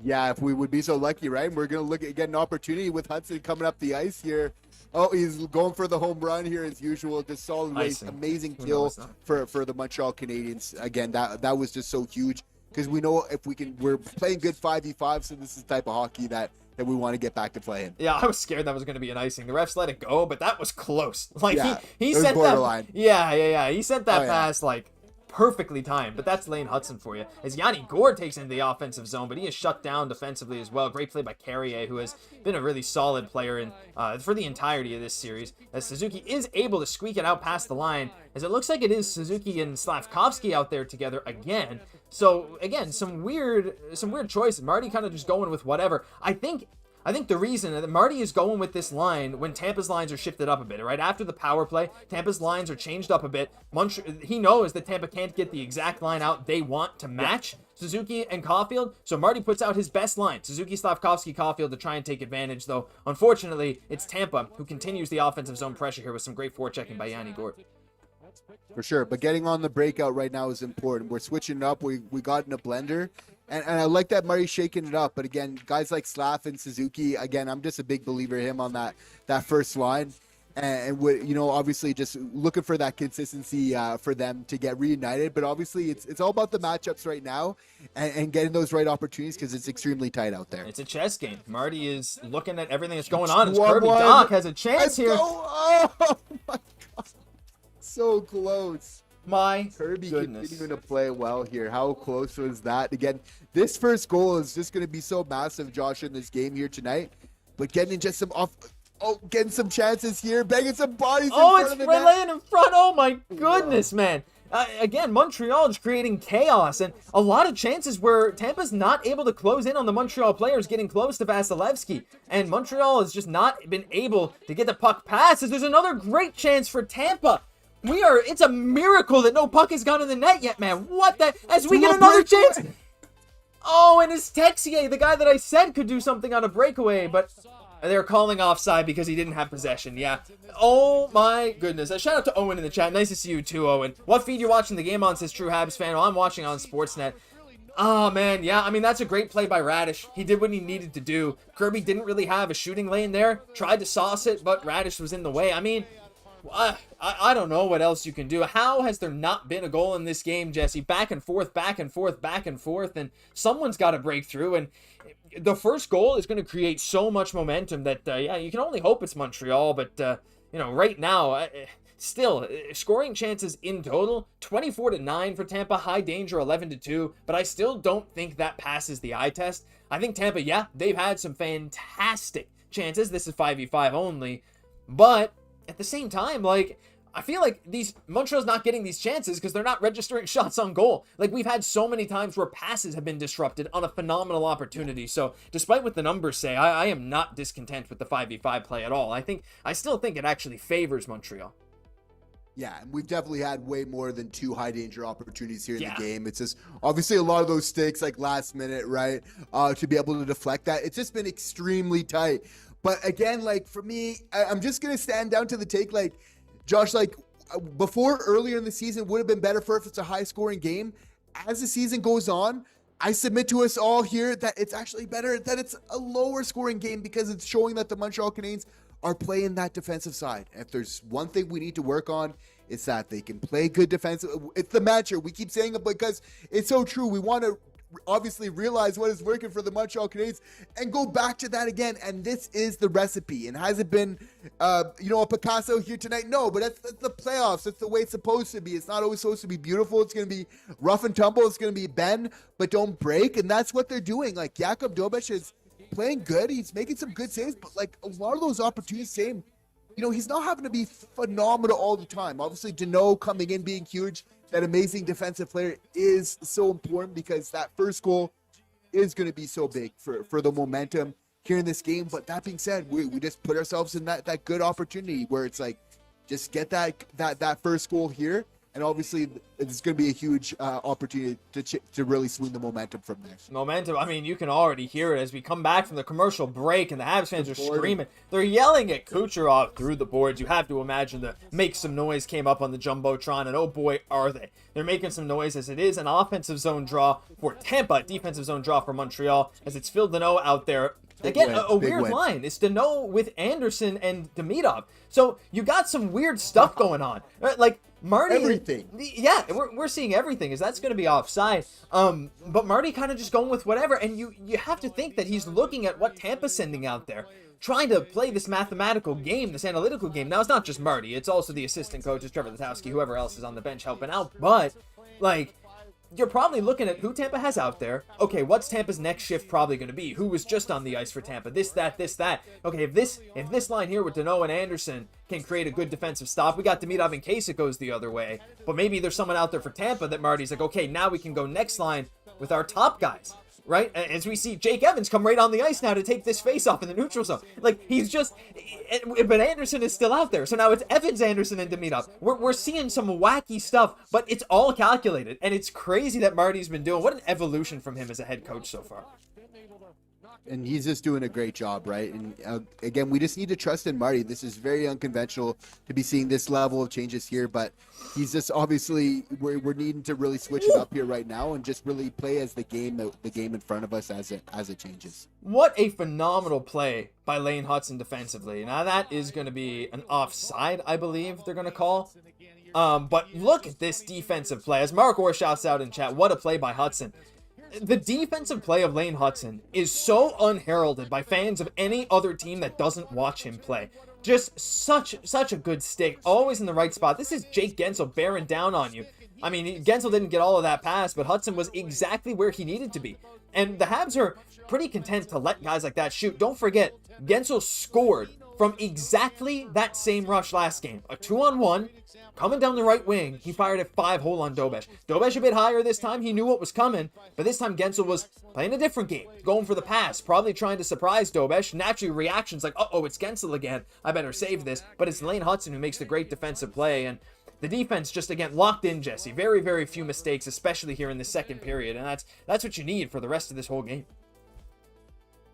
Yeah, if we would be so lucky, right? We're going to look at get an opportunity with Hutson coming up the ice here. Oh, he's going for the home run here as usual. Just solid waste. Amazing kill for the Montreal Canadiens. Again, that was just so huge. because we know if we're playing good 5v5, so this is the type of hockey that we want to get back to playing. Yeah, I was scared that was going to be an icing. The refs let it go, but that was close. Like, Yeah, he it was sent borderline. that. Yeah. He sent that Oh, yeah. pass, like, perfectly timed. But that's Lane Hutson for you. As Yanni Gourde takes into the offensive zone, but he is shut down defensively as well. Great play by Carrier, who has been a really solid player for the entirety of this series. As Suzuki is able to squeak it out past the line, as it looks like it is Suzuki and Slafkovsky out there together again. So, again, some weird choices. Marty kind of just going with whatever. I think the reason that Marty is going with this line when Tampa's lines are shifted up a bit, right? After the power play, Tampa's lines are changed up a bit. He knows that Tampa can't get the exact line out they want to match Suzuki and Caufield, so Marty puts out his best line, Suzuki, Slafkovsky, Caufield, to try and take advantage, though. Unfortunately, it's Tampa who continues the offensive zone pressure here with some great forechecking by Yanni Gourde. For sure, but getting on the breakout right now is important. We're switching it up. We got in a blender. And I like that Marty's shaking it up. But again, guys like Slav and Suzuki, again, I'm just a big believer in him on that first line. And obviously just looking for that consistency for them to get reunited. But obviously it's all about the matchups right now and getting those right opportunities because it's extremely tight out there. It's a chess game. Marty is looking at everything that's going on. As 1-1. Kirby Doc has a chance Let's here. go. Oh, my God. So close. My Kirby goodness. continuing to play well here. How close was that? Again, this first goal is just going to be so massive, Josh, in this game here tonight. But getting just getting some chances here, banging some bodies. Oh, in it's front of the net. laying in front. Oh my goodness, man. Again, Montreal is creating chaos and a lot of chances where Tampa's not able to close in on the Montreal players getting close to Vasilevskiy. And Montreal has just not been able to get the puck past. There's another great chance for Tampa. It's a miracle that no puck has gone in the net yet, man. What the? As we get another chance. Oh, and it's Texier, the guy that I said could do something on a breakaway, but they're calling offside because he didn't have possession. Yeah. Oh my goodness. Shout out to Owen in the chat. Nice to see you too, Owen. What feed you watching the game on, says True Habs fan? Well, I'm watching on Sportsnet. Oh, man, yeah, I mean, that's a great play by Radish. He did what he needed to do. Kirby didn't really have a shooting lane there. Tried to sauce it, but Radish was in the way. I mean, I don't know what else you can do. How has there not been a goal in this game, Jesse? Back and forth, and someone's got to break through. And the first goal is going to create so much momentum that, you can only hope it's Montreal. But, right now, still, scoring chances in total, 24-9 for Tampa, high danger, 11-2. But I still don't think that passes the eye test. I think Tampa, they've had some fantastic chances. This is 5v5 only. But at the same time, I feel like Montreal's not getting these chances because they're not registering shots on goal. We've had so many times where passes have been disrupted on a phenomenal opportunity. So despite what the numbers say, I am not discontent with the 5v5 play at all. I still think it actually favors Montreal. Yeah, and we've definitely had way more than 2 high danger opportunities here in the game. It's just obviously a lot of those sticks last minute, right? To be able to deflect that. It's just been extremely tight. But again, for me, I'm just going to stand down to the take, Josh, before earlier in the season would have been better for if it's a high scoring game. As the season goes on, I submit to us all here that it's actually better that it's a lower scoring game because it's showing that the Montreal Canadiens are playing that defensive side. If there's one thing we need to work on, it's that they can play good defensive. It's the matchup. We keep saying it because it's so true. We want to obviously realize what is working for the Montreal Canadiens and go back to that again. And this is the recipe. And has it been, a Picasso here tonight? No, but that's the playoffs. That's the way it's supposed to be. It's not always supposed to be beautiful. It's going to be rough and tumble. It's going to be bend, but don't break. And that's what they're doing. Jakub Dobeš is playing good. He's making some good saves, but a lot of those opportunities, he's not having to be phenomenal all the time. Obviously, Deno coming in, being huge. That amazing defensive player is so important because that first goal is going to be so big for the momentum here in this game. But that being said, we just put ourselves in that good opportunity where it's just get that first goal here. And obviously, it's going to be a huge opportunity to really swing the momentum from there. Momentum, I mean, you can already hear it as we come back from the commercial break and the Habs fans are screaming. They're yelling at Kucherov through the boards. You have to imagine the make some noise came up on the Jumbotron, and oh boy, are they. They're making some noise as it is an offensive zone draw for Tampa, defensive zone draw for Montreal, as it's Phil Deno out there Again, a weird line. It's Deno with Anderson and Demidov. So you got some weird stuff going on. Like Marty. Everything. Yeah, we're seeing everything. Is that's going to be offside. But Marty kind of just going with whatever. And you have to think that he's looking at what Tampa's sending out there, trying to play this mathematical game, this analytical game. Now, it's not just Marty. It's also the assistant coaches, Trevor Letowski, whoever else is on the bench helping out. But, like, you're probably looking at who Tampa has out there. Okay, what's Tampa's next shift probably going to be? Who was just on the ice for Tampa? This, that. Okay, if this line here with Deno and Anderson can create a good defensive stop, we got Demidov in case it goes the other way. But maybe there's someone out there for Tampa that Marty's like, okay, now we can go next line with our top guys. Right? As we see Jake Evans come right on the ice now to take this face off in the neutral zone. Like, he's just... But Anderson is still out there. So now it's Evans, Anderson, and Demidov. We're seeing some wacky stuff, but it's all calculated. And it's crazy that Marty's been doing. What an evolution from him as a head coach so far. And he's just doing a great job, right? And again, we just need to trust in Marty. This is very unconventional to be seeing this level of changes here, but he's just obviously we're needing to really switch it up here right now and just really play as the game in front of us as it changes. What a phenomenal play by Lane Hutson defensively. Now that is going to be an offside, I believe they're going to call. But look at this defensive play. As Mark Orr shouts out in chat, what a play by Hutson. The defensive play of Lane Hutson is so unheralded by fans of any other team that doesn't watch him play. Just such a good stick, always in the right spot. This is Jake Guentzel bearing down on you. I mean, Guentzel didn't get all of that pass, but Hutson was exactly where he needed to be. And the Habs are pretty content to let guys like that shoot. Don't forget, Guentzel scored from exactly that same rush last game. A 2-on-1, coming down the right wing. He fired a 5-hole on Dobesh. Dobesh a bit higher this time. He knew what was coming, but this time Guentzel was playing a different game, going for the pass, probably trying to surprise Dobesh. Naturally, reactions like, uh-oh, it's Guentzel again. I better save this. But it's Lane Hutson who makes the great defensive play, and the defense just, again, locked in, Jesse. Very, very few mistakes, especially here in the second period, and that's what you need for the rest of this whole game.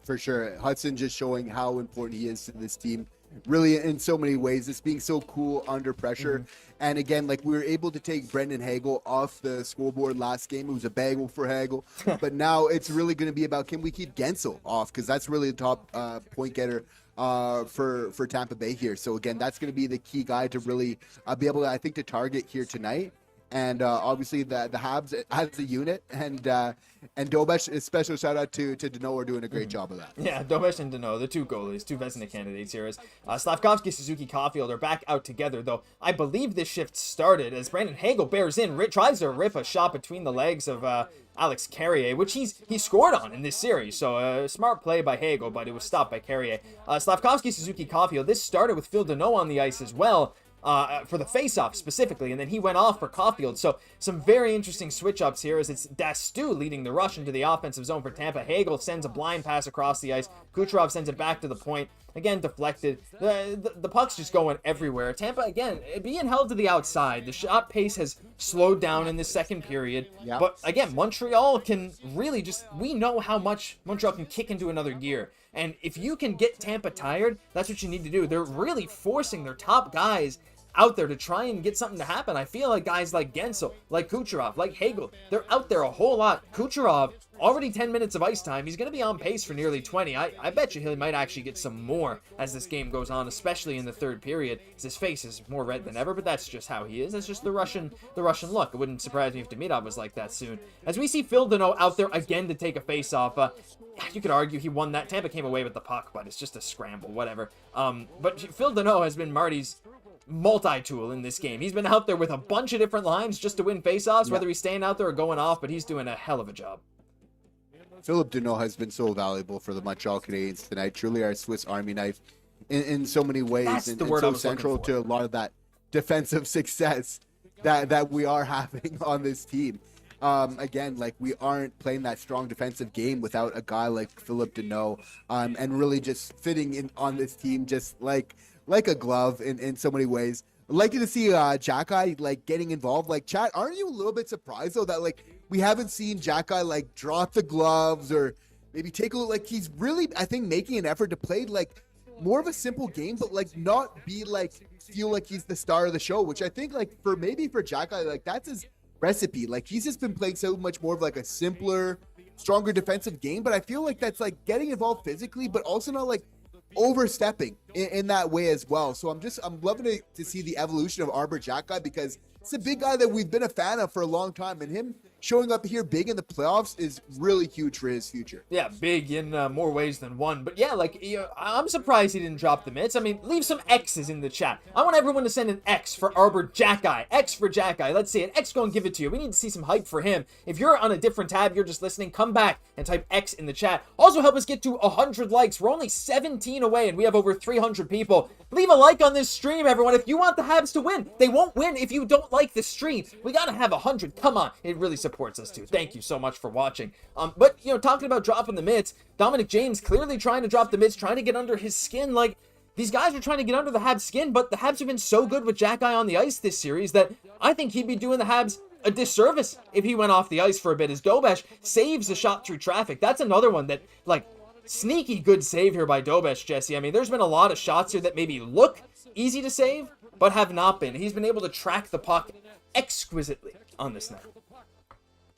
For sure. Hutson just showing how important he is to this team. Really, in so many ways, it's being so cool under pressure. And again, like, we were able to take Brendan Hagel off the scoreboard last game. It was a bagel for Hagel. But now it's really going to be about, can we keep Guentzel off? Because that's really the top point getter for Tampa Bay here. So again, that's going to be the key guy to really be able to, I think, to target here tonight. And obviously the Habs as a unit, and Dobesh, a special shout out to Deno, are doing a great job of that. Yeah, Dobesh and Deno, the two goalies, two Vezina candidates here. As Slafkovsky, Suzuki, Caufield are back out together, though I believe this shift started as Brandon Hagel bears in, tries to rip a shot between the legs of Alex Carrier, which he scored on in this series. So a smart play by Hagel, but it was stopped by Carrier. Slafkovsky, Suzuki, Caufield. This started with Phil Deno on the ice as well. For the face-off specifically, and then he went off for Caufield. So some very interesting switch-ups here as it's Dastu leading the rush into the offensive zone for Tampa. Hagel sends a blind pass across the ice. Kucherov sends it back to the point. Again, deflected. The puck's just going everywhere. Tampa, again, being held to the outside. The shot pace has slowed down in the second period. Yep. But again, Montreal can really just... We know how much Montreal can kick into another gear. And if you can get Tampa tired, that's what you need to do. They're really forcing their top guys out there to try and get something to happen. I feel like guys like Guentzel, like Kucherov, like Hagel, they're out there a whole lot. Kucherov, already 10 minutes of ice time. He's going to be on pace for nearly 20. I bet you he might actually get some more as this game goes on, especially in the third period, as his face is more red than ever, but that's just how he is. That's just the Russian look. It wouldn't surprise me if Demidov was like that soon. As we see Phil Deno out there again to take a face-off, you could argue he won that. Tampa came away with the puck, but it's just a scramble, whatever. But Phil Deno has been Marty's multi-tool in this game. He's been out there with a bunch of different lines just to win face-offs, whether he's staying out there or going off, but he's doing a hell of a job. Philip Deno has been so valuable for the Montreal Canadiens tonight. Truly our Swiss Army knife in so many ways. That's and, the word and so central to a lot of that defensive success that we are having on this team. Again, like, we aren't playing that strong defensive game without a guy like Philip Deno, and really just fitting in on this team just like a glove in so many ways. I'd like to see Jack-Eye like getting involved. Like, Chad, aren't you a little bit surprised though that like we haven't seen Jack-Eye like drop the gloves or maybe take a look? Like, he's really, I think, making an effort to play like more of a simple game, but like not be like feel like he's the star of the show, which I think like for Jack-Eye, like that's his recipe. Like, he's just been playing so much more of like a simpler, stronger defensive game, but I feel like that's like getting involved physically, but also not like overstepping in that way as well. So I'm loving to see the evolution of Arbor Xhekaj, because it's a big guy that we've been a fan of for a long time, and him showing up here big in the playoffs is really huge for his future. Yeah, big in more ways than one. But yeah, like, I'm surprised he didn't drop the mitts. I mean, leave some X's in the chat. I want everyone to send an X for Arbor Xhekaj. X for Xhekaj. Let's see, an X go and give it to you. We need to see some hype for him. If you're on a different tab, you're just listening, come back and type X in the chat. Also help us get to 100 likes. We're only 17 away and we have over 300 people. Leave a like on this stream, everyone. If you want the Habs to win, they won't win if you don't like the stream. We gotta have 100. Come on. It really supports us too. Thank you so much for watching. But, talking about dropping the mitts, Dominic James clearly trying to drop the mitts, trying to get under his skin. Like, these guys are trying to get under the Habs skin, but the Habs have been so good with Xhekaj on the ice this series that I think he'd be doing the Habs a disservice if he went off the ice for a bit, as Dobeš saves a shot through traffic. That's another one that, like, sneaky good save here by Dobeš, Jesse. I mean, there's been a lot of shots here that maybe look easy to save, but have not been. He's been able to track the puck exquisitely on this night.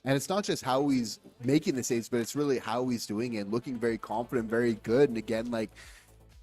And it's not just how he's making the saves, but it's really how he's doing it, looking very confident, very good. And again, like,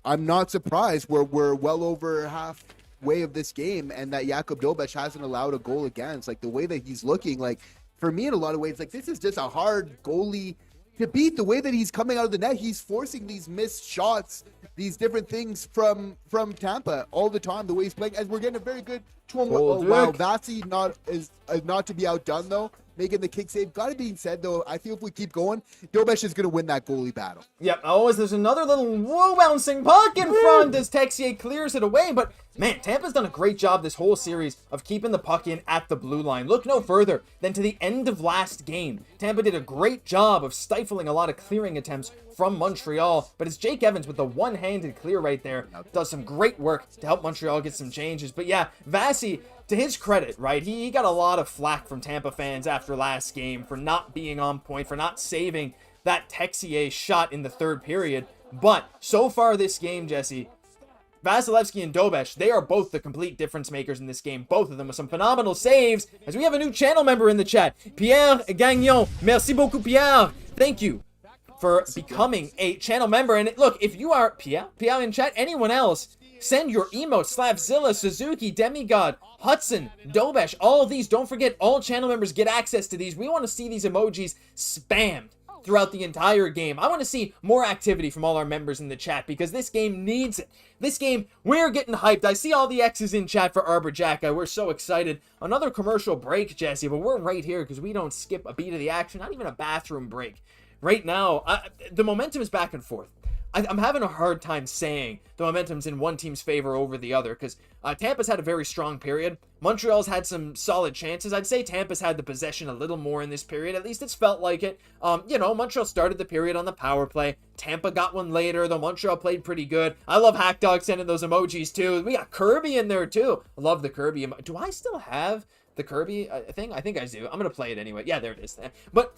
I'm not surprised we're well over halfway of this game, and that Jakub Dobeš hasn't allowed a goal against. Like, the way that he's looking, like, for me in a lot of ways, like, this is just a hard goalie to beat. The way that he's coming out of the net, he's forcing these missed shots, these different things from Tampa all the time. The way he's playing, as we're getting a very good 12. Oh, wow, Vasi is not to be outdone though, making the kick save. Gotta be said though, I feel if we keep going, Dobeš is gonna win that goalie battle. Yep. Oh, there's another little whoa bouncing puck in front as Texier clears it away. But man, Tampa's done a great job this whole series of keeping the puck in at the blue line. Look no further than to the end of last game. Tampa did a great job of stifling a lot of clearing attempts from Montreal, but it's Jake Evans with the one-handed clear right there. Does some great work to help Montreal get some changes. But yeah, Vasi, to his credit, right, he got a lot of flack from Tampa fans after last game for not being on point, for not saving that Texier shot in the third period. But so far this game, Jesse, Vasilevskiy and Dobeš, they are both the complete difference makers in this game. Both of them with some phenomenal saves, as we have a new channel member in the chat, Pierre Gagnon. Merci beaucoup, Pierre. Thank you for becoming a channel member. And look, if you are Pierre in chat, anyone else, send your emotes. Slavzilla, Suzuki, Demigod, Hutson, Dobeš, all of these. Don't forget, all channel members get access to these. We want to see these emojis spammed throughout the entire game. I want to see more activity from all our members in the chat, because this game needs it. This game, we're getting hyped. I see all the X's in chat for Arbor Xhekaj. We're so excited. Another commercial break, Jesse, but we're right here because we don't skip a beat of the action, not even a bathroom break. Right now, the momentum is back and forth. I'm having a hard time saying the momentum's in one team's favor over the other, because Tampa's had a very strong period. Montreal's had some solid chances. I'd say Tampa's had the possession a little more in this period. At least it's felt like it. Montreal started the period on the power play. Tampa got one later, though Montreal played pretty good. I love Hackdog sending those emojis too. We got Kirby in there too. I love the Kirby. Do I still have the Kirby thing? I think I do. I'm gonna play it anyway. Yeah, there it is. But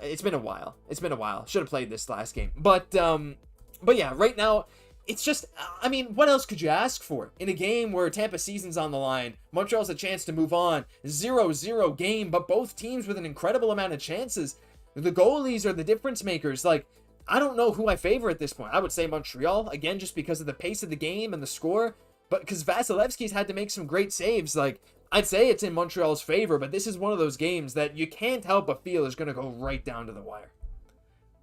it's been a while. Should have played this last game. But yeah, right now it's just, I mean, what else could you ask for in a game where Tampa season's on the line? Montreal's a chance to move on. 0-0 game, but both teams with an incredible amount of chances. The goalies are the difference makers. Like, I don't know who I favor at this point. I would say Montreal again, just because of the pace of the game and the score. But because Vasilevsky's had to make some great saves, like, I'd say it's in Montreal's favor, but this is one of those games that you can't help but feel is going to go right down to the wire.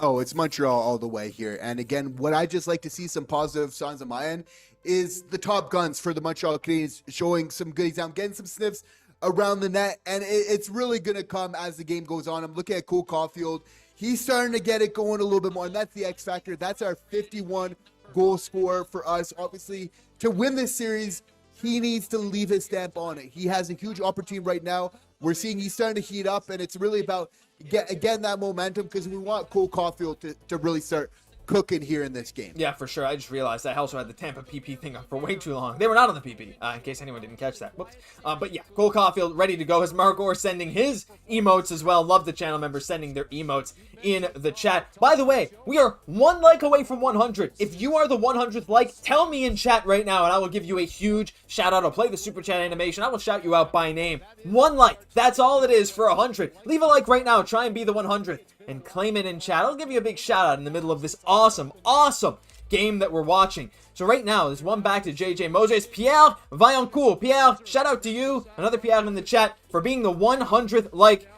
Oh, it's Montreal all the way here. And again, what I just like to see some positive signs on my end is the top guns for the Montreal Canadiens showing some good example, getting some sniffs around the net. And it's really going to come as the game goes on. I'm looking at Caufield. He's starting to get it going a little bit more. And that's the X factor. That's our 51 goal scorer for us. Obviously, to win this series, he needs to leave his stamp on it. He has a huge opportunity right now. We're seeing he's starting to heat up, and it's really about getting that momentum, because we want Caufield to really start cooking here in this game. Yeah, for sure. I just realized I also had the Tampa PP thing up for way too long. They were not on the PP, in case anyone didn't catch that. Whoops. But yeah, Caufield ready to go. As Margor sending his emotes as well. Love the channel members sending their emotes in the chat. By the way, we are one like away from 100. If you are the 100th like, tell me in chat right now, and I will give you a huge shout out. I'll play the super chat animation. I will shout you out by name. One like. That's all it is for 100. Leave a like right now. Try and be the 100th. and claim it in chat. I'll give you a big shout out in the middle of this awesome game that we're watching. So right now, there's one back to JJ Moses. Pierre Vaillancourt. Pierre, shout out to you. Another Pierre in the chat for being the 100th like.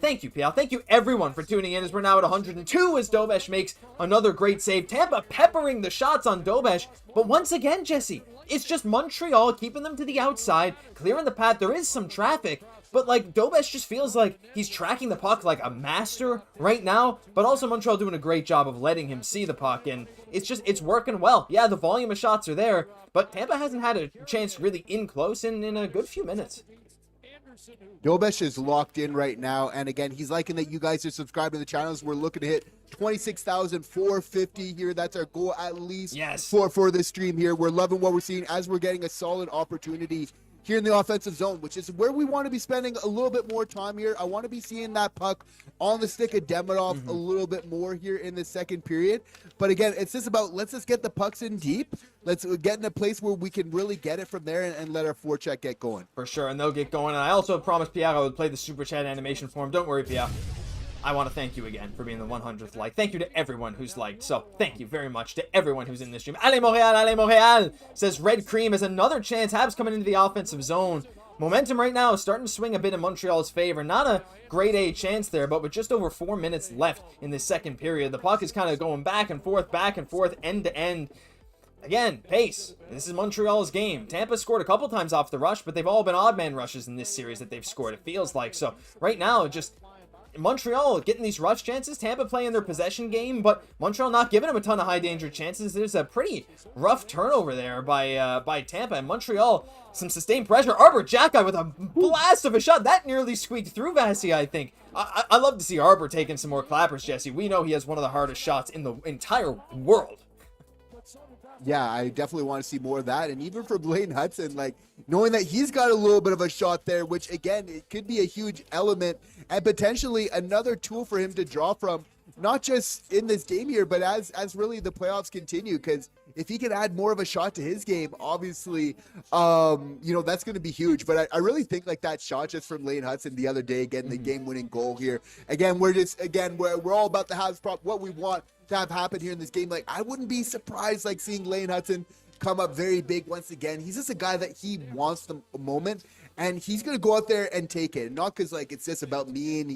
Thank you, Pierre. Thank you, everyone, for tuning in as we're now at 102 as Dobesh makes another great save. Tampa peppering the shots on Dobesh. But once again, Jesse, it's just Montreal keeping them to the outside, clearing the path. There is some traffic, but like Dobesh just feels like he's tracking the puck like a master right now. But also Montreal doing a great job of letting him see the puck, and it's working well. Yeah, the volume of shots are there, but Tampa hasn't had a chance really in close in a good few minutes. Dobesh is locked in right now, and again, he's liking that you guys are subscribed to the channels. We're looking to hit 26,450 here. That's our goal at least for this stream here. We're loving what we're seeing as we're getting a solid opportunity here in the offensive zone, which is where we want to be spending a little bit more time here. I want to be seeing that puck on the stick of Demidov a little bit more here in the second period. But again, it's just about let's just get the pucks in deep. Let's get in a place where we can really get it from there and let our forecheck get going. For sure, and they'll get going. And I also promised Pierre I would play the Super Chat animation for him. Don't worry, Pierre. I want to thank you again for being the 100th like. Thank you to everyone who's liked. So thank you very much to everyone who's in this stream. Allez Montreal, says Red Cream has another chance. Habs coming into the offensive zone. Momentum right now is starting to swing a bit in Montreal's favor. Not a grade A chance there, but with just over 4 minutes left in the second period, the puck is kind of going back and forth, end to end. Again, pace. This is Montreal's game. Tampa scored a couple times off the rush, but they've all been odd man rushes in this series that they've scored, it feels like. So right now, just Montreal getting these rush chances, Tampa playing their possession game, but Montreal not giving them a ton of high danger chances. There's a pretty rough turnover there by Tampa, and Montreal some sustained pressure. Arbor Jacki with a blast of a shot that nearly squeaked through Vasilevskiy, I think. I love to see Arbor taking some more clappers, Jesse. We know he has one of the hardest shots in the entire world. Yeah, I definitely want to see more of that. And even for Lane Hutson, like knowing that he's got a little bit of a shot there, which again, it could be a huge element and potentially another tool for him to draw from, not just in this game here, but as really the playoffs continue. Because if he can add more of a shot to his game, obviously, that's going to be huge. But I really think like that shot just from Lane Hutson the other day, getting the game-winning goal here. Again, we're all about the Habs prop, what we want to have happen here in this game. Like, I wouldn't be surprised like seeing Lane Hutson come up very big once again. He's just a guy that he wants the moment, and he's gonna go out there and take it. Not because like it's just about me and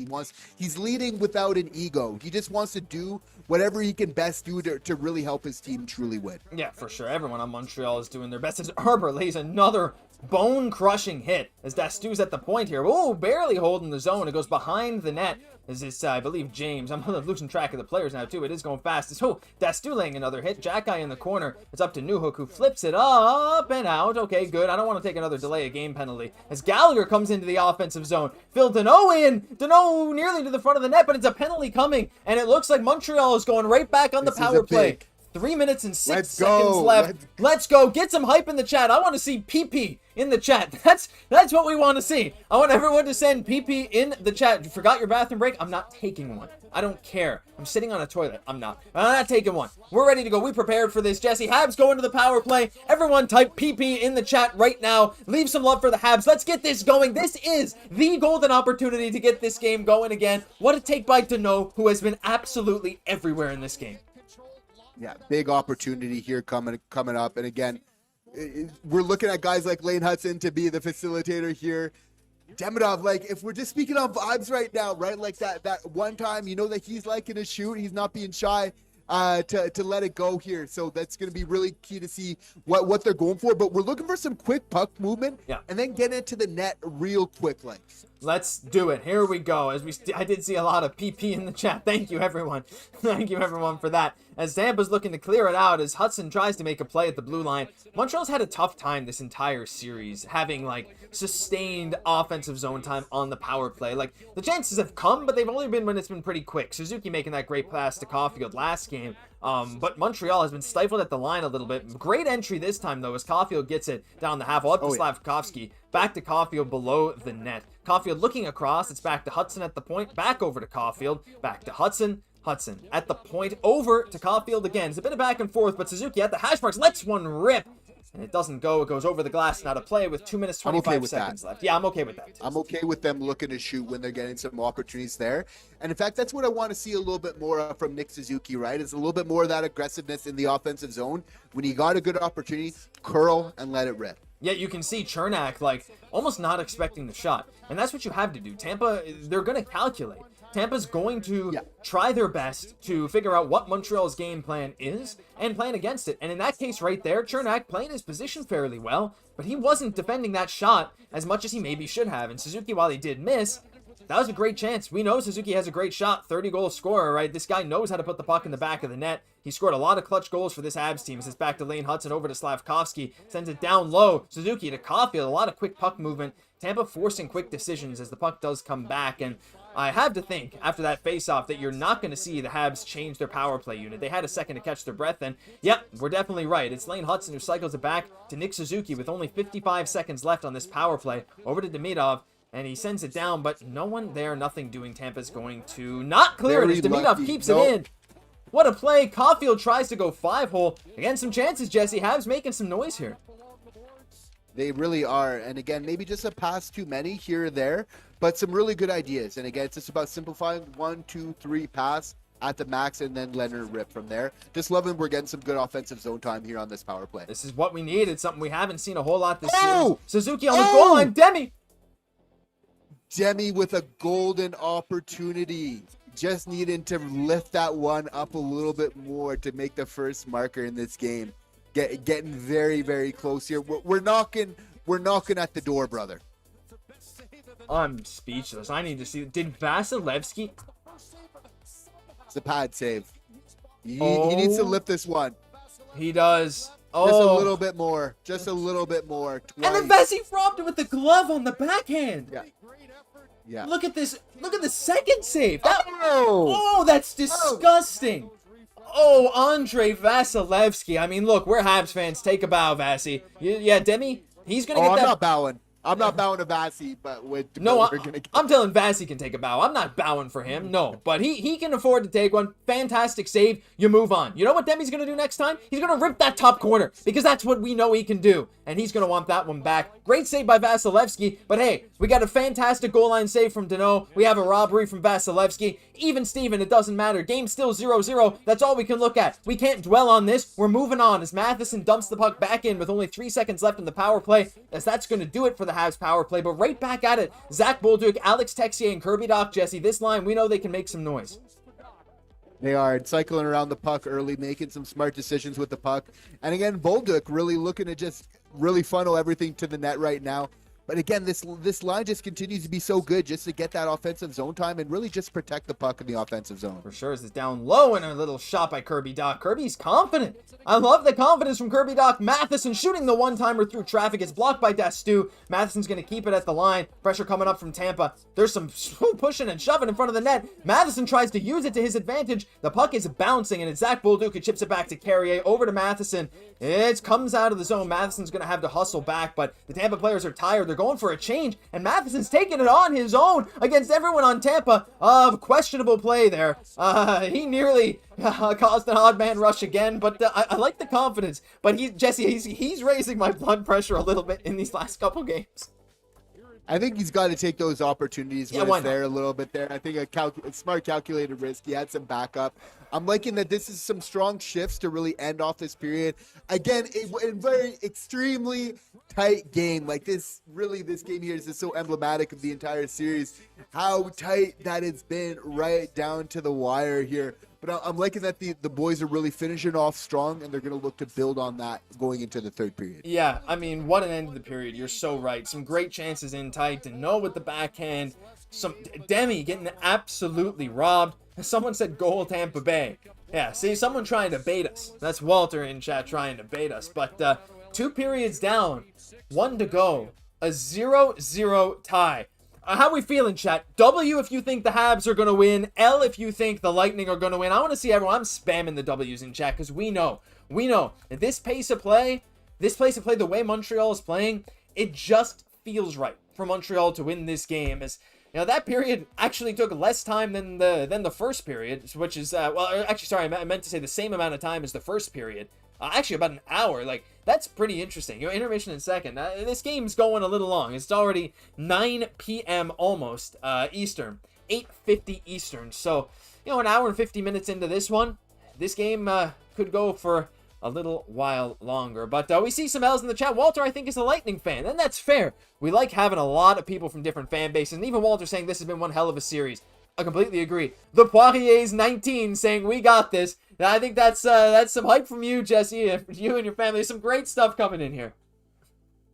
he's leading without an ego. He just wants to do whatever he can best do to really help his team truly win. Yeah, for sure. Everyone on Montreal is doing their best as Arbor lays another bone-crushing hit as Dastu's at the point here. Oh, barely holding the zone. It goes behind the net. This is, I believe, James. I'm losing track of the players now, too. It is going fast. So, Dastu laying another hit. Jacki in the corner. It's up to Newhook, who flips it up and out. Okay, good. I don't want to take another delay of game penalty. As Gallagher comes into the offensive zone. Phil Deno in. Deno nearly to the front of the net, but it's a penalty coming. And it looks like Montreal is going right back on the power play. 3 minutes and 6 seconds left. Let's go. Get some hype in the chat. I want to see PP in the chat. That's what we want to see. I want everyone to send PP in the chat. You forgot your bathroom break? I'm not taking one. I don't care. I'm sitting on a toilet. I'm not taking one. We're ready to go. We prepared for this, Jesse. Habs go into the power play. Everyone type PP in the chat right now. Leave some love for the Habs. Let's get this going. This is the golden opportunity to get this game going again. What a take by Deno, who has been absolutely everywhere in this game. Yeah, big opportunity here coming up. And again, we're looking at guys like Lane Hutson to be the facilitator here. Demidov, like, if we're just speaking on vibes right now, right? Like that one time, you know that he's liking to shoot. He's not being shy to let it go here. So that's going to be really key to see what they're going for. But we're looking for some quick puck movement and then get into the net real quick. Like, let's do it. Here we go. I did see a lot of PP in the chat. Thank you, everyone. Thank you, everyone, for that. As Tampa's looking to clear it out, as Hutson tries to make a play at the blue line. Montreal's had a tough time this entire series, having, like, sustained offensive zone time on the power play. Like, the chances have come, but they've only been when it's been pretty quick. Suzuki making that great pass to Caufield last game. But Montreal has been stifled at the line a little bit. Great entry this time, though, as Caufield gets it down the half. Up to Slafkovsky. Back to Caufield below the net. Caufield looking across. It's back to Hutson at the point. Back over to Caufield. Back to Hutson. Hutson at the point. Over to Caufield again. It's a bit of back and forth, but Suzuki at the hash marks lets one rip. and it doesn't go. It goes over the glass, not a play with 2 minutes, 25 seconds left. Yeah, I'm okay with that. I'm okay with them looking to shoot when they're getting some opportunities there. And in fact, that's what I want to see a little bit more from Nick Suzuki, right? It's a little bit more of that aggressiveness in the offensive zone. When you got a good opportunity, curl and let it rip. Yet you can see Cernak, like, almost not expecting the shot. And that's what you have to do. Tampa, they're going to calculate. Tampa's going to try their best to figure out what Montreal's game plan is and plan against it. And in that case right there, Cernak playing his position fairly well, but he wasn't defending that shot as much as he maybe should have. And Suzuki, while he did miss, that was a great chance. We know Suzuki has a great shot, 30-goal scorer, right? This guy knows how to put the puck in the back of the net. He scored a lot of clutch goals for this Habs team. It's back to Lane Hutson, over to Slafkovsky, sends it down low. Suzuki to Caufield, a lot of quick puck movement. Tampa forcing quick decisions as the puck does come back, and I have to think, after that face-off, that you're not going to see the Habs change their power play unit. They had a second to catch their breath, and yep, we're definitely right. It's Lane Hutson who cycles it back to Nick Suzuki with only 55 seconds left on this power play, over to Demidov, and he sends it down, but no one there, nothing doing. Tampa's going to not clear it as Demidov keeps it in. What a play. Caufield tries to go 5-hole. Again, some chances, Jesse. Habs making some noise here. They really are. And again, maybe just a pass too many here or there, but some really good ideas. And again, it's just about simplifying 1, 2, 3 pass at the max and then letting it rip from there. Just loving we're getting some good offensive zone time here on this power play. This is what we need. It's something we haven't seen a whole lot this series. Suzuki on the goal line. Demi with a golden opportunity. Just needing to lift that one up a little bit more to make the first marker in this game. Getting very, very close here. We're knocking at the door, brother. I'm speechless. I need to see. Did Vasilevskiy? It's a pad save. He needs to lift this one. He does. Just a little bit more. Just a little bit more. Twice. And then Vesey robbed it with the glove on the backhand. Yeah. Look at this. Look at the second save. Oh, that's disgusting. Oh, Andrei Vasilevskiy. I mean, look, we're Habs fans. Take a bow, Vasi. Yeah, Demi, he's going to get that. I'm not bowing. I'm not bowing to Vasi, but I'm telling Vasi can take a bow. I'm not bowing for him. No, but he can afford to take one. Fantastic save. You move on. You know what Demi's going to do next time? He's going to rip that top corner because that's what we know he can do. And he's going to want that one back. Great save by Vasilevskiy. But hey, we got a fantastic goal line save from Deno. We have a robbery from Vasilevskiy. Even Steven, it doesn't matter. Game's still 0-0. That's all we can look at. We can't dwell on this. We're moving on as Matheson dumps the puck back in with only 3 seconds left in the power play, as that's going to do it for the Habs power play. But right back at it, Zach Bolduc, Alex Texier, and Kirby Dach, Jesse. This line, we know they can make some noise. They are cycling around the puck early, making some smart decisions with the puck. And again, Bolduc really looking to just really funnel everything to the net right now. But again, this line just continues to be so good just to get that offensive zone time and really just protect the puck in the offensive zone. For sure, this is down low and a little shot by Kirby Dach. Kirby's confident. I love the confidence from Kirby Dach. Matheson shooting the one-timer through traffic. It's blocked by Dastu. Matheson's going to keep it at the line. Pressure coming up from Tampa. There's some pushing and shoving in front of the net. Matheson tries to use it to his advantage. The puck is bouncing, and it's Zach Bolduc who chips it back to Carrier. Over to Matheson. It comes out of the zone. Matheson's going to have to hustle back, but the Tampa players are tired. They're going for a change, and Matheson's taking it on his own against everyone on Tampa. Questionable play there. He nearly caused an odd man rush again, but I like the confidence. But he's raising my blood pressure a little bit in these last couple games. I think he's got to take those opportunities when it's there a little bit there. I think a smart calculated risk. He had some backup. I'm liking that this is some strong shifts to really end off this period. Again, a very extremely tight game. Like this game here is just so emblematic of the entire series. How tight that it's been right down to the wire here. But I'm liking that the boys are really finishing off strong, and they're going to look to build on that going into the third period. Yeah, I mean, what an end of the period. You're so right. Some great chances in tight. Deno with the backhand. Some Demi getting absolutely robbed. Someone said goal Tampa Bay. Yeah, see, someone trying to bait us. That's Walter in chat trying to bait us. But 2 periods down, 1 to go. A 0-0 tie. How we feeling, chat? W if you think the Habs are going to win. L if you think the Lightning are going to win. I want to see everyone. I'm spamming the W's in chat because we know that this pace of play, the way Montreal is playing, it just feels right for Montreal to win this game. As you know, that period actually took less time than the first period, which is I meant to say the same amount of time as the first period. Actually, about an hour. Like, that's pretty interesting. Intermission in second. This game's going a little long. It's already 9 p.m. almost Eastern, 8:50 Eastern. So, an hour and 50 minutes into this one. This game could go for a little while longer. But we see some L's in the chat. Walter, I think, is a Lightning fan, and that's fair. We like having a lot of people from different fan bases, and even Walter saying this has been one hell of a series. I completely agree. The Poirier's 19 saying we got this. Now, I think that's some hype from you, Jesse, for you and your family. Some great stuff coming in here.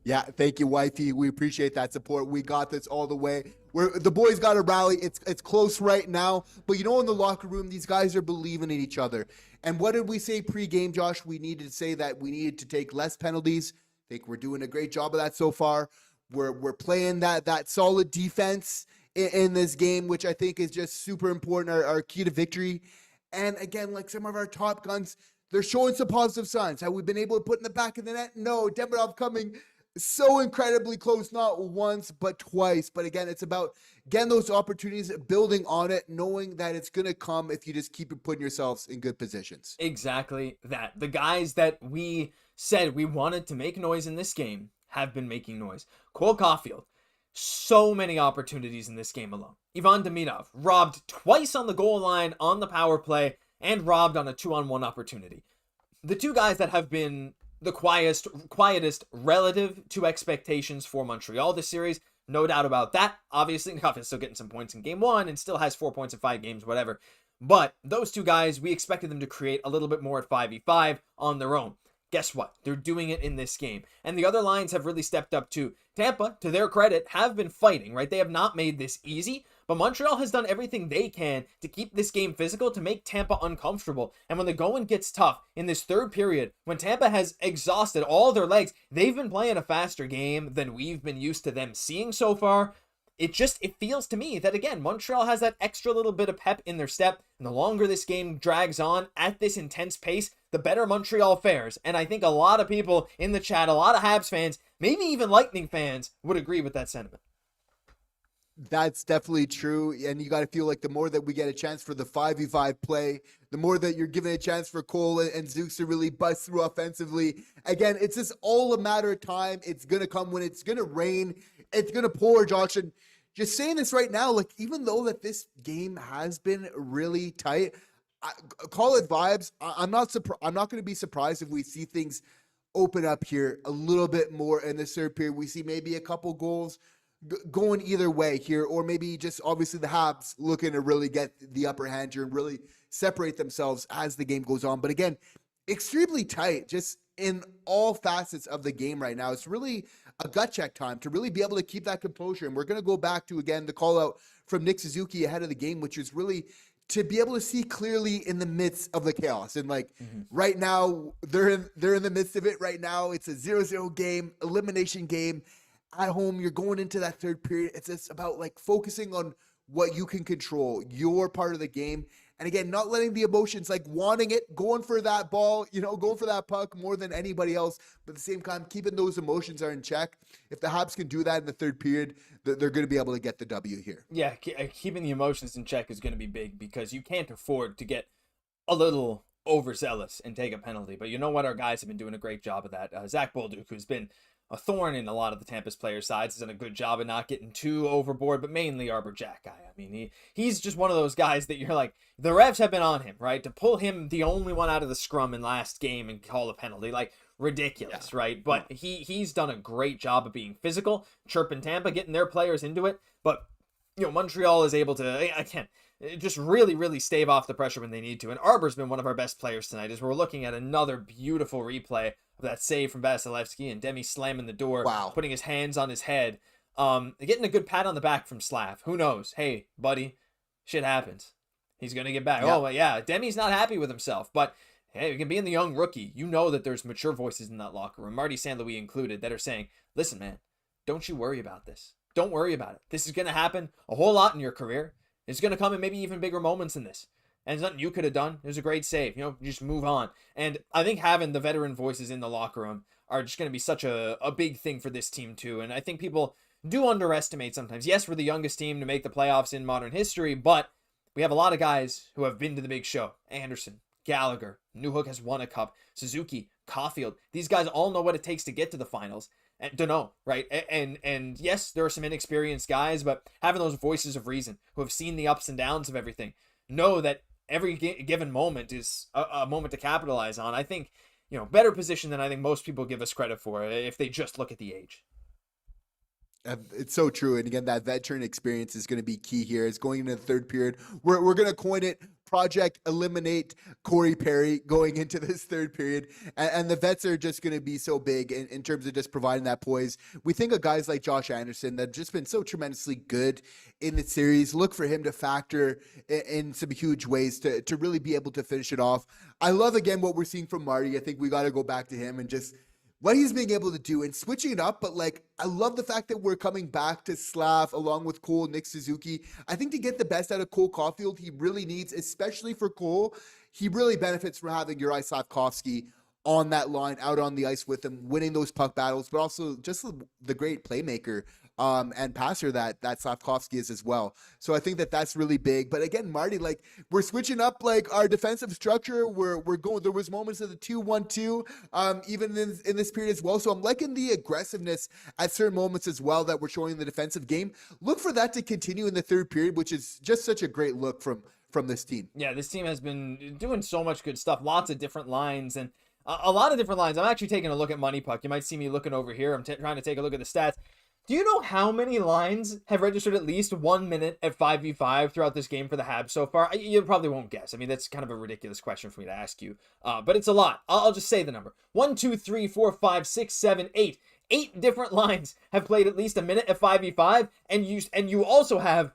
Yeah, thank you, wifey. We appreciate that support. We got this all the way. The boys got to rally. It's close right now, but in the locker room, these guys are believing in each other. And what did we say pre-game, Josh? We needed to say that we needed to take less penalties. I think we're doing a great job of that so far. We're playing that solid defense in this game, which I think is just super important, our key to victory. And again, like some of our top guns, they're showing some positive signs. Have we been able to put in the back of the net? No. Demidov coming so incredibly close, not once, but twice. But again, it's about getting those opportunities, building on it, knowing that it's going to come if you just keep putting yourselves in good positions. Exactly that. The guys that we said we wanted to make noise in this game have been making noise. Caufield, so many opportunities in this game alone. Ivan Demidov, robbed twice on the goal line on the power play and robbed on a 2-on-1 opportunity. The two guys that have been the quietest relative to expectations for Montreal this series. No doubt about that. Obviously, Caufield's still getting some points in game 1 and still has 4 points in 5 games, whatever. But those two guys, we expected them to create a little bit more at 5v5 on their own. Guess what? They're doing it in this game. And the other lines have really stepped up too. Tampa, to their credit, have been fighting, right? They have not made this easy, but Montreal has done everything they can to keep this game physical, to make Tampa uncomfortable. And when the going gets tough in this third period, when Tampa has exhausted all their legs, they've been playing a faster game than we've been used to them seeing so far. It feels to me that, again, Montreal has that extra little bit of pep in their step, and the longer this game drags on at this intense pace, the better Montreal fares. And I think a lot of people in the chat, a lot of Habs fans, maybe even Lightning fans, would agree with that sentiment. That's definitely true. And you got to feel like the more that we get a chance for the 5v5 play, the more that you're giving a chance for Cole and Zooks to really bust through offensively. Again, it's just all a matter of time. It's going to come when it's going to rain. It's going to pour, Josh. And just saying this right now, like, even though that this game has been really tight, call it vibes. I'm not going to be surprised if we see things open up here a little bit more in the third period. We see maybe a couple goals going either way here, or maybe just obviously the Habs looking to really get the upper hand here and really separate themselves as the game goes on. But again, extremely tight just in all facets of the game right now. It's really a gut check time to really be able to keep that composure. And we're going to go back to, again, the call out from Nick Suzuki ahead of the game, which is really to be able to see clearly in the midst of the chaos. And right now, they're in the midst of it right now. It's a 0-0 game, elimination game. At home, you're going into that third period. It's just about focusing on what you can control, your part of the game. And again, not letting the emotions, wanting it, going for that ball, going for that puck more than anybody else. But at the same time, keeping those emotions are in check. If the Habs can do that in the third period, they're going to be able to get the W here. Yeah, keeping the emotions in check is going to be big, because you can't afford to get a little overzealous and take a penalty. But you know what? Our guys have been doing a great job of that. Zach Bolduc, who's been a thorn in a lot of the Tampa's players' sides, has done a good job of not getting too overboard, but mainly Arbor Jack guy. I mean, he's just one of those guys that you're like, the refs have been on him, right? To pull him the only one out of the scrum in last game and call a penalty, ridiculous, yeah. Right? But he's done a great job of being physical, chirping Tampa, getting their players into it. But, Montreal is able to, just really, really stave off the pressure when they need to. And Arbor's been one of our best players tonight, as we're looking at another beautiful replay of that save from Vasilevskiy and Demi slamming the door, wow, putting his hands on his head, getting a good pat on the back from Slav. Who knows? Hey, buddy, shit happens. He's going to get back. Yeah. Oh, yeah, Demi's not happy with himself, but hey, you can be in the young rookie. You know that there's mature voices in that locker room, Marty St. Louis included, that are saying, listen, man, don't you worry about this. Don't worry about it. This is going to happen a whole lot in your career. It's going to come in maybe even bigger moments than this. And it's nothing you could have done. It was a great save. Just move on. And I think having the veteran voices in the locker room are just going to be such a big thing for this team too. And I think people do underestimate sometimes. Yes, we're the youngest team to make the playoffs in modern history, but we have a lot of guys who have been to the big show. Anderson, Gallagher, Newhook has won a cup, Suzuki, Caufield, these guys all know what it takes to get to the finals. And Deno, right? And yes, there are some inexperienced guys, but having those voices of reason who have seen the ups and downs of everything, know that every given moment is a moment to capitalize on. I think, better position than I think most people give us credit for if they just look at the age. It's so true. And again, that veteran experience is going to be key here. It's going into the third period. We're going to coin it Project Eliminate Corey Perry going into this third period. And the vets are just going to be so big in terms of just providing that poise. We think of guys like Josh Anderson that have just been so tremendously good in the series. Look for him to factor in some huge ways to really be able to finish it off. I love, again, what we're seeing from Marty. I think we got to go back to him and just what he's being able to do and switching it up. But I love the fact that we're coming back to Slav along with Cole, Nick Suzuki. I think to get the best out of Cole Caufield, he really needs, especially for Cole, he really benefits from having Juraj Slafkovsky on that line, out on the ice with him, winning those puck battles, but also just the great playmaker and passer that Slafkovsky is as well. So I think that's really big. But again, Marty, we're switching up our defensive structure. We're going. There was moments of the 2-1-2 even in this period as well. So I'm liking the aggressiveness at certain moments as well that we're showing in the defensive game. Look for that to continue in the third period, which is just such a great look from this team. Yeah, this team has been doing so much good stuff. Lots of different lines and a lot of different lines. I'm actually taking a look at Money Puck. You might see me looking over here. I'm trying to take a look at the stats. Do you know how many lines have registered at least 1 minute at 5v5 throughout this game for the Habs so far? You probably won't guess. I mean, that's kind of a ridiculous question for me to ask you. But it's a lot. I'll just say the number. 1, 2, 3, 4, 5, 6, 7, 8. 8 different lines have played at least a minute at 5v5. And you also have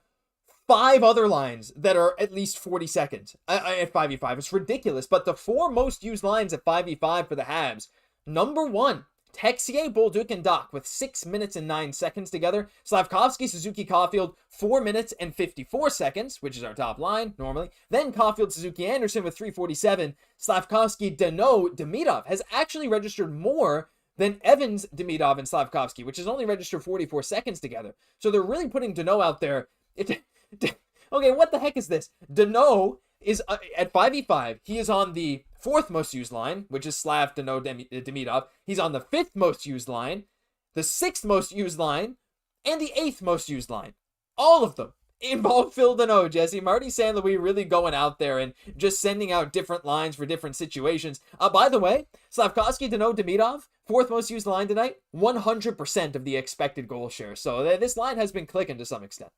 5 other lines that are at least 40 seconds at 5v5. It's ridiculous. But the 4 most used lines at 5v5 for the Habs. Number 1. Texier, Bolduc, and Doc with 6 minutes and 9 seconds together. Slafkovsky, Suzuki, Caufield, 4 minutes and 54 seconds, which is our top line normally. Then Caufield, Suzuki, Anderson with 3:47. Slafkovsky, Deno, Demidov has actually registered more than Evans, Demidov, and Slafkovsky, which has only registered 44 seconds together. So they're really putting Deno out there. Okay, what the heck is this? Deno is at 5v5. He is on the 4th most used line, which is Slav, Deno, Demidov. He's on the 5th most used line, the 6th most used line, and the 8th most used line. All of them involve Phil Deno, Jesse. Marty St. Louis really going out there and just sending out different lines for different situations. By the way, Slafkovsky, Deno, Demidov, 4th most used line tonight, 100% of the expected goal share. So this line has been clicking to some extent.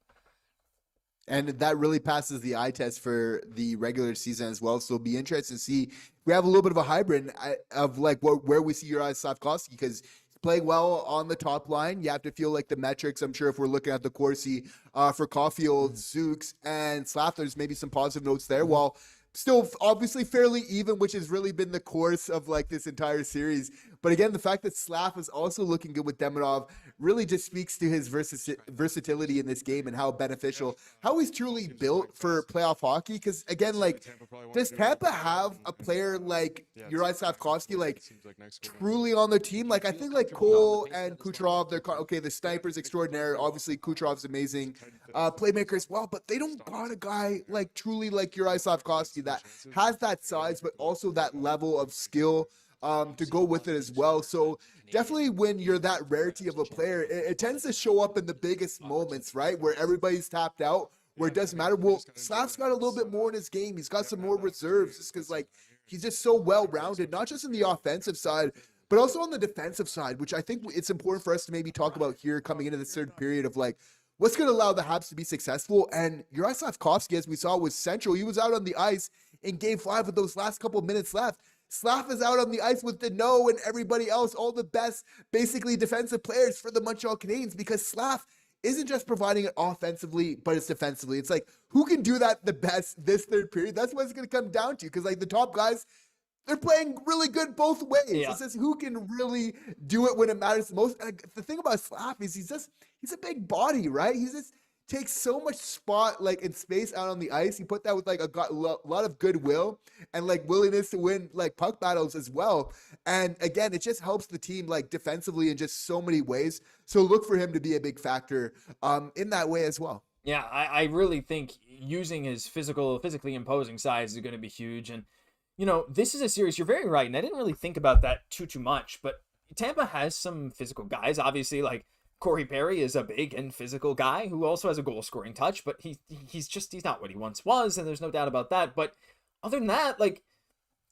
And that really passes the eye test for the regular season as well. So it'll be interesting to see. We have a little bit of a hybrid of where we see Juraj Slafkovsky, because he's playing well on the top line. You have to feel like the metrics. I'm sure if we're looking at the Corsi for Caufield, Zooks, and Slav, there's maybe some positive notes there. While still obviously fairly even, which has really been the course of this entire series. But again, the fact that Slav is also looking good with Demidov really just speaks to his versatility in this game and how beneficial, how he's truly built for playoff hockey. Because again, does Tampa have a player like Juraj Slafkovsky truly on their team? I think Cole and Kucherov, they're the snipers extraordinaire. Obviously Kucherov's amazing playmaker as well, but they don't got a guy truly like Juraj Slafkovsky that has that size, but also that level of skill to go with it as well. So definitely when you're that rarity of a player, it tends to show up in the biggest moments, right? Where everybody's tapped out, where it doesn't matter. Well, Slav's got a little bit more in his game. He's got some more reserves just because he's just so well-rounded, not just in the offensive side, but also on the defensive side, which I think it's important for us to maybe talk about here coming into this third period of what's going to allow the Habs to be successful. And Juraj Slafkovsky, as we saw, was central. He was out on the ice in Game 5 with those last couple minutes left. Slav is out on the ice with Deno and everybody else, all the best, basically, defensive players for the Montreal Canadiens, because Slav isn't just providing it offensively, but it's defensively. It's who can do that the best this third period? That's what it's going to come down to, because the top guys, they're playing really good both ways. Yeah. It's just who can really do it when it matters the most. And the thing about Slav is he's a big body, right? He just takes so much spot in space out on the ice. He put that with a lot of goodwill and willingness to win puck battles as well. And again, it just helps the team defensively in just so many ways. So look for him to be a big factor in that way as well. Yeah, I really think using his physically imposing size is going to be huge. And this is a series, you're very right, and I didn't really think about that too much, but Tampa has some physical guys. Obviously, like, Corey Perry is a big and physical guy who also has a goal-scoring touch, but he's not what he once was, and there's no doubt about that. But other than that, like,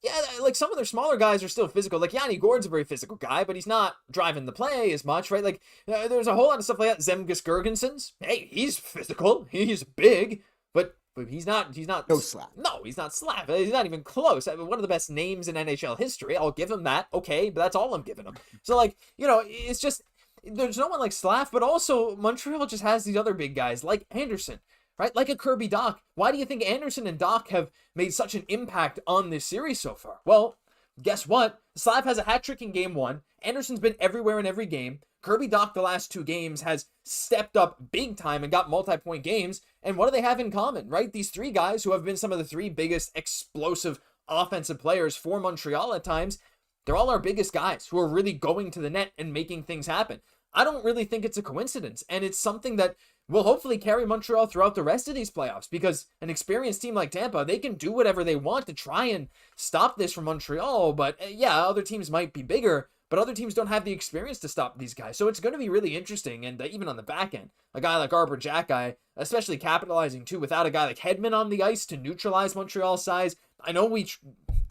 yeah, like, some of their smaller guys are still physical. Like, Yanni Gord's a very physical guy, but he's not driving the play as much, right? Like, there's a whole lot of stuff like that. Zemgus Girgensons, hey, he's physical, he's big, but he's not No slap. No, he's not slap. He's not even close. I mean, one of the best names in NHL history. I'll give him that. Okay, but that's all I'm giving him. So, like, it's just, there's no one like Slav, but also Montreal just has these other big guys like Anderson, right? Like a Kirby Dach. Why do you think Anderson and Dach have made such an impact on this series so far? Well, guess what? Slav has a hat trick in game 1. Anderson's been everywhere in every game. Kirby Dach the last 2 games has stepped up big time and got multi-point games. And what do they have in common, right? These 3 guys who have been some of the 3 biggest explosive offensive players for Montreal at times, they're all our biggest guys who are really going to the net and making things happen. I don't really think it's a coincidence, and it's something that will hopefully carry Montreal throughout the rest of these playoffs, because an experienced team like Tampa, they can do whatever they want to try and stop this from Montreal, but yeah, other teams might be bigger, but other teams don't have the experience to stop these guys, so it's going to be really interesting, and even on the back end, a guy like Arbor Xhekaj, especially capitalizing too, without a guy like Hedman on the ice to neutralize Montreal's size. I know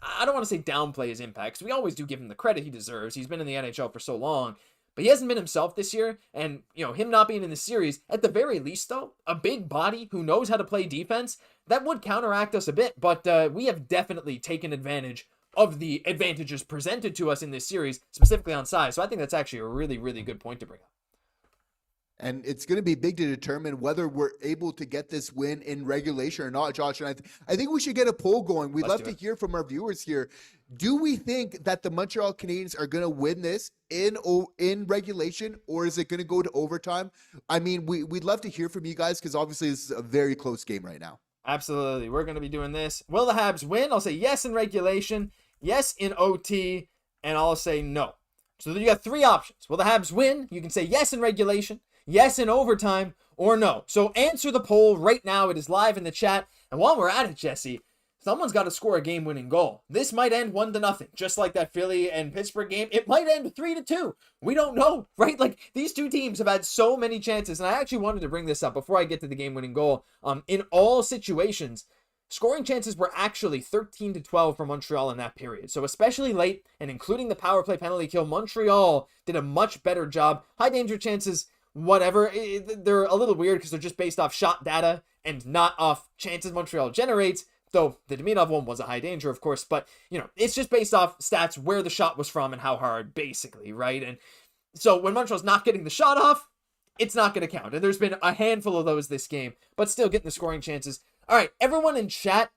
I don't want to say downplay his impact, because we always do give him the credit he deserves. He's been in the NHL for so long, but he hasn't been himself this year, and, him not being in the series, at the very least, though, a big body who knows how to play defense, that would counteract us a bit, but we have definitely taken advantage of the advantages presented to us in this series, specifically on size, so I think that's actually a really, really good point to bring up. And it's going to be big to determine whether we're able to get this win in regulation or not, Josh. And I think we should get a poll going. We'd love to hear from our viewers here. Do we think that the Montreal Canadiens are going to win this in regulation, or is it going to go to overtime? I mean, we'd love to hear from you guys, because obviously this is a very close game right now. Absolutely. We're going to be doing this. Will the Habs win? I'll say yes in regulation, yes in OT, and I'll say no. So you got 3 options. Will the Habs win? You can say yes in regulation, yes in overtime, or no. So answer the poll right now. It is live in the chat. And while we're at it, Jesse, someone's got to score a game-winning goal. This might end 1-0, just like that Philly and Pittsburgh game. It might end 3-2. We don't know, right? Like, these 2 teams have had so many chances, and I actually wanted to bring this up before I get to the game-winning goal. In all situations, scoring chances were actually 13-12 for Montreal in that period. So especially late, and including the power play penalty kill, Montreal did a much better job. High danger chances, whatever, they're a little weird because they're just based off shot data and not off chances Montreal generates, though the Demidov one was a high danger, of course, but, it's just based off stats where the shot was from and how hard, basically, right? And so when Montreal's not getting the shot off, it's not going to count, and there's been a handful of those this game, but still getting the scoring chances. All right, everyone in chat,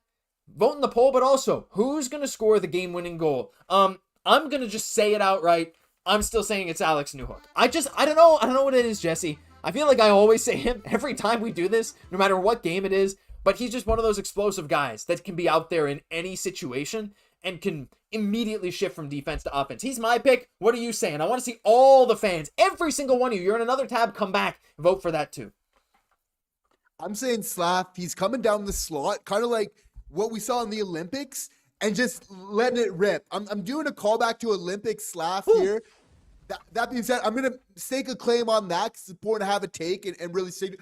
vote in the poll, but also, who's going to score the game-winning goal? I'm going to just say it outright. I'm still saying it's Alex Newhook. I don't know what it is, Jesse. I feel like I always say him every time we do this, no matter what game it is, but he's just one of those explosive guys that can be out there in any situation and can immediately shift from defense to offense. He's my pick. What are you saying? I want to see all the fans, every single one of you. You're in another tab, come back, vote for that too. I'm saying Slav. He's coming down the slot, kind of like what we saw in the Olympics, and just letting it rip. I'm doing a callback to Olympic Slav here. That being said, I'm going to stake a claim on that, because it's important to have a take and really stake.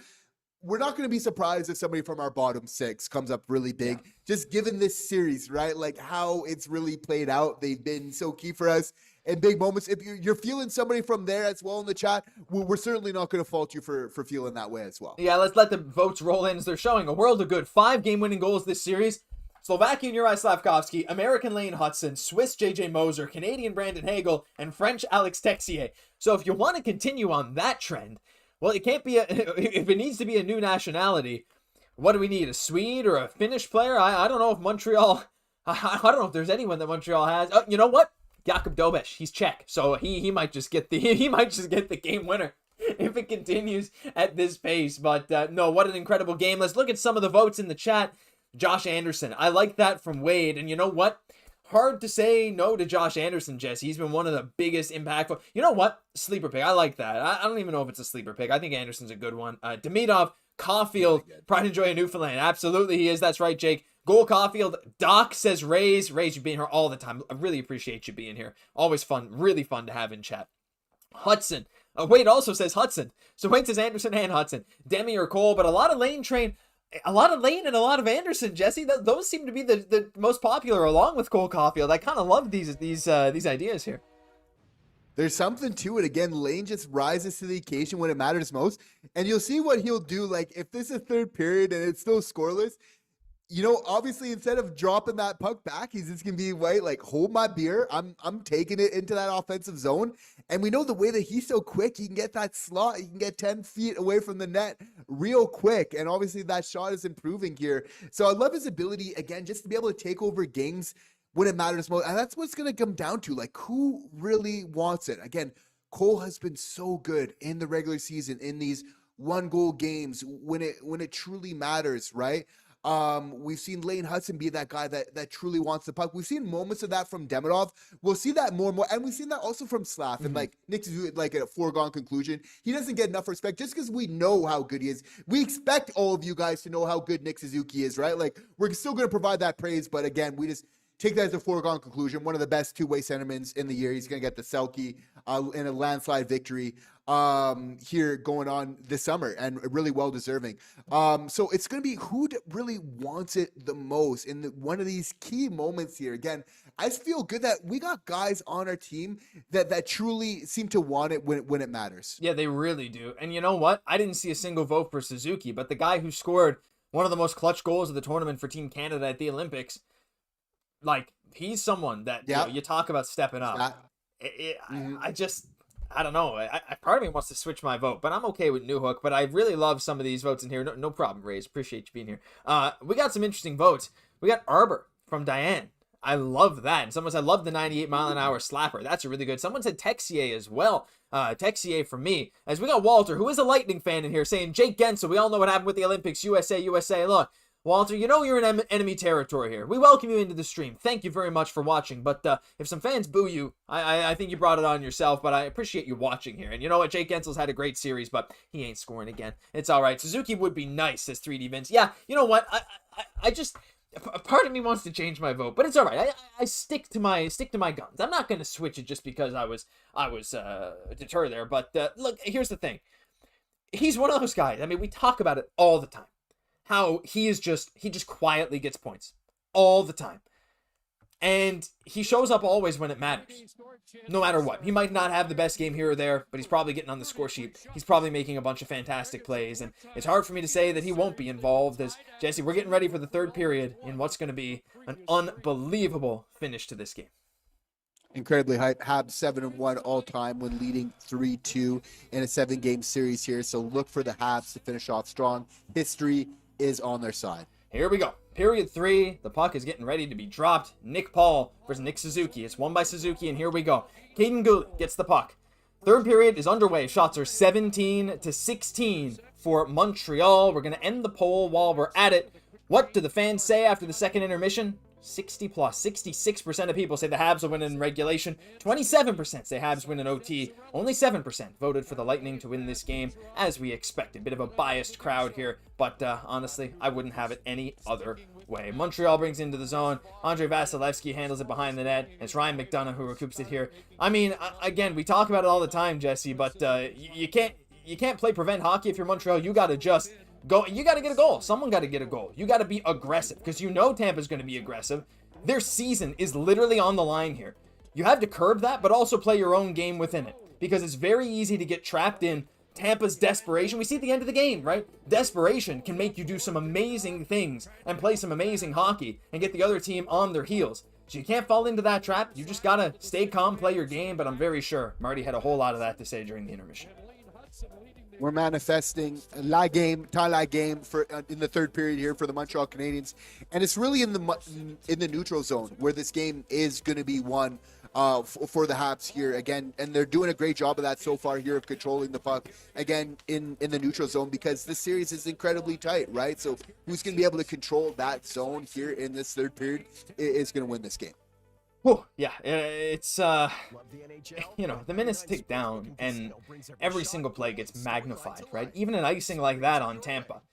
We're not going to be surprised if somebody from our bottom 6 comes up really big, just given this series, right? Like how it's really played out. They've been so key for us in big moments. If you're feeling somebody from there as well in the chat, we're certainly not going to fault you for feeling that way as well. Yeah, let's let the votes roll in as they're showing. A world of good. 5 game-winning goals this series. Slovakian Juraj Slafkovsky, American Lane Hutson, Swiss JJ Moser, Canadian Brandon Hagel, and French Alex Texier. So if you want to continue on that trend, well, it can't be if it needs to be a new nationality, what do we need? A Swede or a Finnish player? I don't know if Montreal, I don't know if there's anyone that Montreal has. Oh, you know what? Jakub Dobeš, he's Czech, so he might just get the game winner if it continues at this pace. But no, what an incredible game. Let's look at some of the votes in the chat. Josh Anderson, I like that from Wade, and you know what? Hard to say no to Josh Anderson, Jesse. He's been one of the biggest impactful. You know what? Sleeper pick. I like that. I don't even know if it's a sleeper pick. I think Anderson's a good one. Demidov, Caufield, Pride and Joy of Newfoundland. Absolutely he is. That's right, Jake. Goal Caufield. Doc says Rays. Rays, you being here all the time. I really appreciate you being here. Always fun. Really fun to have in chat. Hutson. Wade also says Hutson. So Wade says Anderson and Hutson. Demi or Cole, but a lot of Lane train. A lot of Lane and a lot of Anderson, Jesse. Those seem to be the most popular, along with Cole Caufield. I kind of love these ideas here. There's something to it. Again, Lane just rises to the occasion when it matters most. And you'll see what he'll do. Like, if this is third period and it's still scoreless, you know, obviously, instead of dropping that puck back, he's just going to be like, hold my beer. I'm taking it into that offensive zone. And we know the way that he's so quick, he can get that slot. He can get 10 feet away from the net real quick. And obviously, that shot is improving here. So I love his ability, again, just to be able to take over games when it matters most. And that's what's going to come down to, like, who really wants it. Again, Cole has been so good in the regular season in these 1-goal games when it truly matters, right? We've seen Lane Hutson be that guy that truly wants the puck. We've seen moments of that from Demidov. We'll see that more and more. And we've seen that also from Slav. And like Nick Suzuki, like a foregone conclusion. He doesn't get enough respect just because we know how good he is. We expect all of you guys to know how good Nick Suzuki is, right? Like, we're still going to provide that praise. But again, we just take that as a foregone conclusion. One of the best two-way centermen in the year. He's going to get the Selke in a landslide victory here going on this summer, and really well deserving. So it's going to be who really wants it the most in one of these key moments here. Again, I just feel good that we got guys on our team that truly seem to want it when it matters. Yeah, they really do. And you know what? I didn't see a single vote for Suzuki, but the guy who scored one of the most clutch goals of the tournament for Team Canada at the Olympics, like, he's someone that you talk about stepping up. I don't know. Part of me wants to switch my vote, but I'm okay with Newhook. But I really love some of these votes in here. No problem, Rays. Appreciate you being here. We got some interesting votes. We got Arbor from Diane. I love that. And someone said, I love the 98-mile-an-hour slapper. That's a really good. Someone said Texier as well. Texier for me. As we got Walter, who is a Lightning fan in here, saying Jake Guentzel. We all know what happened with the Olympics. USA. Look, Walter, you know you're in enemy territory here. We welcome you into the stream. Thank you very much for watching. But if some fans boo you, I think you brought it on yourself. But I appreciate you watching here. And you know what? Jake Guentzel's had a great series, but he ain't scoring again. It's all right. Suzuki would be nice, says 3D Vince. Yeah, you know what? I just... Part of me wants to change my vote, but it's all right. I stick to my guns. I'm not going to switch it just because I was deterred there. But look, here's the thing. He's one of those guys. I mean, we talk about it all the time. How he just quietly gets points all the time. And he shows up always when it matters. No matter what. He might not have the best game here or there, but he's probably getting on the score sheet. He's probably making a bunch of fantastic plays. And it's hard for me to say that he won't be involved, as, Jesse, we're getting ready for the third period in what's going to be an unbelievable finish to this game. Incredibly hype. Habs 7-1 all time when leading 3-2 in a 7-game series here. So look for the Habs to finish off strong. History is on their side. Here we go. Period 3. The puck is getting ready to be dropped. Nick Paul versus Nick Suzuki. It's won by Suzuki, and here we go. Caden Goulet gets the puck. Third period is underway. Shots are 17-16 for Montreal. We're going to end the poll while we're at it. What do the fans say after the second intermission? 60+. 66% of people say the Habs will win in regulation. 27% say Habs win in OT. Only 7% voted for the Lightning to win this game, as we expected. Bit of a biased crowd here, but honestly, I wouldn't have it any other way. Montreal brings into the zone. Andrei Vasilevskiy handles it behind the net. It's Ryan McDonough who recoups it here. I mean, again, we talk about it all the time, Jesse, but you can't play prevent hockey if you're Montreal. You got to just go. You got to get a goal. Someone got to get a goal. You got to be aggressive, because you know Tampa's going to be aggressive. Their season is literally on the line here. You have to curb that, but also play your own game within it, because it's very easy to get trapped in Tampa's desperation. We see at the end of the game, right? Desperation can make you do some amazing things and play some amazing hockey and get the other team on their heels. So you can't fall into that trap. You just got to stay calm, play your game, but I'm very sure Marty had a whole lot of that to say during the intermission. We're manifesting la game for in the third period here for the Montreal Canadiens, and it's really in the neutral zone where this game is going to be won for the Habs here again, and they're doing a great job of that so far here of controlling the puck again in the neutral zone, because this series is incredibly tight, right? So who's going to be able to control that zone here in this third period is going to win this game. Whew, yeah, it's, you know, the minutes tick down and every single play gets magnified, right? Even an icing like that on Tampa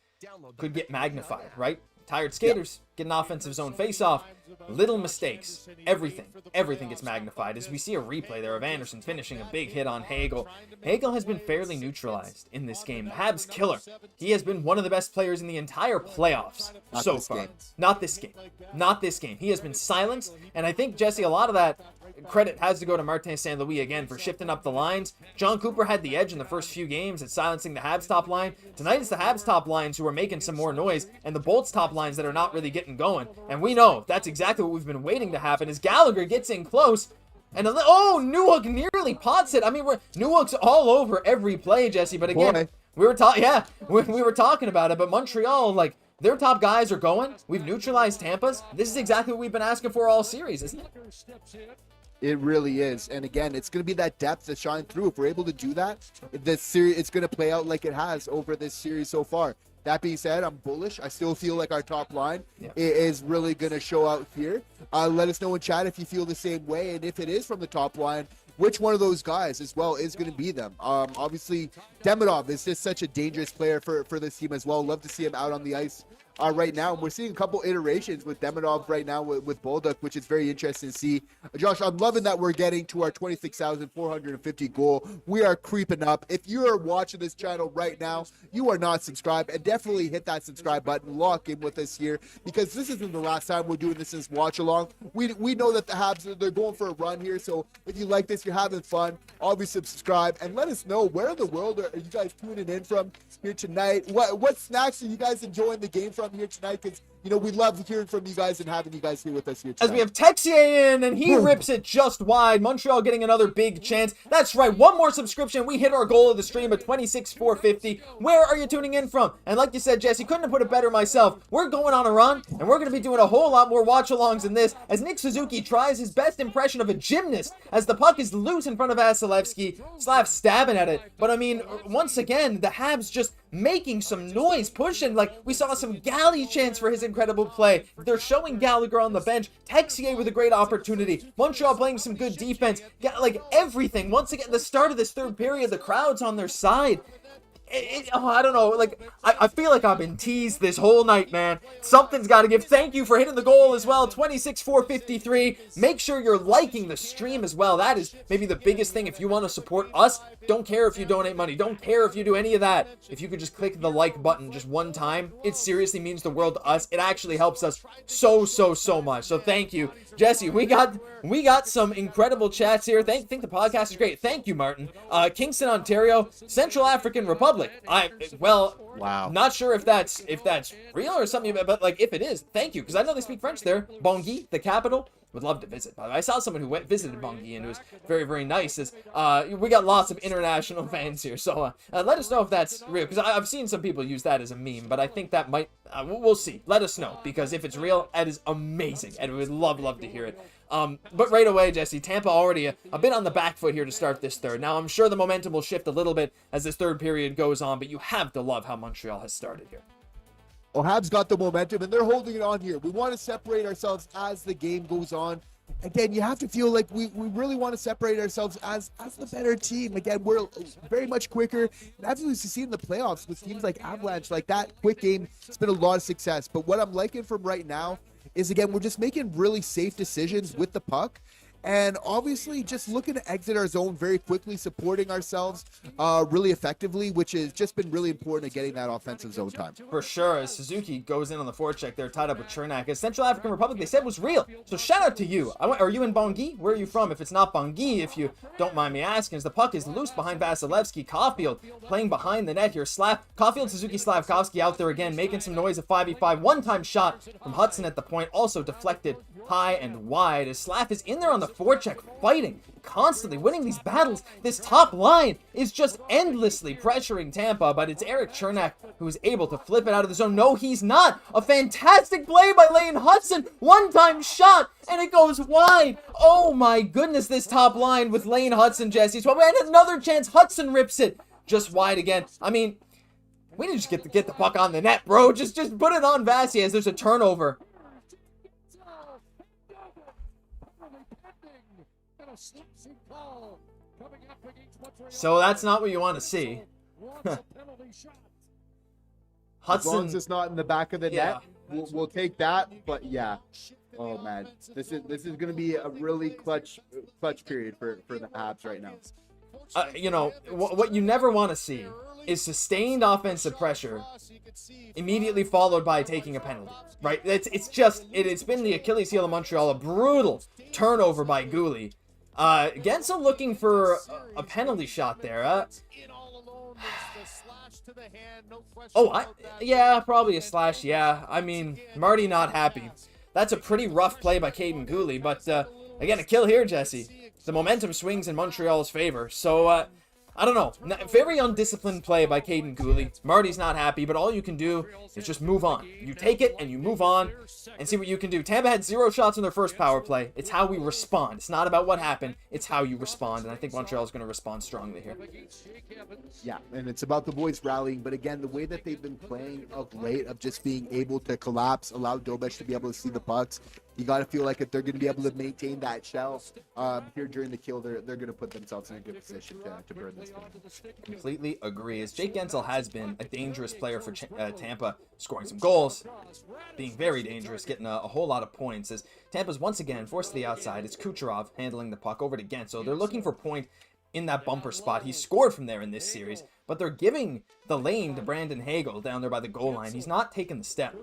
could get magnified, right? Tired skaters, get an offensive zone face-off. Little mistakes. Everything gets magnified as we see a replay there of Anderson finishing a big hit on Hagel. Hagel has been fairly neutralized in this game. The Habs killer. He has been one of the best players in the entire playoffs so far. Not this game. Not this game. He has been silenced, and I think, Jesse, a lot of that credit has to go to Martin St. Louis again for shifting up the lines. Jon Cooper had the edge in the first few games at silencing the Habs top line. Tonight it's the Habs top lines who are making some more noise, and the Bolts top lines that are not really getting going. And we know that's exactly what we've been waiting to happen as Gallagher gets in close. And Newhook nearly pots it. I mean, Newhook's all over every play, Jesse. But again, we were talking about it. But Montreal, like, their top guys are going. We've neutralized Tampa's. This is exactly what we've been asking for all series, isn't it? It really is. And again, it's going to be that depth that shine through. If we're able to do that, this series, it's going to play out like it has over this series so far. That being said, I'm bullish. I still feel like our top line is really going to show out here. Let us know in chat if you feel the same way. And if it is from the top line, which one of those guys as well is going to be them. Obviously, Demidov is just such a dangerous player for this team as well. Love to see him out on the ice right now. And we're seeing a couple iterations with Demidov right now with Bolduc, which is very interesting to see. Josh, I'm loving that we're getting to our 26,450 goal. We are creeping up. If you are watching this channel right now, you are not subscribed, and definitely hit that subscribe button. Lock in with us here, because this isn't the last time we're doing this as watch along. We know that the Habs, they're going for a run here. So if you like this, you're having fun, obviously subscribe and let us know where in the world are you guys tuning in from here tonight. What snacks are you guys enjoying the game from here tonight? Because we love hearing from you guys and having you guys here with us here tonight. As we have Texier in, and he rips it just wide. Montreal getting another big chance. That's right, one more subscription. We hit our goal of the stream at 26,450. Where are you tuning in from? And like you said, Jesse, couldn't have put it better myself. We're going on a run, and we're going to be doing a whole lot more watch-alongs than this, as Nick Suzuki tries his best impression of a gymnast as the puck is loose in front of Vasilevskiy. Slav stabbing at it. But I mean, once again, the Habs just making some noise, pushing. Like, we saw some Galley chance for his incredible play. They're showing Gallagher on the bench. Texier with a great opportunity. Montreal playing some good defense. Like, everything. Once again, the start of this third period, the crowd's on their side. I don't know, like, I feel like I've been teased this whole night, man. Something's got to give. Thank you for hitting the goal as well, 26,453. Make sure you're liking the stream as well. That is maybe the biggest thing. If you want to support us, don't care if you donate money, don't care if you do any of that. If you could just click the like button just one time, it seriously means the world to us. It actually helps us so much. So thank you. Jesse, we got some incredible chats here. Think the podcast is great. Thank you, Martin. Kingston, Ontario, Central African Republic. Wow. Not sure if that's real or something, but like if it is, thank you, because I know they speak French there. Bangui, the capital. Would love to visit. By the way, I saw someone who visited Bangui, and it was very, very nice. We got lots of international fans here, so let us know if that's real, because I've seen some people use that as a meme, but I think that might, we'll see. Let us know, because if it's real, that is amazing, and we would love to hear it. But right away, Jesse, Tampa already a bit on the back foot here to start this third. Now, I'm sure the momentum will shift a little bit as this third period goes on, but you have to love how Montreal has started here. Well, Habs got the momentum, and they're holding it on here. We want to separate ourselves as the game goes on. Again, you have to feel like we really want to separate ourselves as the better team. Again, we're very much quicker. That's what we've seen in the playoffs with teams like Avalanche. Like, that quick game, it's been a lot of success. But what I'm liking from right now is, again, we're just making really safe decisions with the puck. And obviously just looking to exit our zone very quickly, supporting ourselves really effectively, which has just been really important at getting that offensive zone time. For sure, as Suzuki goes in on the forecheck there, tied up with Chernak. As Central African Republic, they said was real. So shout out to you. Are you in Bangui? Where are you from? If it's not Bangui, if you don't mind me asking, as the puck is loose behind Vasilevskiy. Caufield playing behind the net here. Caufield, Suzuki, Slafkovsky out there again, making some noise at 5v5. One-time shot from Hutson at the point, also deflected high and wide, as Slav is in there on the forecheck, fighting, constantly winning these battles. This top line is just endlessly pressuring Tampa, but it's Erik Chernak who is able to flip it out of the zone. No, he's not. A fantastic play by Lane Hutson. One-time shot, and it goes wide. Oh my goodness, this top line with Lane Hutson, Jesse. So, and another chance, Hutson rips it just wide again. I mean, we need to just get the puck on the net, bro. Just put it on Vasilevskiy as there's a turnover. So that's not what you want to see. As long Hutson. as it's not in the back of the Yeah. net, we'll take that. But yeah, oh man, this is gonna be a really clutch period for the Habs right now. You know, what you never want to see is sustained offensive pressure immediately followed by taking a penalty, right? It's been the Achilles heel of Montreal, a brutal turnover by Guhle. Guentzel looking for a penalty shot there. Yeah, probably a slash, yeah. I mean, Marty not happy. That's a pretty rough play by Caden Guhle, but again, a kill here, Jesse. The momentum swings in Montreal's favor, so I don't know. Very undisciplined play by Caden Guhle. Marty's not happy, but all you can do is just move on. You take it and you move on and see what you can do. Tampa had 0 shots in their first power play. It's how we respond. It's not about what happened. It's how you respond, and I think Montreal's going to respond strongly here. Yeah, and it's about the boys rallying, but again, the way that they've been playing of late, of just being able to collapse, allow Dobeš to be able to see the pucks, you got to feel like if they're going to be able to maintain that shell here during the kill, they're going to put themselves in a good position to burn this game. Completely agree. As Jake Guentzel has been a dangerous player for Tampa, scoring some goals, being very dangerous, getting a whole lot of points. As Tampa's once again forced to the outside, it's Kucherov handling the puck over to Guentzel. They're looking for Point in that bumper spot. He scored from there in this series, but they're giving the lane to Brandon Hagel down there by the goal line. He's not taking the step.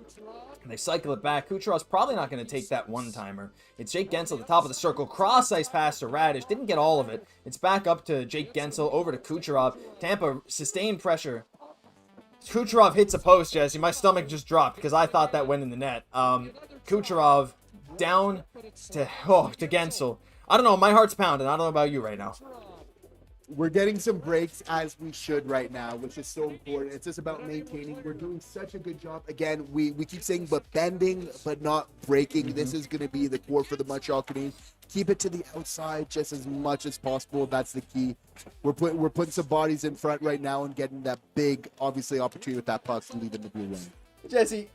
And they cycle it back. Kucherov's probably not going to take that one-timer. It's Jake Guentzel at the top of the circle. Cross-ice pass to Radish. Didn't get all of it. It's back up to Jake Guentzel, over to Kucherov. Tampa sustained pressure. Kucherov hits a post, Jesse. My stomach just dropped because I thought that went in the net. Kucherov down to Guentzel. I don't know. My heart's pounding. I don't know about you right now. We're getting some breaks as we should right now, which is so important. It's just about maintaining. We're doing such a good job. Again, we keep saying but bending, but not breaking. This is going to be the core for the Montreal Canadiens. Keep it to the outside just as much as possible. That's the key. We're putting some bodies in front right now and getting that big, obviously, opportunity with that puck to lead in the blue lane. Jesse,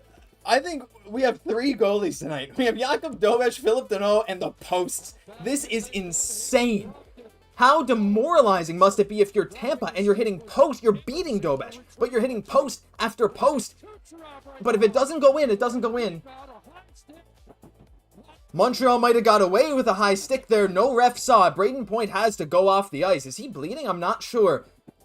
I think we have 3 goalies tonight. We have Jakub Dobeš, Philip Deno, and the posts. This is insane. How demoralizing must it be if you're Tampa and you're hitting post, you're beating Dobeš, but you're hitting post after post. But if it doesn't go in, it doesn't go in. Montreal might have got away with a high stick there. No ref saw it. Brayden Point has to go off the ice. Is he bleeding? I'm not sure.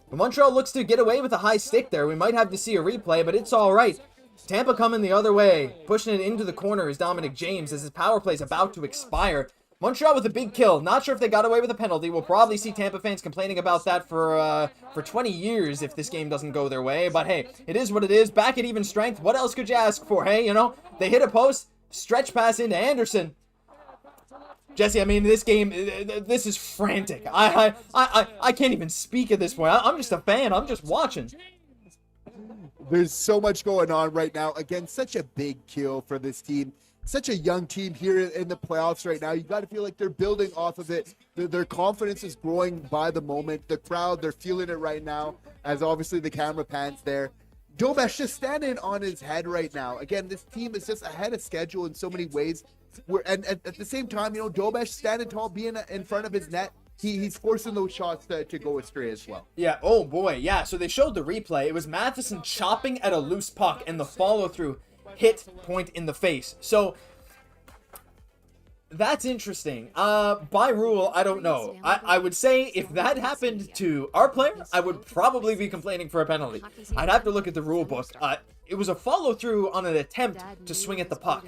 But Montreal looks to get away with a high stick there. We might have to see a replay, but it's all right. Tampa coming the other way. Pushing it into the corner is Dominic James as his power play is about to expire. Montreal with a big kill. Not sure if they got away with a penalty. We'll probably see Tampa fans complaining about that for 20 years if this game doesn't go their way. But hey, it is what it is. Back at even strength. What else could you ask for? Hey, you know, they hit a post. Stretch pass into Anderson. Jesse, I mean, this game, this is frantic. I can't even speak at this point. I'm just a fan. I'm just watching. There's so much going on right now. Again, such a big kill for this team. Such a young team here in the playoffs right now. You got to feel like they're building off of it. Their confidence is growing by the moment. The crowd, they're feeling it right now, as obviously the camera pans there. Dobeš just standing on his head right now. Again, this team is just ahead of schedule in so many ways. And at the same time, you know, Dobeš standing tall, being in front of his net, he's forcing those shots to go astray as well. Yeah, oh boy, yeah. So they showed the replay. It was Matheson chopping at a loose puck, and the follow-through hit Point in the face. So that's interesting. By rule, I don't know. I would say if that happened to our player, I would probably be complaining for a penalty. I'd have to look at the rule book. It was a follow-through on an attempt to swing at the puck,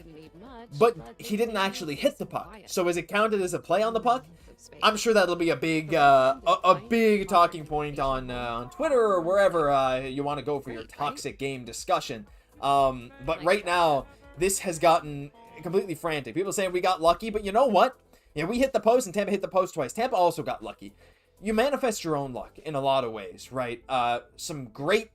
but he didn't actually hit the puck. So is it counted as a play on the puck? I'm sure that'll be a big talking point on Twitter or wherever you want to go for your toxic game discussion. But right now, this has gotten completely frantic. People saying we got lucky, but you know what? Yeah, we hit the post and Tampa hit the post twice. Tampa also got lucky. You manifest your own luck in a lot of ways, right? Some great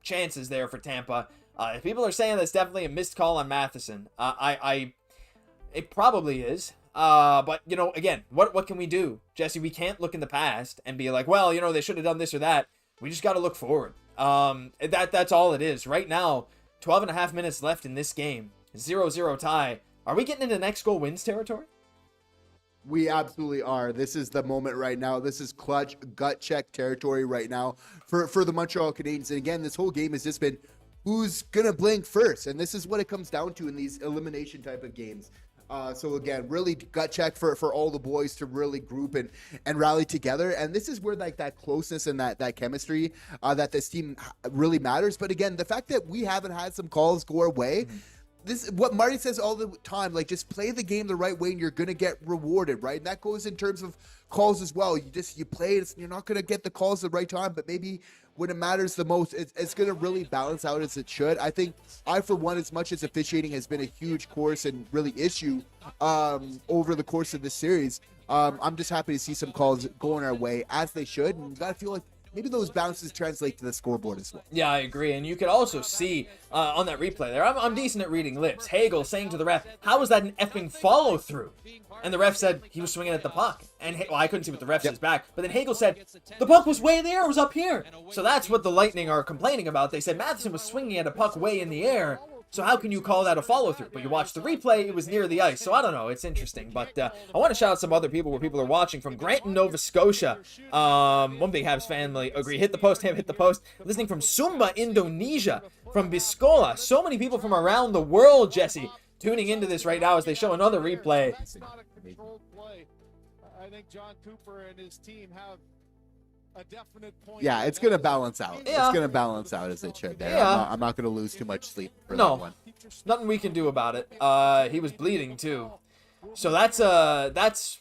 chances there for Tampa. If people are saying that's definitely a missed call on Matheson, it probably is. But you know, again, what can we do, Jesse? We can't look in the past and be like, well, you know, they should have done this or that. We just got to look forward. That's all it is right now. 12 and a half minutes left in this game. 0-0 tie. Are we getting into next goal wins territory? We absolutely are. This is the moment right now. This is clutch, gut check territory right now for the Montreal Canadiens. And again, this whole game has just been who's going to blink first. And this is what it comes down to in these elimination type of games. So again, really gut check for all the boys to really group and rally together. And this is where like that closeness and that chemistry that this team really matters. But again, the fact that we haven't had some calls go our way, this what Marty says all the time, like just play the game the right way and you're going to get rewarded, right? And that goes in terms of calls as well. You play it, you're not going to get the calls at the right time, but maybe when it matters the most, it's going to really balance out as it should. I think for one, as much as officiating has been a huge course and really issue over the course of this series, I'm just happy to see some calls going our way as they should. And you got to feel like maybe those bounces translate to the scoreboard as well. Yeah, I agree. And you could also see on that replay there, I'm decent at reading lips. Hagel saying to the ref, how was that an effing follow through? And the ref said he was swinging at the puck. And I couldn't see what the ref says back. But then Hagel said, the puck was way in the air. It was up here. So that's what the Lightning are complaining about. They said Matheson was swinging at a puck way in the air. So how can you call that a follow-through? But you watch the replay, it was near the ice. So I don't know. It's interesting. But I want to shout out some other people where people are watching from Granton, Nova Scotia. One big Habs family agree. Hit the post, hit the post. Listening from Sumba, Indonesia. From Biscola. So many people from around the world, Jesse, tuning into this right now as they show another replay. I think Jon Cooper and his team have a definite point. Yeah, it's going to balance out. Yeah. It's going to balance out as it should there. Yeah. I'm not going to lose too much sleep for No. that one. Nothing we can do about it. He was bleeding too. So that's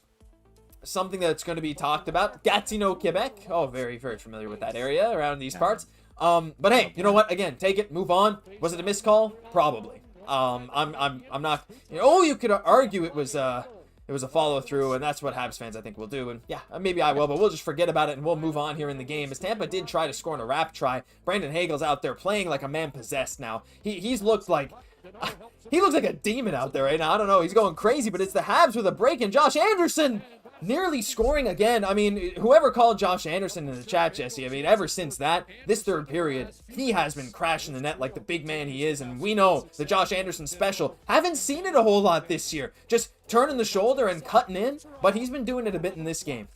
something that's going to be talked about. Gatineau, Quebec. Oh, very, very familiar with that area around these parts. But hey, you know what? Again, take it, move on. Was it a missed call? Probably. I'm not. You could argue it was a follow-through, and that's what Habs fans, I think, will do. And yeah, maybe I will, but we'll just forget about it, and we'll move on here in the game. As Tampa did try to score on a wrap try, Brandon Hagel's out there playing like a man possessed now. He looks like a demon out there right now. I don't know. He's going crazy, but it's the Habs with a break, and Josh Anderson nearly scoring again. I mean, whoever called Josh Anderson in the chat, Jesse, I mean, ever since that, this third period, he has been crashing the net like the big man he is, and we know the Josh Anderson special. Haven't seen it a whole lot this year. Just turning the shoulder and cutting in, but he's been doing it a bit in this game.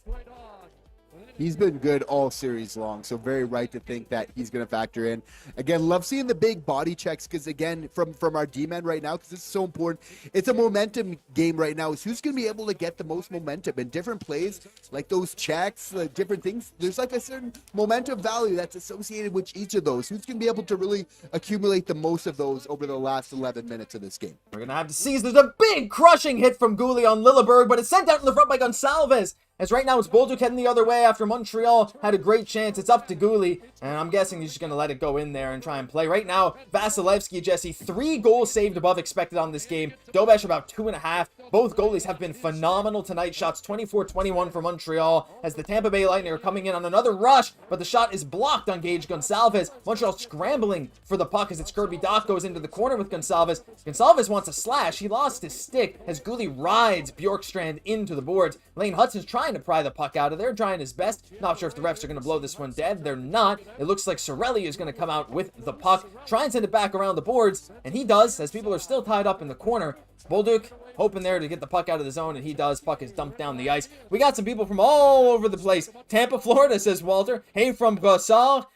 He's been good all series long, so very right to think that he's going to factor in. Again, love seeing the big body checks because, again, from our D-men right now, because it's so important. It's a momentum game right now. Is who's going to be able to get the most momentum in different plays, like those checks, different things. There's like a certain momentum value that's associated with each of those. Who's going to be able to really accumulate the most of those over the last 11 minutes of this game? We're going to have to see. There's a big crushing hit from Goulet on Lilleberg, but it's sent out in the front by Gonçalves. As right now it's Bolduc heading the other way after Montreal had a great chance. It's up to Goulet, and I'm guessing he's just going to let it go in there and try and play. Right now, Vasilevskiy, Jesse, 3 goals saved above expected on this game. Dobesh about 2.5. Both goalies have been phenomenal tonight. Shots 24-21 for Montreal as the Tampa Bay Lightning are coming in on another rush, but the shot is blocked on Gage Gonçalves. Montreal scrambling for the puck as it's Kirby Dach goes into the corner with Gonçalves. Gonçalves wants a slash. He lost his stick as Goulet rides Bjorkstrand into the boards. Lane Hutson's trying to pry the puck out of there, trying his best. Not sure if the refs are going to blow this one dead. They're not. It looks like Sorelli is going to come out with the puck, try and send it back around the boards, and he does, as people are still tied up in the corner. Bolduc hoping there to get the puck out of the zone, and he does. Puck is dumped down the ice. We got some people from all over the place. Tampa, Florida, says Walter. Hey, from Gossard.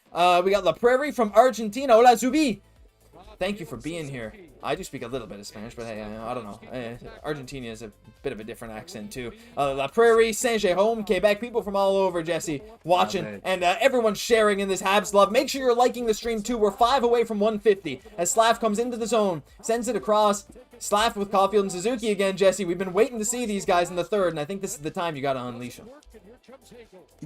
We got La Prairie from Argentina. Hola, Zubi. Thank you for being here. I do speak a little bit of Spanish, but hey, I don't know. Argentina is a bit of a different accent, too. La Prairie, Saint-Jérôme, Quebec, people from all over, Jesse, watching, and everyone sharing in this Habs love. Make sure you're liking the stream, too. We're 5 away from 150 as Slav comes into the zone, sends it across. Slav with Caufield and Suzuki again, Jesse. We've been waiting to see these guys in the third, and I think this is the time you got to unleash them.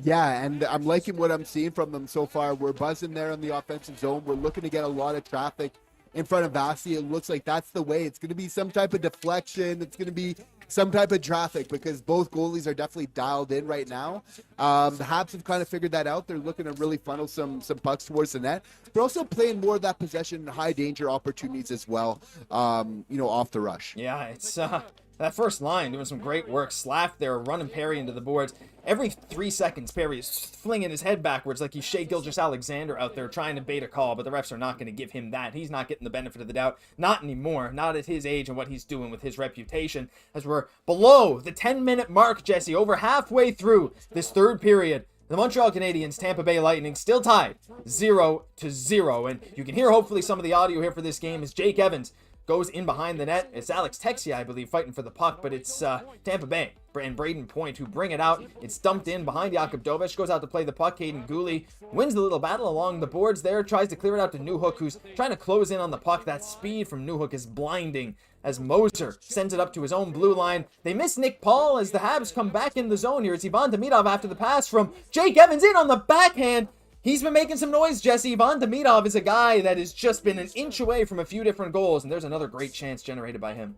Yeah, and I'm liking what I'm seeing from them so far. We're buzzing there in the offensive zone. We're looking to get a lot of traffic in front of Vasi. It looks like that's the way. It's going to be some type of deflection. It's going to be some type of traffic because both goalies are definitely dialed in right now. The Habs have kind of figured that out. They're looking to really funnel some pucks towards the net. They're also playing more of that possession and high danger opportunities as well, off the rush. Yeah, it's that first line doing some great work. Slav there running Perry into the boards. Every 3 seconds, Perry is flinging his head backwards like he's Shea Gilgeous-Alexander out there trying to bait a call, but the refs are not going to give him that. He's not getting the benefit of the doubt. Not anymore. Not at his age and what he's doing with his reputation. As we're below the 10-minute mark, Jesse, over halfway through this third period. The Montreal Canadiens, Tampa Bay Lightning, still tied 0-0. And you can hear hopefully some of the audio here for this game as Jake Evans goes in behind the net. It's Alex Texier, I believe, fighting for the puck, but it's Tampa Bay and Brayden Point who bring it out. It's dumped in behind Jakub Dovesh, goes out to play the puck. Caden Gooley wins the little battle along the boards there, tries to clear it out to Newhook, who's trying to close in on the puck. That speed from Newhook is blinding as Moser sends it up to his own blue line. They miss Nick Paul as the Habs come back in the zone here. It's Ivan Demidov after the pass from Jake Evans in on the backhand. He's been making some noise, Jesse. Ivan Demidov is a guy that has just been an inch away from a few different goals, and there's another great chance generated by him.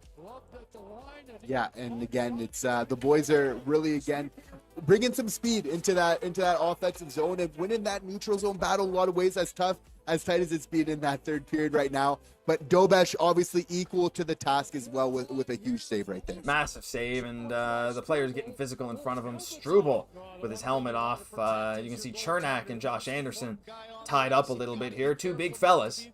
Yeah, and again, it's the boys are really, again, bringing some speed into that offensive zone and winning that neutral zone battle in a lot of ways. As tough, as tight as it's been in that third period right now. But Dovesh obviously equal to the task as well with a huge save right there. Massive save, and the players getting physical in front of him. Struble with his helmet off. You can see Chernak and Josh Anderson tied up a little bit here. Two big fellas.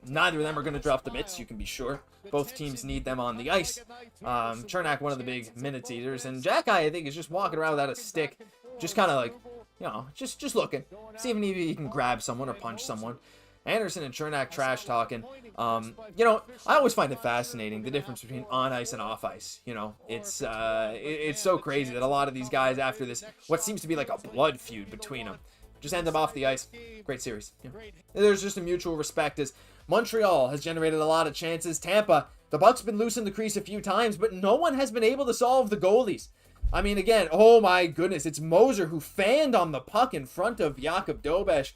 Neither of them are going to drop the mitts, you can be sure. Both teams need them on the ice. Chernak, one of the big minute eaters, and Jack I think, is just walking around without a stick, just kind of like, you know, just looking, see if he can grab someone or punch someone. Anderson and Chernak trash talking. You know, I always find it fascinating, the difference between on ice and off ice. You know, it's so crazy that a lot of these guys, after this, what seems to be like a blood feud between them, just end up off the ice. Great series. Yeah. There's just a mutual respect as Montreal has generated a lot of chances. Tampa, the Bucks been loose in the crease a few times, but no one has been able to solve the goalies. I mean, again, oh my goodness, it's Moser who fanned on the puck in front of Jakub Dovesh.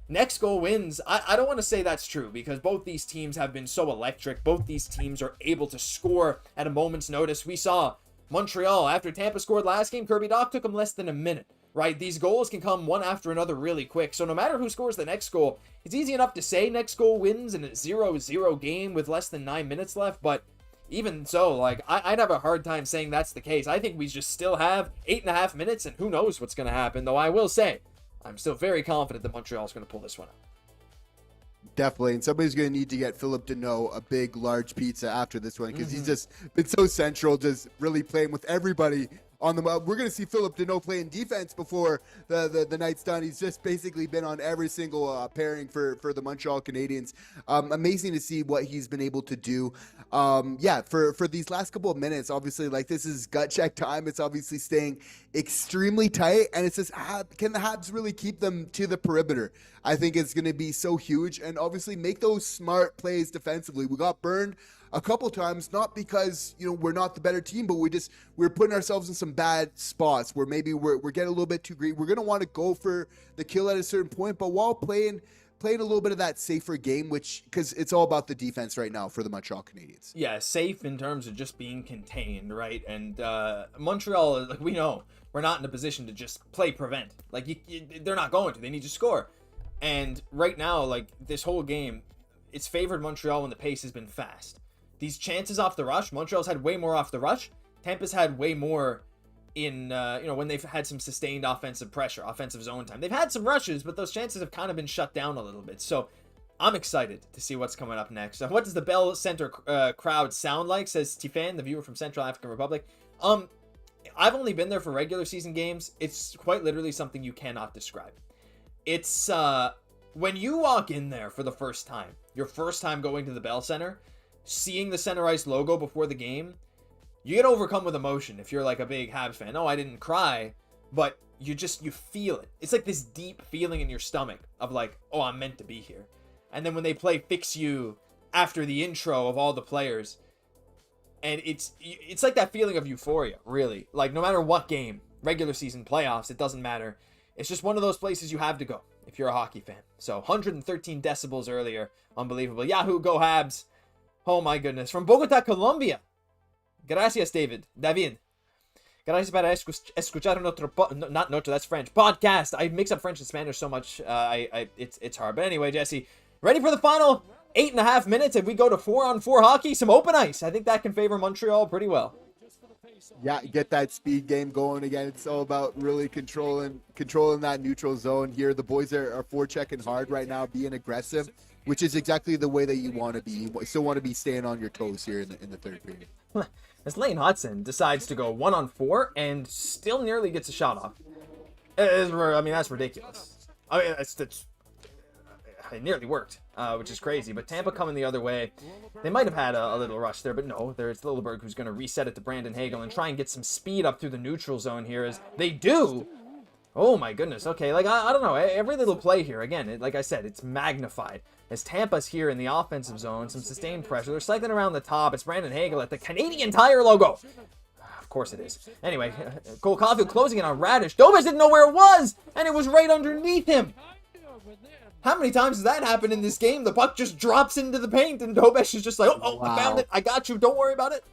Next goal wins. I don't want to say that's true because both these teams have been so electric. Both these teams are able to score at a moment's notice. We saw Montreal, after Tampa scored last game, Kirby Dach took them less than a minute, right? These goals can come one after another really quick. So no matter who scores the next goal, it's easy enough to say next goal wins in a 0-0 game with less than 9 minutes left. But even so, like, I'd have a hard time saying that's the case. I think we just still have 8.5 minutes, and who knows what's going to happen. Though I will say, I'm still very confident that Montreal's going to pull this one out. Definitely, and somebody's going to need to get Philip Deno a big, large pizza after this one because he's just been so central, just really playing with everybody on the. We're going to see Philip Deno playing defense before the night's done. He's just basically been on every single pairing for the Montreal Canadiens. Amazing to see what he's been able to do. Yeah, for these last couple of minutes, obviously, like, this is gut check time. It's obviously staying extremely tight, and it's just, can the Habs really keep them to the perimeter? I think it's going to be so huge, and obviously make those smart plays defensively. We got burned a couple times, not because, you know, we're not the better team, but we're putting ourselves in some bad spots where maybe we're getting a little bit too greedy. We're going to want to go for the kill at a certain point, but while playing a little bit of that safer game, which, because it's all about the defense right now for the Montreal Canadiens. Yeah, safe in terms of just being contained, right? And Montreal, like, we know, we're not in a position to just play prevent. Like, they're not going to. They need to score. And right now, like, this whole game, it's favored Montreal when the pace has been fast. These chances off the rush, Montreal's had way more off the rush. Tampa's had way more in, when they've had some sustained offensive pressure, offensive zone time. They've had some rushes, but those chances have kind of been shut down a little bit. So I'm excited to see what's coming up next. What does the Bell Center crowd sound like, says Stefan, the viewer from Central African Republic. I've only been there for regular season games. It's quite literally something you cannot describe. It's when you walk in there for the first time, your first time going to the Bell Center, seeing the center ice logo before the game, you get overcome with emotion if you're like a big Habs fan. No, I didn't cry, but you feel it. It's like this deep feeling in your stomach of like, oh, I'm meant to be here. And then when they play Fix You after the intro of all the players, and it's like that feeling of euphoria, really. Like, no matter what game, regular season, playoffs, it doesn't matter. It's just one of those places you have to go if you're a hockey fan. So 113 decibels earlier. Unbelievable. Yahoo, go Habs. Oh my goodness. From Bogota, Colombia. Gracias, David. Gracias para escuchar nuestro, that's French, podcast. I mix up French and Spanish so much, it's hard. But anyway, Jesse, ready for the final 8.5 minutes? If we go to 4-on-4 hockey, some open ice, I think that can favor Montreal pretty well. Yeah, get that speed game going again. It's all about really controlling that neutral zone here. The boys are forechecking hard right now, being aggressive, which is exactly the way that you want to be. You still want to be staying on your toes here in the third period. As Lane Hutson decides to go 1-on-4 and still nearly gets a shot off. I mean, that's ridiculous. I mean, it nearly worked, which is crazy. But Tampa coming the other way. They might have had a little rush there, but no. There's Littleberg who's going to reset it to Brandon Hagel and try and get some speed up through the neutral zone here as they do. Oh my goodness. Okay, like, I don't know. Every little play here, again, like I said, it's magnified. As Tampa's here in the offensive zone, some sustained pressure. They're cycling around the top. It's Brandon Hagel at the Canadian Tire logo. Of course it is. Anyway, Cole Caufield closing it on Radish. Dobes didn't know where it was, and it was right underneath him. How many times has that happened in this game? The puck just drops into the paint, and Dobes is just like, oh, wow. I found it. I got you. Don't worry about it.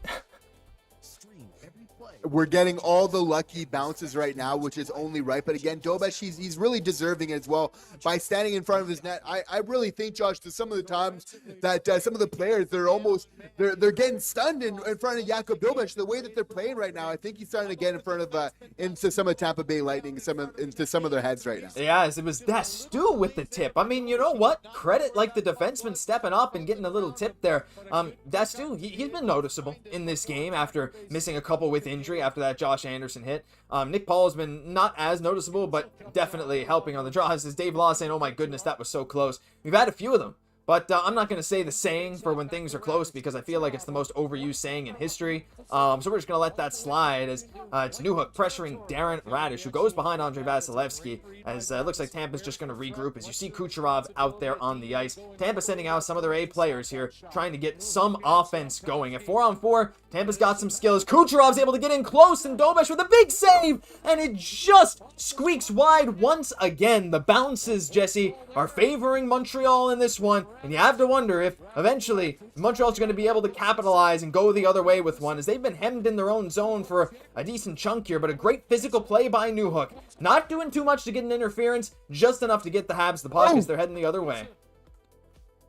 We're getting all the lucky bounces right now, which is only right. But again, Dobes, he's really deserving as well by standing in front of his net. I really think, Josh, that some of the times that some of the players, they're getting stunned in front of Jakub Dobes. The way that they're playing right now, I think he's starting to get in front of into some of Tampa Bay Lightning, into some of their heads right now. Yeah, it was Dastu with the tip. I mean, you know what? Credit like the defenseman stepping up and getting a little tip there. Dastu, he's been noticeable in this game after missing a couple with injury after that Josh Anderson hit. Nick Paul has been not as noticeable, but definitely helping on the draws. As Dave Law saying, oh my goodness, that was so close. We've had a few of them. But I'm not going to say the saying for when things are close because I feel like it's the most overused saying in history. So we're just going to let that slide as it's Newhook pressuring Darren Radish, who goes behind Andrei Vasilevskiy, as it looks like Tampa's just going to regroup as you see Kucherov out there on the ice. Tampa sending out some of their A players here, trying to get some offense going. At 4-on-4, Tampa's got some skills. Kucherov's able to get in close, and Dobes with a big save, and it just squeaks wide once again. The bounces, Jesse, are favoring Montreal in this one. And you have to wonder if eventually Montreal's going to be able to capitalize and go the other way with one, as they've been hemmed in their own zone for a decent chunk here. But a great physical play by Newhook. Not doing too much to get an interference, just enough to get the Habs the puck as they're heading the other way.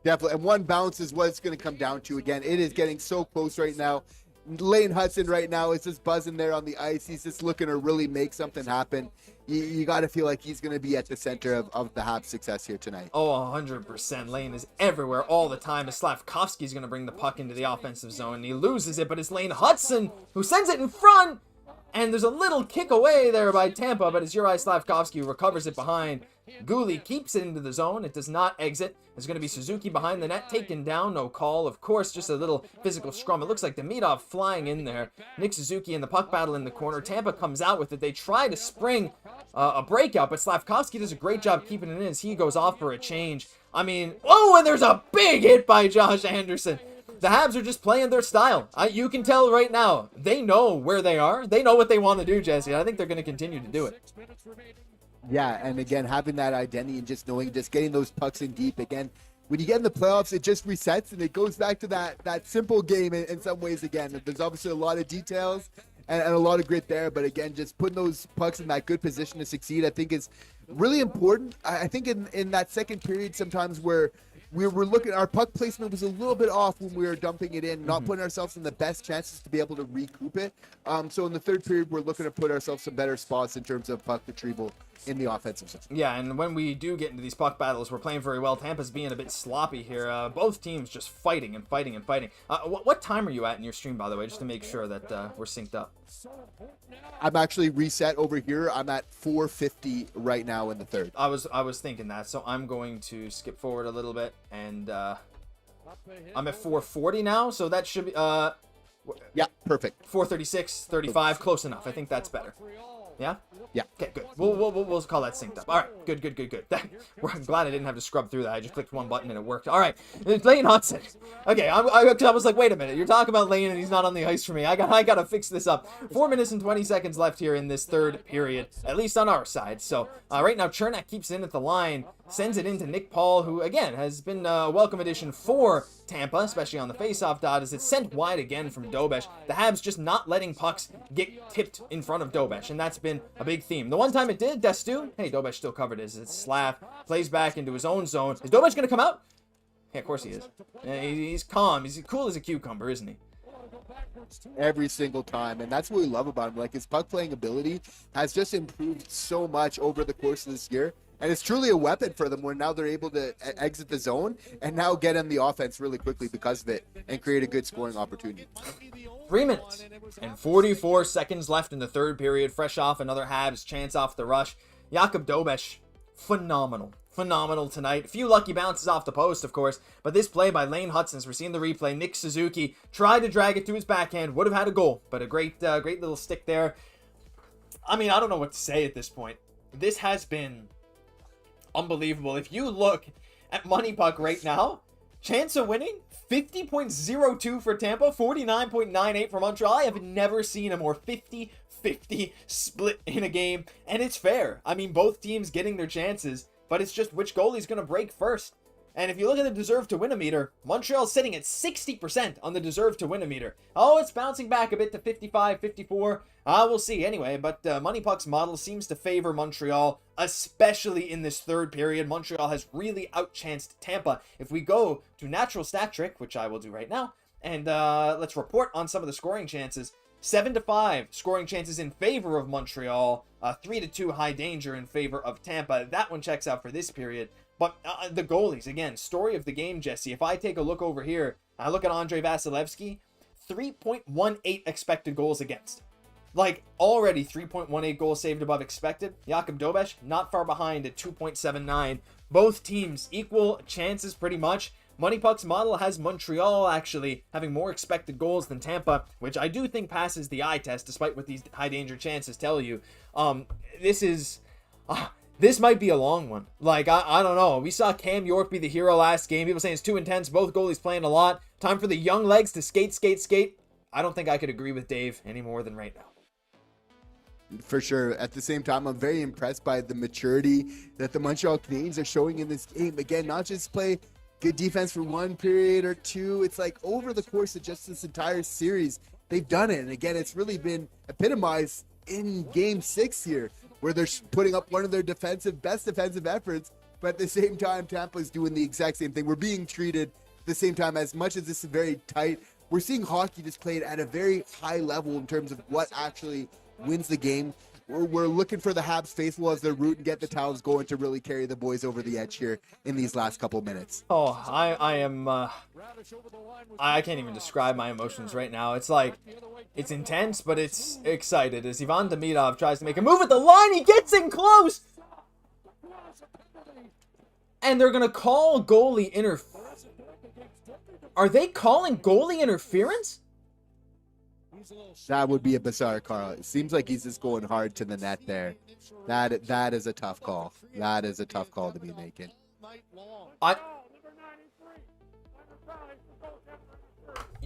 Definitely. And one bounce is what it's going to come down to. Again, it is getting so close right now. Lane Hutson right now is just buzzing there on the ice. He's just looking to really make something happen. You got to feel like he's going to be at the center of the Habs' success here tonight. Oh, 100%. Lane is everywhere all the time. As Slafkovsky is going to bring the puck into the offensive zone. And he loses it, but it's Lane Hutson who sends it in front. And there's a little kick away there by Tampa, but it's Juraj Slafkovsky who recovers it behind. Gooley keeps it into the zone. It does not exit. There's going to be Suzuki behind the net, taken down, no call. Of course, just a little physical scrum. It looks like Demidov flying in there. Nick Suzuki in the puck battle in the corner. Tampa comes out with it. They try to spring a breakout, but Slafkovsky does a great job keeping it in as he goes off for a change. I mean, oh, and there's a big hit by Josh Anderson. The Habs are just playing their style. You can tell right now, they know where they are. They know what they want to do, Jesse. I think they're going to continue to do it. Yeah, and again, having that identity and just knowing, just getting those pucks in deep. Again, when you get in the playoffs, it just resets and it goes back to that simple game in some ways again. There's obviously a lot of details and a lot of grit there, but again, just putting those pucks in that good position to succeed, I think is really important. I think in that second period, sometimes where we were looking, our puck placement was a little bit off when we were dumping it in, not putting ourselves in the best chances to be able to recoup it. So in the third period, we're looking to put ourselves in better spots in terms of puck retrieval in the offensive zone. Yeah, and when we do get into these puck battles, we're playing very well. Tampa's being a bit sloppy here. Both teams just fighting and fighting and fighting. What time are you at in your stream, by the way, just to make sure that we're synced up? I'm actually reset over here. I'm at 4:50 right now in the third. I was thinking that, so I'm going to skip forward a little bit, and I'm at 4:40 now, so that should be yeah, perfect. 4:36, 35, close enough. I think that's better. Yeah? Yeah. Okay, good. We'll call that synced up. All right, good. I'm glad I didn't have to scrub through that. I just clicked one button and it worked. All right, Lane Hutson. Okay, I was like, wait a minute. You're talking about Lane and he's not on the ice for me. I gotta fix this up. 4 minutes and 20 seconds left here in this third period, at least on our side. So right now, Chernak keeps it in at the line, sends it into Nick Paul, who again has been a welcome addition for Tampa, especially on the faceoff dot, as it's sent wide again from Dobes. The Habs just not letting pucks get tipped in front of Dobes, and that's been a big theme. The one time it did, Dastu, hey, Dobes still covered it. It's Slav, plays back into his own zone. Is Dobes going to come out? Yeah, of course he is. He's calm. He's cool as a cucumber, isn't he? Every single time, and that's what we love about him. Like, his puck playing ability has just improved so much over the course of this year. And it's truly a weapon for them where now they're able to exit the zone and now get in the offense really quickly because of it and create a good scoring opportunity. 3 minutes and 44 seconds left in the third period. Fresh off another Habs chance off the rush. Jakub Dobeš, phenomenal tonight. A few lucky bounces off the post, of course, but this play by Lane Hutson, as we're seeing the replay, Nick Suzuki tried to drag it to his backhand, would have had a goal, but a great little stick there. I mean, I don't know what to say at this point. This has been unbelievable. If you look at Money Puck right now, chance of winning, 50.02 for Tampa, 49.98 for Montreal. I have never seen a more 50-50 split in a game, and it's fair. I mean, both teams getting their chances, but it's just which goalie's going to break first. And if you look at the deserve to win meter, Montreal's sitting at 60% on the deserve to win meter. Oh, it's bouncing back a bit to 55, 54. We'll see anyway, but Money Puck's model seems to favor Montreal, especially in this third period. Montreal has really outchanced Tampa. If we go to natural stat trick, which I will do right now, and let's report on some of the scoring chances. 7-5 scoring chances in favor of Montreal, 3-2 high danger in favor of Tampa. That one checks out for this period. But the goalies, again, story of the game, Jesse. If I take a look over here, I look at Andrei Vasilevskiy, 3.18 expected goals against. Like, already 3.18 goals saved above expected. Jakub Dobeš, not far behind at 2.79. Both teams equal chances pretty much. Money Puck's model has Montreal actually having more expected goals than Tampa, which I do think passes the eye test, despite what these high danger chances tell you. This might be a long one. Like, I don't know. We saw Cam York be the hero last game. People saying it's too intense. Both goalies playing a lot. Time for the young legs to skate. I don't think I could agree with Dave any more than right now. For sure. At the same time, I'm very impressed by the maturity that the Montreal Canadiens are showing in this game. Again, not just play good defense for one period or two. It's like over the course of just this entire series, they've done it. And again, it's really been epitomized in Game 6 here, where they're putting up one of their best defensive efforts, but at the same time, Tampa's doing the exact same thing. We're being treated at the same time. As much as this is very tight, we're seeing hockey just played at a very high level in terms of what actually wins the game. We're looking for the Habs faithful as their root and get the towels going to really carry the boys over the edge here in these last couple minutes. Oh, I am, I can't even describe my emotions right now. It's like, it's intense, but it's excited as Ivan Demidov tries to make a move at the line. He gets in close. And they're going to call goalie interference. Are they calling goalie interference? That would be a bizarre call. It seems like he's just going hard to the net there. That is a tough call. That is a tough call to be making.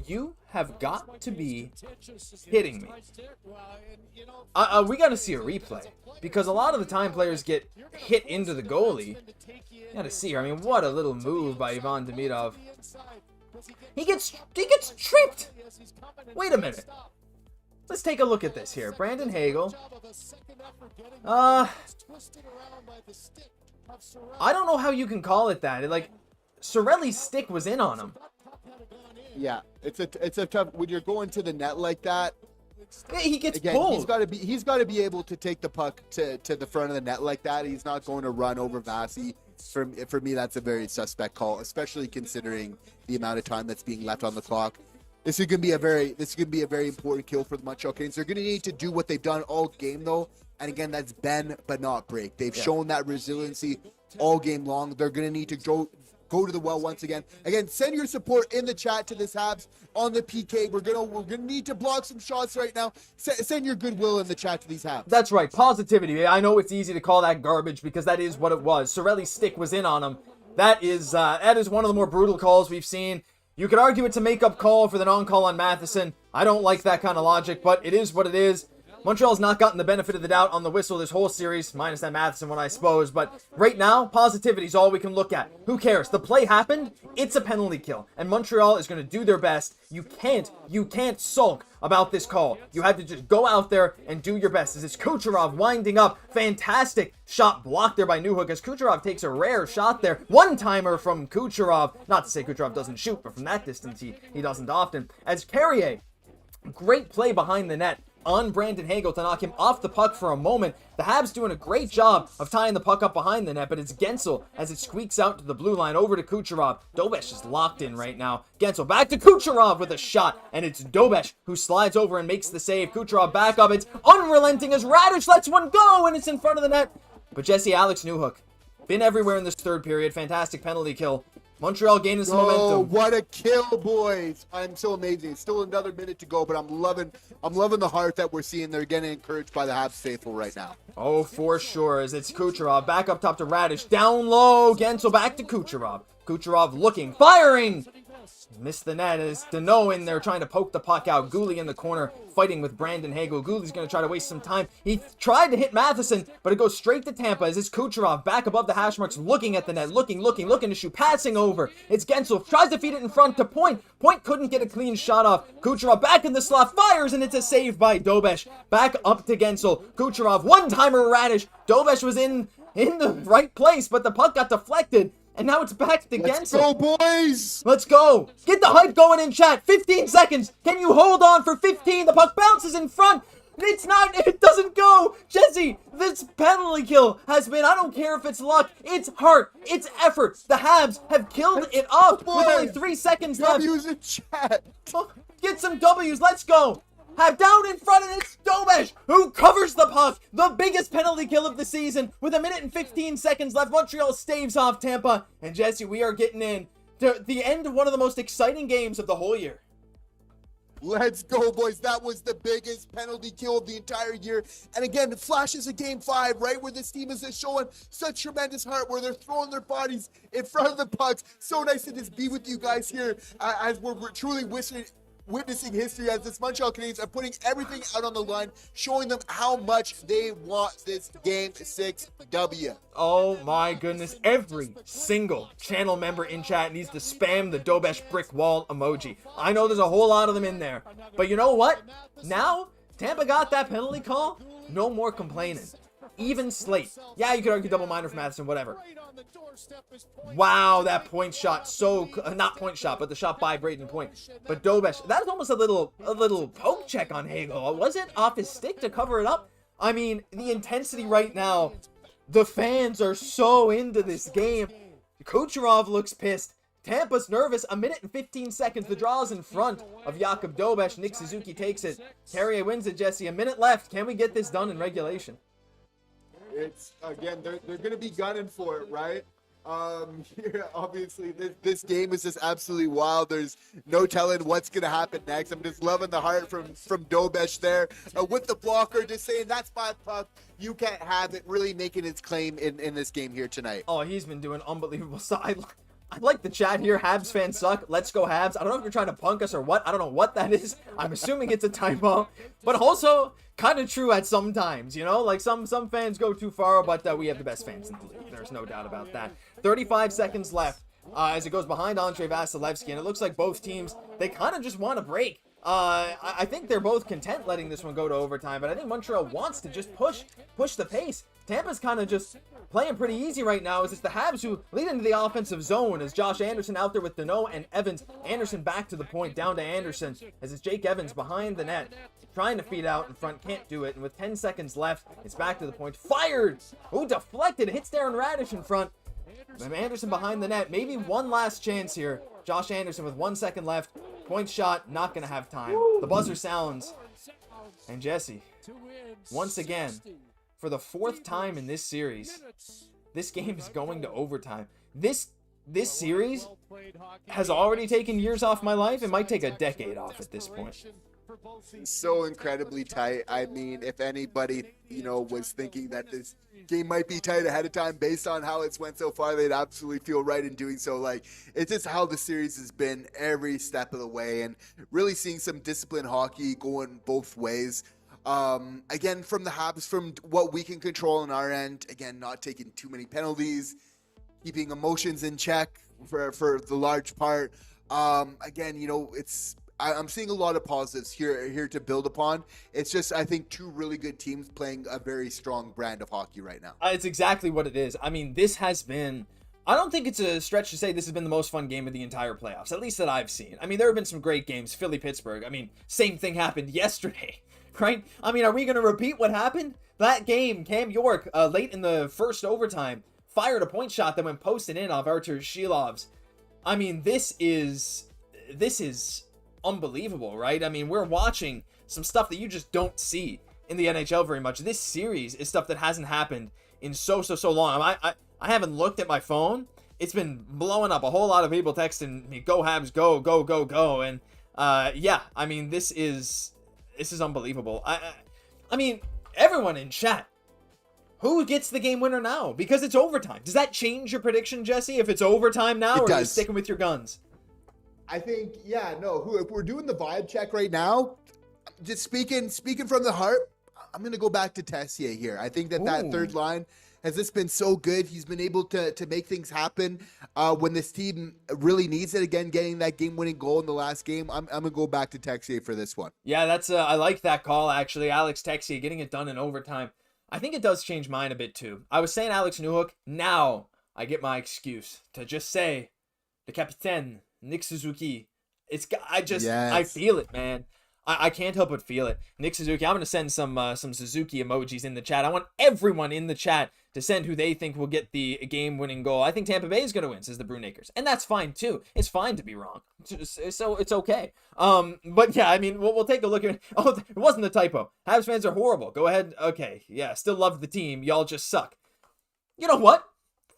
You have got to be kidding me. We got to see a replay, because a lot of the time players get hit into the goalie. You got to see here. I mean, what a little move by Ivan Demidov. He gets tripped. Wait a minute. Let's take a look at this here. Brandon Hagel. I don't know how you can call it that. Like, Sorelli's stick was in on him. Yeah, it's a tough when you're going to the net like that. Yeah, he gets again, pulled. He's got to be able to take the puck to the front of the net like that. He's not going to run over Vasi. For me, that's a very suspect call, especially considering the amount of time that's being left on the clock. This is going to be a very important kill for the Montreal Canadiens. They're going to need to do what they've done all game, though. And again, that's bend but not break. They've shown that resiliency all game long. They're going to need to go to the well once again. Again, send your support in the chat to this Habs on the PK. We're gonna need to block some shots right now. Send your goodwill in the chat to these Habs. That's right, positivity. I know it's easy to call that garbage because that is what it was. Sorelli's stick was in on him. That is one of the more brutal calls we've seen. You could argue it's a make-up call for the non-call on Matheson. I don't like that kind of logic, but it is what it is. Montreal's not gotten the benefit of the doubt on the whistle this whole series, minus that Matheson one, I suppose. But right now, positivity is all we can look at. Who cares? The play happened. It's a penalty kill. And Montreal is going to do their best. You can't sulk about this call. You have to just go out there and do your best. As it's Kucherov winding up. Fantastic shot blocked there by Newhook as Kucherov takes a rare shot there. One-timer from Kucherov. Not to say Kucherov doesn't shoot, but from that distance, he doesn't often. As Carrier, great play behind the net on Brandon Hagel to knock him off the puck for a moment. The Habs doing a great job of tying the puck up behind the net, but it's Guentzel as it squeaks out to the blue line over to Kucherov. Dobeš is locked in right now. Guentzel back to Kucherov with a shot, and it's Dobeš who slides over and makes the save. Kucherov back up. It's unrelenting as Radish lets one go, and it's in front of the net. But Jesse, Alex Newhook, been everywhere in this third period. Fantastic penalty kill. Montreal gaining some Oh, momentum. what a kill, boys. I'm so amazing. Still another minute to go, but I'm loving the heart that we're seeing. They're getting encouraged by the Habs faithful right now. Oh, for sure, as it's Kucherov. Back up top to Radish. Down low. Guentzel back to Kucherov. Kucherov looking. Firing! Missed the net as Deno in there trying to poke the puck out. Gouli in the corner fighting with Brandon Hagel. Gouli's going to try to waste some time. He tried to hit Matheson, but it goes straight to Tampa as it's Kucherov back above the hash marks looking at the net. Looking to shoot. Passing over. It's Guentzel. Tries to feed it in front to Point. Point couldn't get a clean shot off. Kucherov back in the slot. Fires and it's a save by Dobesh. Back up to Guentzel. Kucherov. One-timer Radish. Dobesh was in the right place, but the puck got deflected. And now it's back to Let's Guentzel. go, boys! Let's go. Get the hype going in chat. 15 seconds. Can you hold on for 15? The puck bounces in front. It doesn't go. Jesse, this penalty kill has been, I don't care if it's luck, it's heart, it's effort. The Habs have killed it off with only 3 seconds left. W's in chat. Get some W's. Let's go. Have down in front, and it's Dobesh who covers the puck. The biggest penalty kill of the season with 1 minute and 15 seconds left. Montreal staves off Tampa. And Jesse, we are getting in to the end of one of the most exciting games of the whole year. Let's go, boys. That was the biggest penalty kill of the entire year. And again, it flashes of Game 5, right, where this team is just showing such tremendous heart, where they're throwing their bodies in front of the pucks. So nice to just be with you guys here as we're truly witnessing history as this Montreal Canadiens are putting everything out on the line, showing them how much they want this Game 6 W. Oh my goodness, every single channel member in chat needs to spam the Dobesh brick wall emoji. I know there's a whole lot of them in there, but you know what? Now, Tampa got that penalty call, no more complaining. Even slate. Yeah, you could argue double minor for Matheson, whatever. Wow, that point shot, not point shot, but the shot by Brayden Point. But Dobesh, that was almost a little poke check on Hagel. Was it off his stick to cover it up? I mean, the intensity right now, the fans are so into this game. Kucherov looks pissed. Tampa's nervous. 1 minute and 15 seconds. The draw is in front of Jakub Dobesh. Nick Suzuki takes it. Carrier wins it, Jesse. 1 minute left. Can we get this done in regulation? It's, again, they're going to be gunning for it, right? Here, obviously, this game is just absolutely wild. There's no telling what's going to happen next. I'm just loving the heart from Dobesh there. With the blocker, just saying, that's my puck. You can't have it. Really making its claim in this game here tonight. Oh, he's been doing unbelievable stuff. I like the chat here. Habs fans suck. Let's go Habs. I don't know if you're trying to punk us or what. I don't know what that is. I'm assuming it's a typo. But also, kind of true at some times, you know? Like, some fans go too far, but we have the best fans in the league. There's no doubt about that. 35 seconds left as it goes behind Andrei Vasilevskiy. And it looks like both teams, they kind of just want to break. I think they're both content letting this one go to overtime, but I think Montreal wants to just push the pace. Tampa's kind of just playing pretty easy right now as it's the Habs who lead into the offensive zone as Josh Anderson out there with Deno and Evans. Anderson back to the point, down to Anderson as it's Jake Evans behind the net, trying to feed out in front, can't do it, and with 10 seconds left, it's back to the point, fired! Oh, deflected, hits Darren Radish in front. Anderson behind the net, maybe one last chance here. Josh Anderson with 1 second left, point shot, not gonna have time. The buzzer sounds, and Jesse, once again, for the 4th time in this series, this game is going to overtime. This series has already taken years off my life. It might take a decade off at this point. So incredibly tight. I mean, if anybody, was thinking that this game might be tight ahead of time based on how it's went so far, they'd absolutely feel right in doing so. Like, it's just how the series has been every step of the way, and really seeing some disciplined hockey going both ways. Again, from the Habs, from what we can control on our end, again, not taking too many penalties, keeping emotions in check for the large part. Again, I'm seeing a lot of positives here to build upon. It's just, I think, two really good teams playing a very strong brand of hockey right now. It's exactly what it is. I mean, this has been, I don't think it's a stretch to say this has been the most fun game of the entire playoffs, at least that I've seen. I mean, there have been some great games. Philly-Pittsburgh, I mean, same thing happened yesterday, right? I mean, are we going to repeat what happened? That game, Cam York, late in the first overtime, fired a point shot that went posted in off Artur Shilov's. I mean, this is unbelievable, right? I mean, we're watching some stuff that you just don't see in the NHL very much. This series is stuff that hasn't happened in so long. I haven't looked at my phone. It's been blowing up. A whole lot of people texting me, "Go Habs, go, go, go, go!" And yeah, I mean, this is unbelievable. I mean, everyone in chat, who gets the game winner now? Because it's overtime. Does that change your prediction, Jesse? If it's overtime now, or are you sticking with your guns? I think, yeah, no. If we're doing the vibe check right now, just speaking from the heart, I'm gonna go back to Tessier here. I think that third line has just been so good. He's been able to make things happen when this team really needs it. Again, getting that game-winning goal in the last game. I'm gonna go back to Texier for this one. Yeah, that's I like that call actually. Alex Texier getting it done in overtime. I think it does change mine a bit too. I was saying Alex Newhook. Now I get my excuse to just say the Capitaine Nick Suzuki. I feel it, man. I can't help but feel it. Nick Suzuki, I'm going to send some Suzuki emojis in the chat. I want everyone in the chat to send who they think will get the game-winning goal. I think Tampa Bay is going to win, says the Brewmakers. And that's fine, too. It's fine to be wrong. So it's okay. But yeah, I mean, we'll take a look at... Oh, it wasn't a typo. Habs fans are horrible. Go ahead. Okay, yeah, still love the team. Y'all just suck. You know what?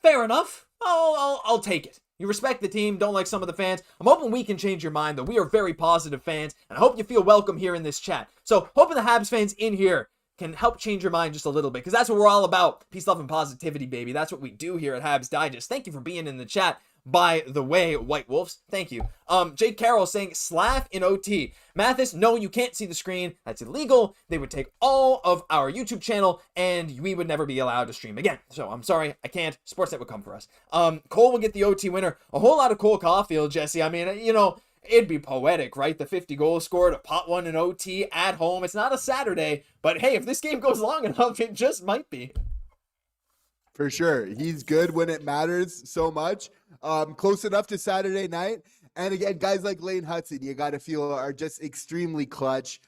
Fair enough. I'll take it. You respect the team, don't like some of the fans. I'm hoping we can change your mind, though. We are very positive fans, and I hope you feel welcome here in this chat. So, hoping the Habs fans in here can help change your mind just a little bit, because that's what we're all about. Peace, love, and positivity, baby. That's what we do here at Habs Digest. Thank you for being in the chat. By the way, White Wolves, thank you. Jake Carroll saying, Slav in OT. Mathis, no, you can't see the screen. That's illegal. They would take all of our YouTube channel, and we would never be allowed to stream again. So I'm sorry, I can't. Sportsnet would come for us. Cole will get the OT winner. A whole lot of Cole Caufield, Jesse. I mean, you know, it'd be poetic, right? The 50 goal scorer to pot one in OT at home. It's not a Saturday, but hey, if this game goes long enough, it just might be. For sure. He's good when it matters so much. Close enough to Saturday night. And again, guys like Lane Hutson, you got to feel are just extremely clutch.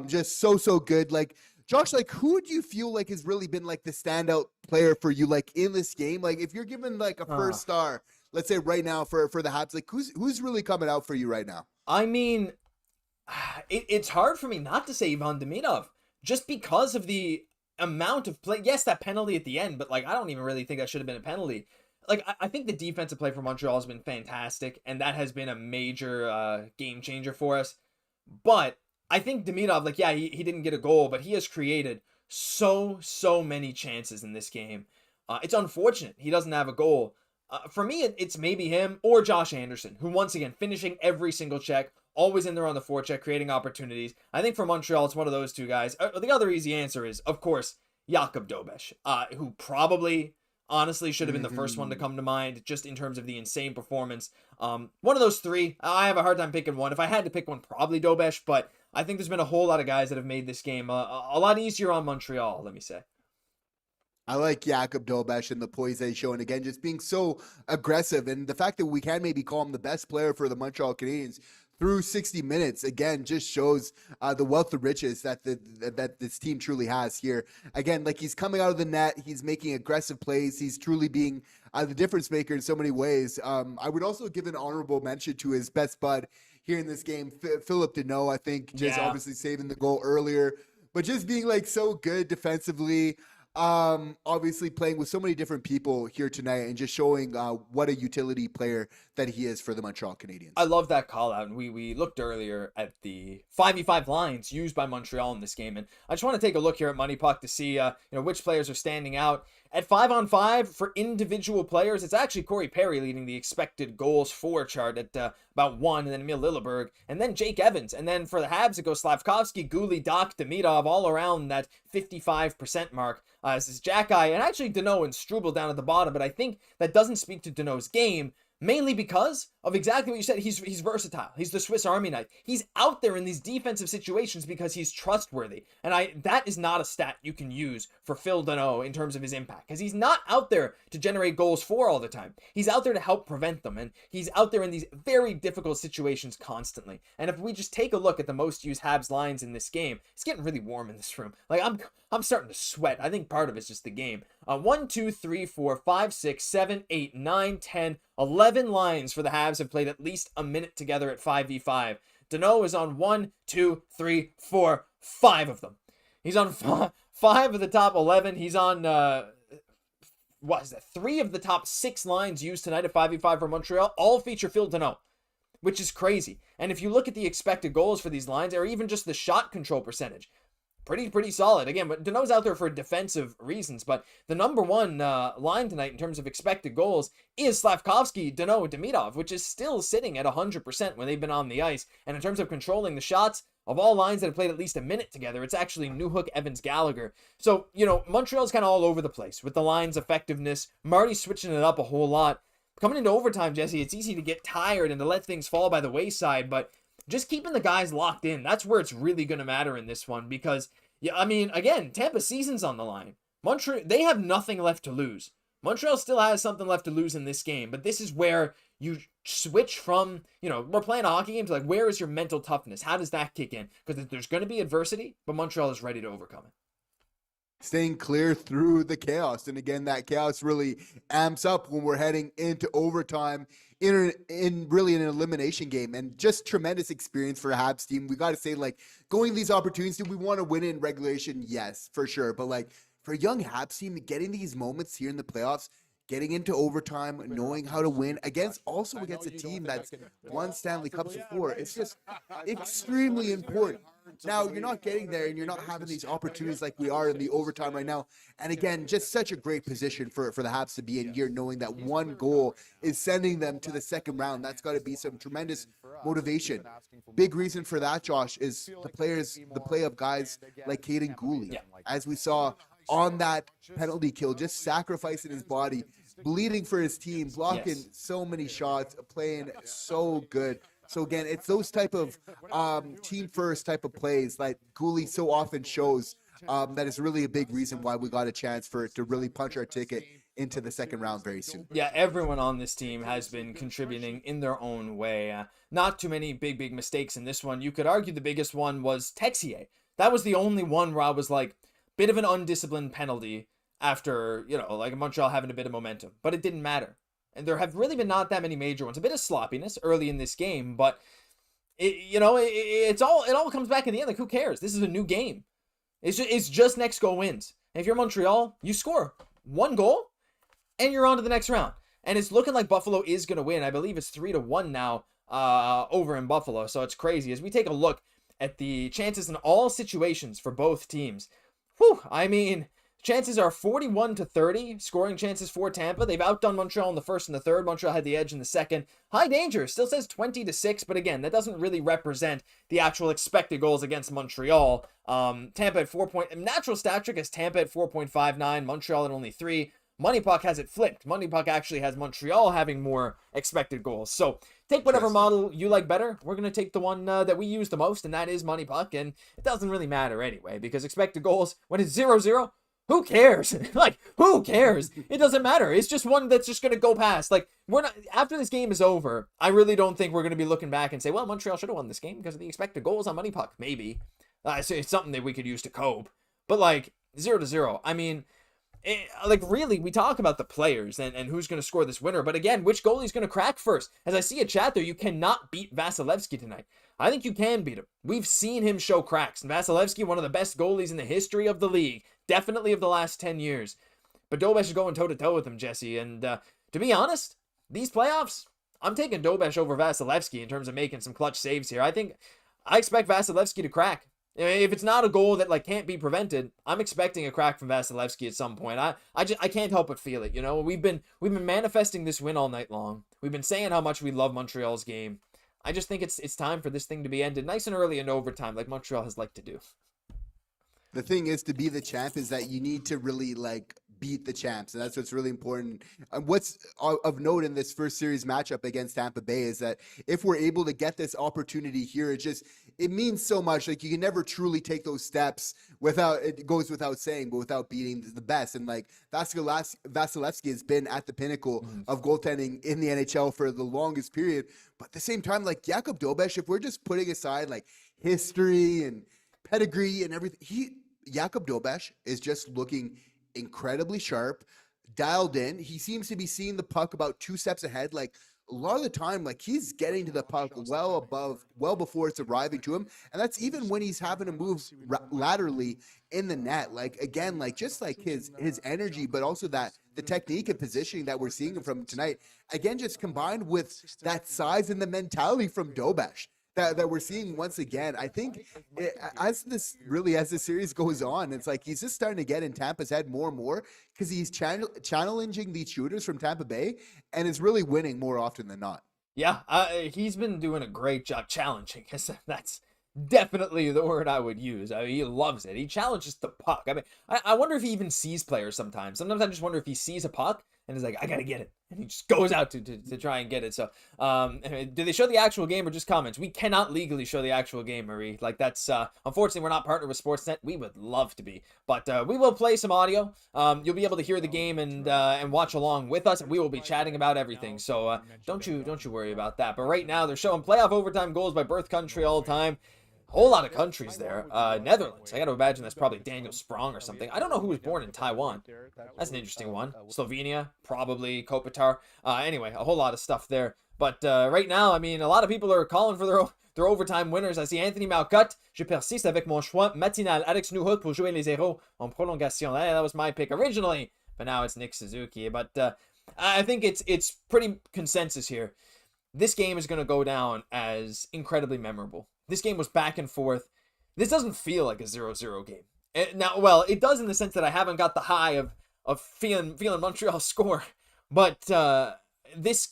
Just so good. Like, Josh, like, who do you feel like has really been like the standout player for you, like in this game? Like, if you're given like a first star, let's say right now for the Habs, like who's really coming out for you right now? I mean, it's hard for me not to say Ivan Demidov, just because of the amount of play. Yes, that penalty at the end, but like I don't even really think that should have been a penalty. Like I think the defensive play for Montreal has been fantastic, and that has been a major game changer for us. But I think Demidov, like, yeah, he didn't get a goal, but he has created so many chances in this game. It's unfortunate he doesn't have a goal. For me, it's maybe him or Josh Anderson, who once again finishing every single check, always in there on the forecheck, creating opportunities. I think for Montreal, it's one of those two guys. The other easy answer is, of course, Jakub Dobeš, who probably, honestly, should have been the first one to come to mind, just in terms of the insane performance. One of those three, I have a hard time picking one. If I had to pick one, probably Dobeš, but I think there's been a whole lot of guys that have made this game a lot easier on Montreal, let me say. I like Jakub Dobeš and the poise that he's showing. Again, just being so aggressive. And the fact that we can maybe call him the best player for the Montreal Canadiens through 60 minutes, again, just shows the wealth of riches that that this team truly has here. Again, like, he's coming out of the net. He's making aggressive plays. He's truly being the difference maker in so many ways. I would also give an honorable mention to his best bud here in this game, Philip Deno. I think just obviously saving the goal earlier, but just being like so good defensively. Obviously playing with so many different people here tonight and just showing what a utility player that he is for the Montreal Canadiens. I love that call out. And we looked earlier at the 5v5 lines used by Montreal in this game. And I just want to take a look here at Money Puck to see which players are standing out. At 5-on-5 for individual players, it's actually Corey Perry leading the expected goals for chart at about 1, and then Emil Lilleberg, and then Jake Evans. And then for the Habs, it goes Slafkovsky, Goulet, Dach, Demidov, all around that 55% mark. This is Jack-Eye, and actually Deno and Struble down at the bottom, but I think that doesn't speak to Deno's game, mainly because of exactly what you said. He's versatile. He's the Swiss Army knife. He's out there in these defensive situations because he's trustworthy. And that is not a stat you can use for Phil Deno in terms of his impact, because he's not out there to generate goals for all the time. He's out there to help prevent them, and he's out there in these very difficult situations constantly. And if we just take a look at the most used Habs lines in this game, it's getting really warm in this room. Like, I'm starting to sweat. I think part of it's just the game. 1, 2, 3, 4, 5, 6, 7, 8, 9, 10, 11 lines for the Habs have played at least a minute together at 5v5. Deno is on 1, 2, 3, 4, 5 of them. He's on 5 of the top 11. He's on what is that? 3 of the top 6 lines used tonight at 5v5 for Montreal all feature Phil Deno, which is crazy. And if you look at the expected goals for these lines, or even just the shot control percentage, pretty solid. Again, but Deno's out there for defensive reasons, but the number one line tonight in terms of expected goals is Slafkovsky, Deno, Demidov, which is still sitting at 100% when they've been on the ice. And in terms of controlling the shots, of all lines that have played at least a minute together, it's actually Newhook, Evans, Gallagher. So, Montreal's kind of all over the place with the line's effectiveness. Marty's switching it up a whole lot. Coming into overtime, Jesse, it's easy to get tired and to let things fall by the wayside, but just keeping the guys locked in, that's where it's really going to matter in this one because, again, Tampa's season's on the line. Montreal, they have nothing left to lose. Montreal still has something left to lose in this game, but this is where you switch from, we're playing a hockey game to where is your mental toughness? How does that kick in? Because there's going to be adversity, but Montreal is ready to overcome it. Staying clear through the chaos. And again, that chaos really amps up when we're heading into overtime in really an elimination game. And just tremendous experience for a Habs team. We got to say, going these opportunities, do we want to win in regulation? Yes, for sure. But for a young Habs team, getting these moments here in the playoffs, getting into overtime, knowing how to win against a team that's won Stanley Cups before, it's just extremely important. Now, you're not getting there and you're not having these opportunities like we are in the overtime right now. And again, just such a great position for the Habs to be in here, knowing that one goal is sending them to the second round. That's got to be some tremendous motivation. Big reason for that, Josh, is the play of guys like Kaiden Guhle. Yeah. As we saw on that penalty kill, just sacrificing his body, bleeding for his team, blocking so many shots, playing so good. So again, it's those type of team first type of plays like Guhle so often shows that is really a big reason why we got a chance to really punch our ticket into the second round very soon. Yeah, everyone on this team has been contributing in their own way. Not too many big mistakes in this one. You could argue the biggest one was Texier. That was the only one where I was bit of an undisciplined penalty after, Montreal having a bit of momentum, but it didn't matter. And there have really been not that many major ones. A bit of sloppiness early in this game, but it all comes back in the end. Who cares? This is a new game. It's just next goal wins. And if you're Montreal, you score one goal and you're on to the next round. And it's looking like Buffalo is going to win. I believe it's 3-1 now over in Buffalo. So it's crazy. As we take a look at the chances in all situations for both teams, chances are 41-30, scoring chances for Tampa. They've outdone Montreal in the first and the third. Montreal had the edge in the second. High danger still says 20-6, but again, that doesn't really represent the actual expected goals against Montreal. Tampa at 4 point. Natural stat trick has Tampa at 4.59, Montreal at only 3. Money Puck has it flipped. Money Puck actually has Montreal having more expected goals. So take whatever model you like better. We're going to take the one that we use the most, and that is Money Puck. And it doesn't really matter anyway, because expected goals, when it's 0-0, who cares? Who cares? It doesn't matter. It's just one that's just going to go past. We're not, after this game is over, I really don't think we're going to be looking back and say, well, Montreal should have won this game because of the expected goals on Money Puck. Maybe. So it's something that we could use to cope. But 0-0, really, we talk about the players and who's going to score this winner. But again, which goalie's going to crack first? As I see a chat there, you cannot beat Vasilevskiy tonight. I think you can beat him. We've seen him show cracks. And Vasilevskiy, one of the best goalies in the history of the league. Definitely of the last 10 years. But Dobesh is going toe-to-toe with him, Jesse. And to be honest, these playoffs, I'm taking Dobesh over Vasilevskiy in terms of making some clutch saves here. I expect Vasilevskiy to crack. If it's not a goal that can't be prevented, I'm expecting a crack from Vasilevskiy at some point. I can't help but feel it. We've been manifesting this win all night long. We've been saying how much we love Montreal's game. I just think it's time for this thing to be ended nice and early in overtime, like Montreal has liked to do. The thing is, to be the champ is that you need to really beat the champs, and that's what's really important. What's of note in this first series matchup against Tampa Bay is that if we're able to get this opportunity here, it means so much. You can never truly take those steps it goes without saying, but without beating the best. And Vasilevskiy has been at the pinnacle of goaltending in the NHL for the longest period. But at the same time, Jakub Dobesh, if we're just putting aside history and pedigree and everything, Jakub Dobesh is just looking incredibly sharp, dialed in. He seems to be seeing the puck about 2 steps ahead. a lot of the time, like, he's getting to the puck well before it's arriving to him. And that's even when he's having to move laterally in the net. Like, again, like, just like his energy, but also the technique and positioning that we're seeing from tonight, again, just combined with that size and the mentality from Dobesh that we're seeing once again. I think as this series goes on, it's like he's just starting to get in Tampa's head more and more, because he's challenging these shooters from Tampa Bay and is really winning more often than not. Yeah, he's been doing a great job challenging. That's definitely the word I would use. I mean, he loves it. He challenges the puck. I mean, I wonder if he even sees players sometimes. Sometimes I just wonder if he sees a puck and is like, I gotta get it, and he just goes out to try and get it. So, do they show the actual game or just comments? We cannot legally show the actual game, Marie. Like, that's unfortunately we're not partnered with Sportsnet. We would love to be, but we will play some audio. You'll be able to hear the game and watch along with us, and we will be chatting about everything. So don't you worry about that. But right now they're showing playoff overtime goals by birth country all the time. Whole lot of countries there. Netherlands. I got to imagine that's probably Daniel Sprong or something. I don't know who was born in Taiwan. That's an interesting one. Slovenia, probably Kopitar. Anyway, a whole lot of stuff there. But right now, I mean, a lot of people are calling for their overtime winners. I see Anthony Malcotte. Je persiste avec mon choix matinal. Alex Newhook pour jouer les héros en prolongation. That was my pick originally, but now it's Nick Suzuki. But I think it's pretty consensus here. This game is going to go down as incredibly memorable. This game was back and forth. This doesn't feel like a 0-0 game. Now, well, it does in the sense that I haven't got the high of feeling Montreal score. But this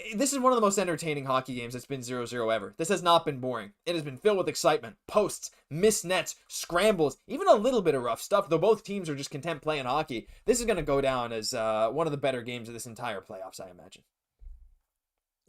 is one of the most entertaining hockey games that's been 0-0 ever. This has not been boring. It has been filled with excitement, posts, missed nets, scrambles, even a little bit of rough stuff, though both teams are just content playing hockey. This is going to go down as one of the better games of this entire playoffs, I imagine.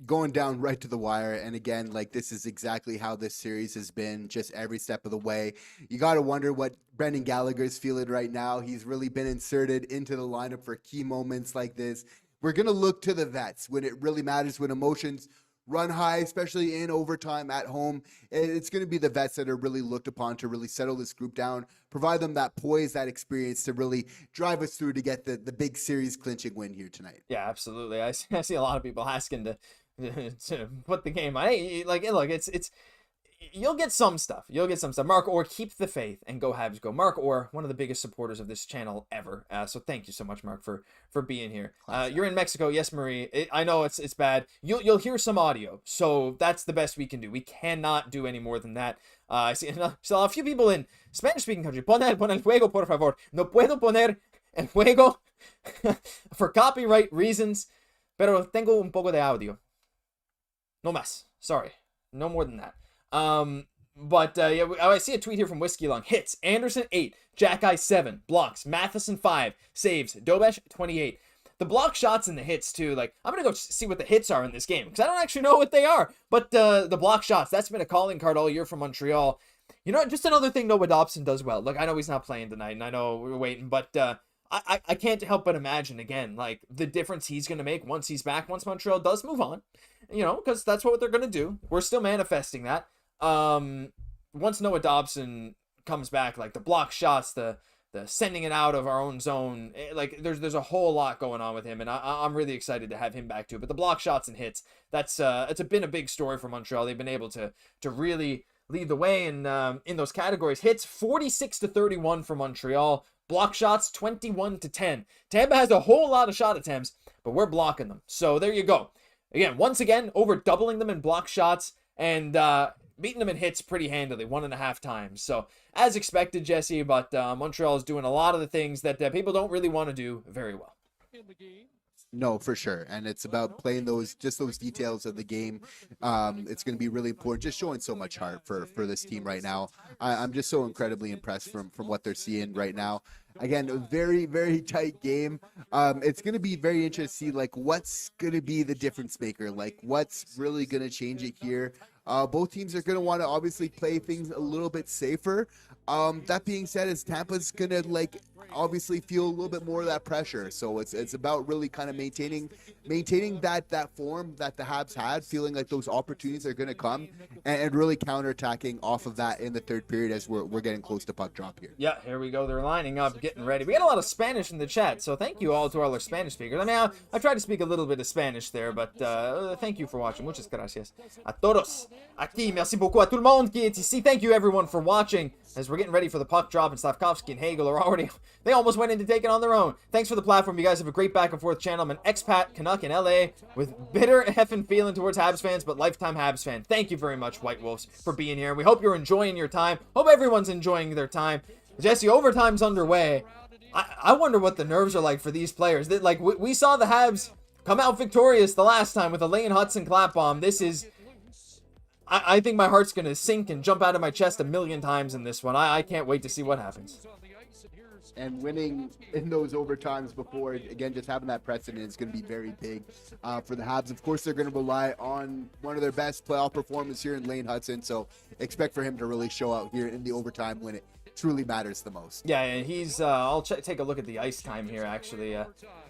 Going down right to the wire. And again, like, this is exactly how this series has been, just every step of the way. You got to wonder what Brendan Gallagher's feeling right now. He's really been inserted into the lineup for key moments like this. We're going to look to the vets when it really matters, when emotions run high, especially in overtime at home. It's going to be the vets that are really looked upon to really settle this group down, provide them that poise, that experience to really drive us through to get the big series clinching win here tonight. Yeah, absolutely. I see a lot of people asking to put the game. Look, it's you'll get some stuff. Mark Orr, keep the faith and go Habs go. Mark Orr, one of the biggest supporters of this channel ever. So thank you so much, Mark, for being here. You're in Mexico, yes, Marie. I know it's bad. You'll hear some audio, so that's the best we can do. We cannot do any more than that. I see a few people in Spanish-speaking country. Pon el fuego, por favor. No puedo poner el fuego for copyright reasons, pero tengo un poco de audio. No más. Sorry. No more than that. Yeah, I see a tweet here from Whiskey Long. Hits: Anderson 8, Jack 7, blocks, Matheson 5, saves, Dobesh 28. The block shots and the hits too. Like, I'm gonna go see what the hits are in this game because I don't actually know what they are. But the block shots, that's been a calling card all year for Montreal. You know, just another thing Noah Dobson does well. Look, I know he's not playing tonight, and I know we're waiting, but I can't help but imagine again, like, the difference he's gonna make once he's back, once Montreal does move on. You know, because that's what they're gonna do. We're still manifesting that. Once Noah Dobson comes back, like, the block shots, the sending it out of our own zone, like, there's a whole lot going on with him, and I'm really excited to have him back too. But the block shots and hits, it's been a big story for Montreal. They've been able to really lead the way in those categories. Hits 46-31 for Montreal. Block shots 21-10. Tampa has a whole lot of shot attempts, but we're blocking them. So there you go. Once again, over doubling them in block shots and beating them in hits pretty handily, 1.5 times. So as expected, Jesse, but Montreal is doing a lot of the things that people don't really want to do very well. No, for sure. And it's about playing those details of the game. It's going to be really important, just showing so much heart for this team right now. I'm just so incredibly impressed from what they're seeing right now. Again, a very, very tight game. It's going to be very interesting to see, like, what's going to be the difference maker, like, what's really going to change it here. Both teams are going to want to obviously play things a little bit safer. That being said, is Tampa's going to, like, obviously feel a little bit more of that pressure. So it's about really kind of maintaining that form that the Habs had, feeling like those opportunities are going to come, and really counterattacking off of that in the third period as we're getting close to puck drop here. Yeah, here we go. They're lining up, getting ready. We got a lot of Spanish in the chat, so thank you all to all our Spanish speakers. I mean, I tried to speak a little bit of Spanish there, but thank you for watching. Muchas gracias a todos. Aquí, merci beaucoup à tout le monde qui est ici. Thank you everyone for watching as we're getting ready for the puck drop, and Slafkovsky and Hagel are already, they almost went into taking on their own. Thanks for the platform. You guys have a great back and forth channel. I'm an expat Canuck in LA with bitter effing feeling towards Habs fans, but lifetime Habs fan. Thank you very much, White Wolves, for being here. We hope you're enjoying your time. Hope everyone's enjoying their time. Jesse, overtime's underway. I wonder what the nerves are like for these players. Like, we saw the Habs come out victorious the last time with a Lane Hutson clap bomb. This is... I think my heart's going to sink and jump out of my chest a million times in this one. I can't wait to see what happens. And winning in those overtimes before, again, just having that precedent is going to be very big for the Habs. Of course, they're going to rely on one of their best playoff performers here in Lane Hutson, so expect for him to really show out here in the overtime when it truly matters the most. Yeah, and he's, I'll take a look at the ice time here, actually.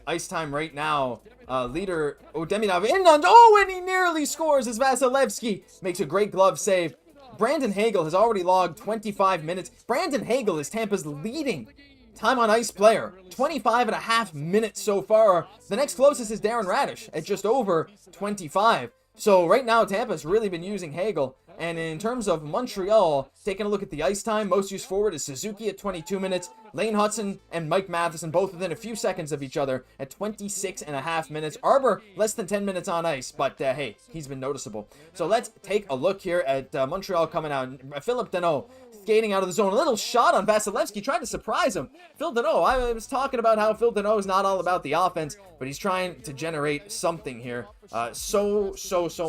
Ice time right now, leader, Demidov in on, and he nearly scores as Vasilevskiy makes a great glove save. Brayden Hagel has already logged 25 minutes. Brayden Hagel is Tampa's leading time on ice player, 25.5 minutes so far. The next closest is Darren Radish at just over 25. So right now, Tampa's really been using Hagel. And in terms of Montreal, taking a look at the ice time, most used forward is Suzuki at 22 minutes. Lane Hutson and Mike Matheson both within a few seconds of each other at 26.5 minutes. Arbor, less than 10 minutes on ice, but hey, he's been noticeable. So let's take a look here at Montreal coming out. Philip Deno skating out of the zone. A little shot on Vasilevskiy, tried to surprise him. Phil Deno, I was talking about how Phil Deno is not all about the offense, but he's trying to generate something here. So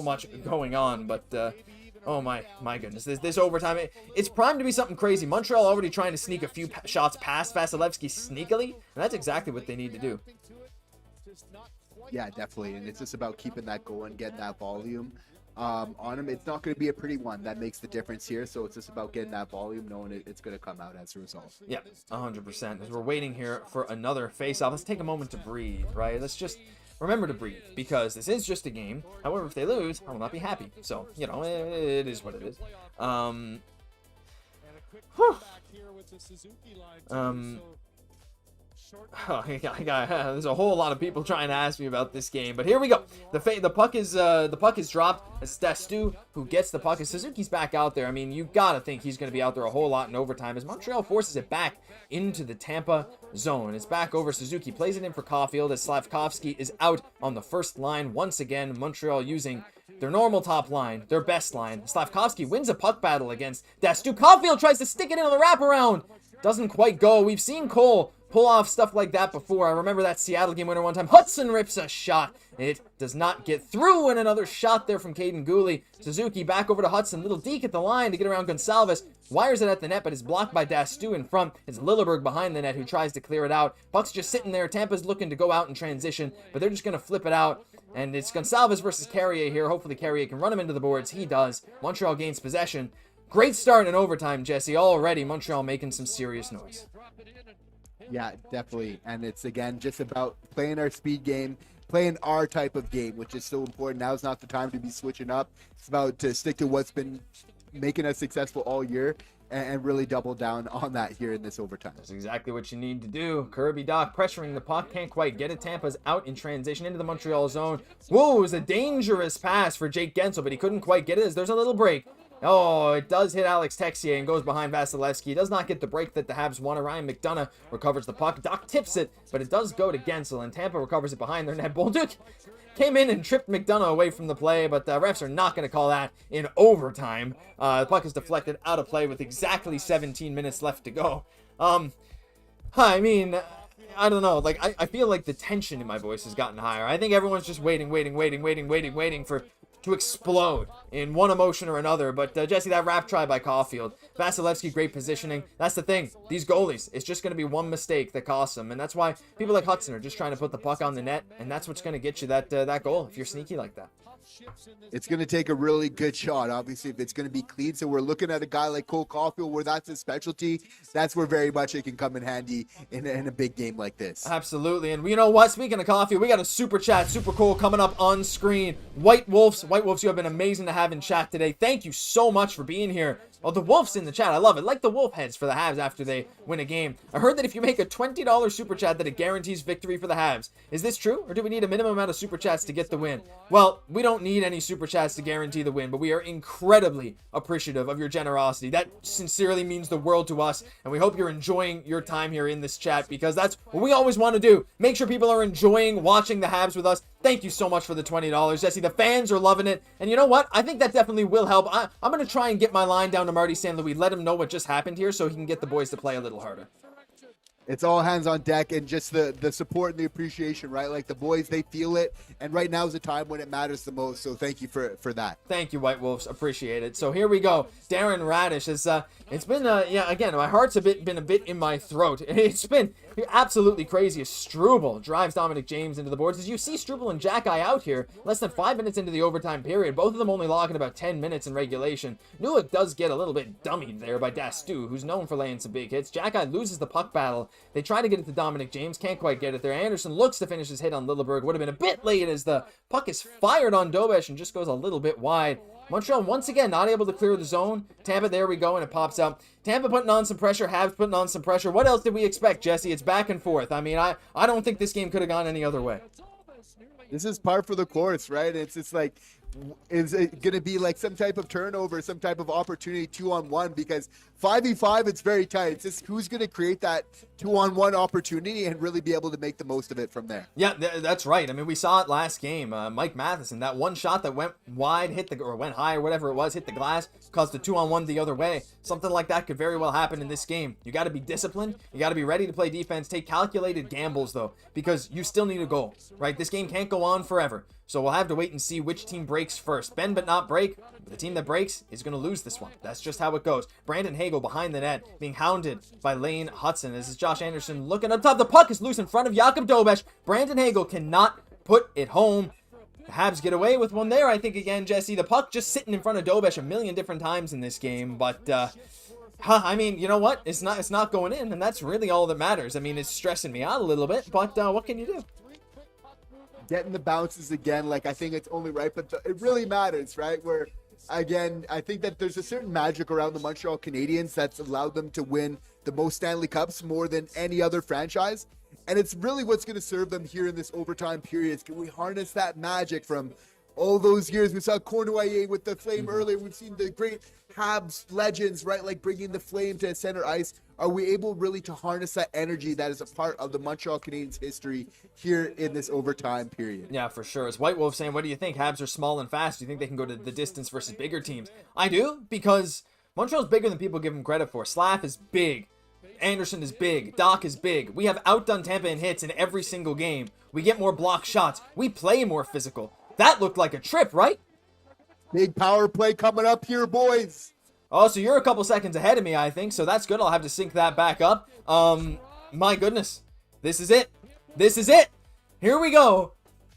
much going on, but... oh my goodness, this overtime, it's primed to be something crazy. Montreal already trying to sneak a few shots past Vasilevskiy sneakily, and that's exactly what they need to do. Yeah, definitely, and it's just about keeping that going, getting that volume on him. It's not going to be a pretty one that makes the difference here, so it's just about getting that volume, knowing it's going to come out as a result. Yeah, 100%. As we're waiting here for another face-off, let's take a moment to breathe, right? Let's just... remember to breathe, because this is just a game. However, if they lose, I will not be happy. So, you know, it is what it is. There's a whole lot of people trying to ask me about this game, but here we go. The puck is dropped. It's Dastu who gets the puck, and Suzuki's back out there. I mean, you gotta think he's gonna be out there a whole lot in overtime as Montreal forces it back into the Tampa zone. It's back over. Suzuki plays it in for Caufield as Slafkovsky is out on the first line once again. Montreal using their normal top line, their best line. Slafkovsky wins a puck battle against Dastu. Caufield tries to stick it in on the wraparound. Doesn't quite go. We've seen Cole pull off stuff like that before. I remember that Seattle game winner one time. Hutson rips a shot. It does not get through, and another shot there from Caden Gooley. Suzuki back over to Hutson. Little deke at the line to get around Gonsalves. Wires it at the net, but is blocked by Dastu in front. It's Lilleberg behind the net who tries to clear it out. Puck's just sitting there. Tampa's looking to go out in transition, but they're just going to flip it out. And it's Gonsalves versus Carrier here. Hopefully Carrier can run him into the boards. He does. Montreal gains possession. Great start in overtime, Jesse. Already Montreal making some serious noise. Yeah, definitely. And it's, again, just about playing our speed game, playing our type of game, which is so important. Now's not the time to be switching up. It's about to stick to what's been making us successful all year and really double down on that here in this overtime. That's exactly what you need to do. Kirby Doc pressuring the puck. Can't quite get it. Tampa's out in transition into the Montreal zone. Whoa, it was a dangerous pass for Jake Guentzel, but he couldn't quite get it as there's a little break. Oh, it does hit Alex Texier and goes behind Vasilevskiy. He does not get the break that the Habs wanted. Ryan McDonough recovers the puck. Doc tips it, but it does go to Guentzel, and Tampa recovers it behind their net. Bolduc came in and tripped McDonough away from the play, but the refs are not going to call that in overtime. The puck is deflected out of play with exactly 17 minutes left to go. I mean, I don't know. Like, I feel like the tension in my voice has gotten higher. I think everyone's just waiting for to explode in one emotion or another. But Jesse, that wrap try by Caufield, Vasilevskiy, great positioning. That's the thing. These goalies, it's just going to be one mistake that costs them, and that's why people like Hutson are just trying to put the puck on the net, and that's what's going to get you that goal if you're sneaky like that. It's going to take a really good shot, obviously, if it's going to be clean. So we're looking at a guy like Cole Caufield, where that's his specialty. That's where very much it can come in handy in a big game like this. Absolutely. And you know what? Speaking of Caufield, we got a super chat, super cool, coming up on screen. White Wolves, you have been amazing to have in chat today. Thank you so much for being here. Oh, the Wolves in the chat. I love it. Like the Wolf heads for the Habs after they win a game. I heard that if you make a $20 super chat that it guarantees victory for the Habs. Is this true? Or do we need a minimum amount of super chats to get the win? Well, we don't need any super chats to guarantee the win, but we are incredibly appreciative of your generosity. That sincerely means the world to us, and we hope you're enjoying your time here in this chat, because that's what we always want to do. Make sure people are enjoying watching the Habs with us. Thank you so much for the $20. Jesse, the fans are loving it. And you know what? I think that definitely will help. I'm going to try and get my line down to Marty St. Louis. Let him know what just happened here so he can get the boys to play a little harder. It's all hands on deck, and just the support and the appreciation, right? Like the boys, they feel it. And right now is the time when it matters the most. So thank you for that. Thank you, White Wolves. Appreciate it. So here we go. Darren Radish is, it's been, again, my heart's been a bit in my throat. It's been absolutely crazy. Struble drives Dominic James into the boards. As you see Struble and Jack-Eye out here, less than 5 minutes into the overtime period, both of them only logging about 10 minutes in regulation. Newick does get a little bit dummied there by Dastu, who's known for laying some big hits. Jack-Eye loses the puck battle. They try to get it to Dominic James, can't quite get it there. Anderson looks to finish his hit on Lilleberg. Would have been a bit late as the puck is fired on Dobesh and just goes a little bit wide. Montreal once again not able to clear the zone. Tampa, there we go, and it pops up. Tampa putting on some pressure, Habs putting on some pressure. What else did we expect, Jesse? It's back and forth. I mean, I don't think this game could have gone any other way. This is par for the course, right? It's just like, is it going to be like some type of turnover, some type of opportunity 2-on-1? Because 5v5, it's very tight. It's just who's going to create that 2-on-1 opportunity and really be able to make the most of it from there. Yeah, that's right. I mean, we saw it last game. Mike Matheson, that one shot that went wide, or went high, or whatever it was, hit the glass, caused a 2-on-1 the other way. Something like that could very well happen in this game. You got to be disciplined. You got to be ready to play defense. Take calculated gambles, though, because you still need a goal, right? This game can't go on forever. So we'll have to wait and see which team breaks first. Bend but not break. The team that breaks is going to lose this one. That's just how it goes. Brandon Hagel behind the net, being hounded by Lane Hutson. This is Josh Anderson looking up top. The puck is loose in front of Jakob Dobesh. Brandon Hagel cannot put it home. The Habs get away with one there, I think, again, Jesse. The puck just sitting in front of Dobesh a million different times in this game. But, I mean, you know what? It's not going in, and that's really all that matters. I mean, it's stressing me out a little bit, but what can you do? Getting the bounces again, like I think it's only right, but it really matters, right? Where, again, I think that there's a certain magic around the Montreal Canadiens that's allowed them to win the most Stanley Cups more than any other franchise. And it's really what's going to serve them here in this overtime period. Can we harness that magic from all those years? We saw Cornelier with the Flame earlier. We've seen the great Habs legends, right? Like bringing the Flame to center ice. Are we able really to harness that energy that is a part of the Montreal Canadiens history here in this overtime period? Yeah, for sure. As White Wolf saying, what do you think? Habs are small and fast. Do you think they can go to the distance versus bigger teams? I do, because Montreal's bigger than people give them credit for. Slav is big. Anderson is big. Doc is big. We have outdone Tampa in hits in every single game. We get more block shots. We play more physical. That looked like a trip, right? Big power play coming up here, boys. Oh, so you're a couple seconds ahead of me, I think. So that's good. I'll have to sync that back up. My goodness. This is it. This is it. Here we go.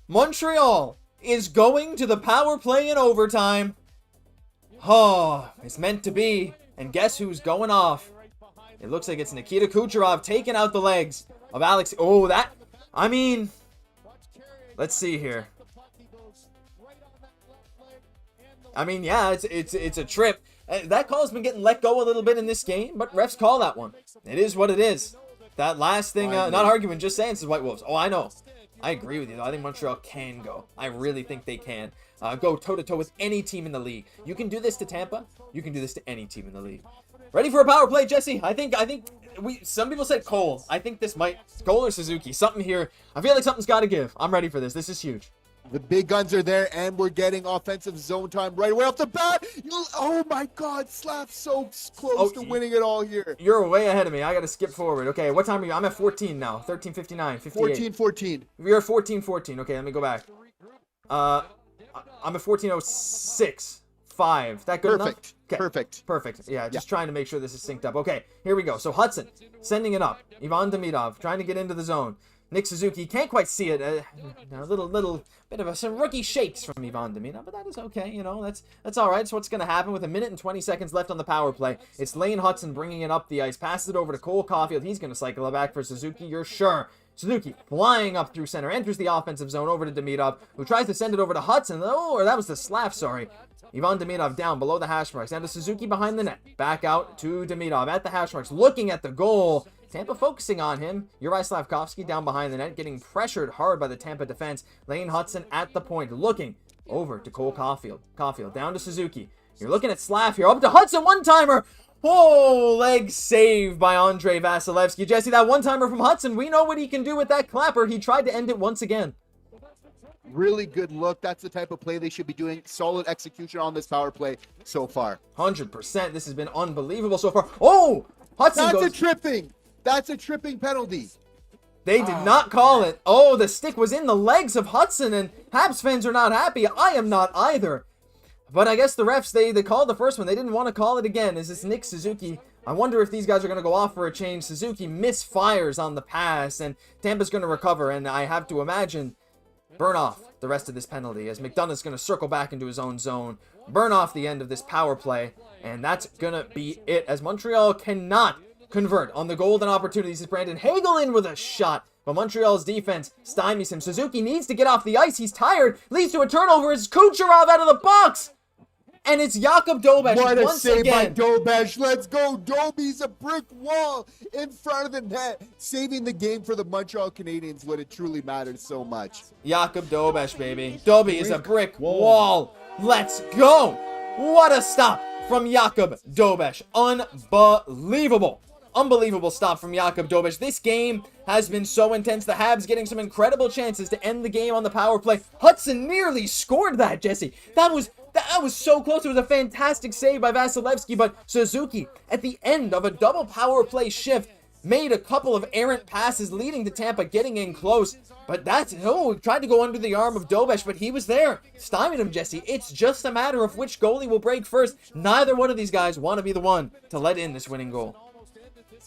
Montreal is going to the power play in overtime. Oh, it's meant to be. And guess who's going off? It looks like it's Nikita Kucherov taking out the legs of Alex. Oh, I mean, let's see here. I mean, yeah, it's a trip. That call's been getting let go a little bit in this game, but refs call that one. It is what it is. That last thing, not arguing, just saying, says White Wolves. Oh, I know. I agree with you, though. I think Montreal can go. I really think they can go toe-to-toe with any team in the league. You can do this to Tampa. You can do this to any team in the league. Ready for a power play, Jesse? I think some people said Cole. I think this might Cole or Suzuki. Something here. I feel like something's got to give. I'm ready for this. This is huge. The big guns are there, and we're getting offensive zone time right away off the bat. Oh my God, Slav so close to winning it all here. You're way ahead of me. I got to skip forward. Okay, what time are you? I'm at 14 now. 13:59, 58. 14:14. We are 14:14. Okay, let me go back. I'm at 14:06. 5. That good enough? Okay. Perfect. Yeah, just trying to make sure this is synced up. Okay, here we go. So Hutson sending it up. Ivan Demidov trying to get into the zone. Nick Suzuki can't quite see it. A little bit of some rookie shakes from Ivan Demidov, but that is okay. You know, that's all right. It's what's going to happen with 1 minute and 20 seconds left on the power play. It's Lane Hutson bringing it up the ice. Passes it over to Cole Caufield. He's going to cycle it back for Suzuki. You're sure. Suzuki flying up through center, enters the offensive zone over to Demidov, who tries to send it over to Hutson. Oh, or that was the Slav, sorry. Ivan Demidov down below the hash marks. Down to Suzuki behind the net. Back out to Demidov at the hash marks, looking at the goal. Tampa focusing on him. Juraj Slafkovsky down behind the net, getting pressured hard by the Tampa defense. Lane Hutson at the point, looking over to Cole Caufield. Caufield down to Suzuki. You're looking at Slav here. Up to Hutson, one-timer. Oh, leg save by Andrei Vasilevskiy. Jesse, that one-timer from Hutson, we know what he can do with that clapper. He tried to end it once again. Really good look. That's the type of play they should be doing. Solid execution on this power play so far. 100%. This has been unbelievable so far. Oh, Hutson goes. That's a tripping penalty. They did not call it. Oh, the stick was in the legs of Hutson, and Habs fans are not happy. I am not either. But I guess the refs, they called the first one. They didn't want to call it again. Is this Nick Suzuki? I wonder if these guys are going to go off for a change. Suzuki misfires on the pass, and Tampa's going to recover, and I have to imagine burn off the rest of this penalty as McDonough's going to circle back into his own zone, burn off the end of this power play, and that's going to be it as Montreal cannot convert on the golden opportunities. Is Brayden Hagel in with a shot, but Montreal's defense stymies him. Suzuki needs to get off the ice. He's tired. Leads to a turnover. It's Kucherov out of the box. And it's Jakub Dobeš what a once save again. by Dobeš. Let's go. Dobie's a brick wall in front of the net, saving the game for the Montreal Canadiens when it truly matters so much. Jakub Dobeš, baby. Dobie is a brick wall. Let's go. What a stop from Jakub Dobeš. Unbelievable. Unbelievable stop from Jakub Dobeš. This game has been so intense. The Habs getting some incredible chances to end the game on the power play. Hutson nearly scored that, Jesse. That was so close. It was a fantastic save by Vasilevskiy, but Suzuki, at the end of a double power play shift, made a couple of errant passes leading to Tampa getting in close. But tried to go under the arm of Dobeš, but he was there. Stymied him, Jesse. It's just a matter of which goalie will break first. Neither one of these guys want to be the one to let in this winning goal.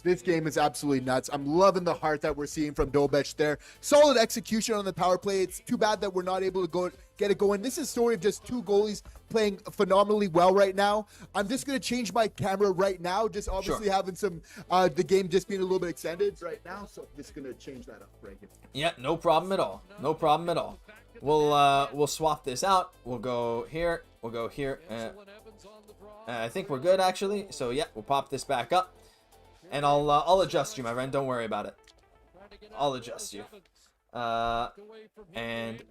This game is absolutely nuts. I'm loving the heart that we're seeing from Dobeš there. Solid execution on the power play. It's too bad that we're not able to get it going. This is a story of just two goalies playing phenomenally well right now. I'm just going to change my camera right now. Just obviously having some, the game just being a little bit extended right now. So I'm just going to change that up right here. Yeah, no problem at all. No problem at all. We'll swap this out. We'll go here. We'll go here. I think we're good, actually. So, yeah, we'll pop this back up. And I'll adjust you, my friend. Don't worry about it. I'll adjust you. And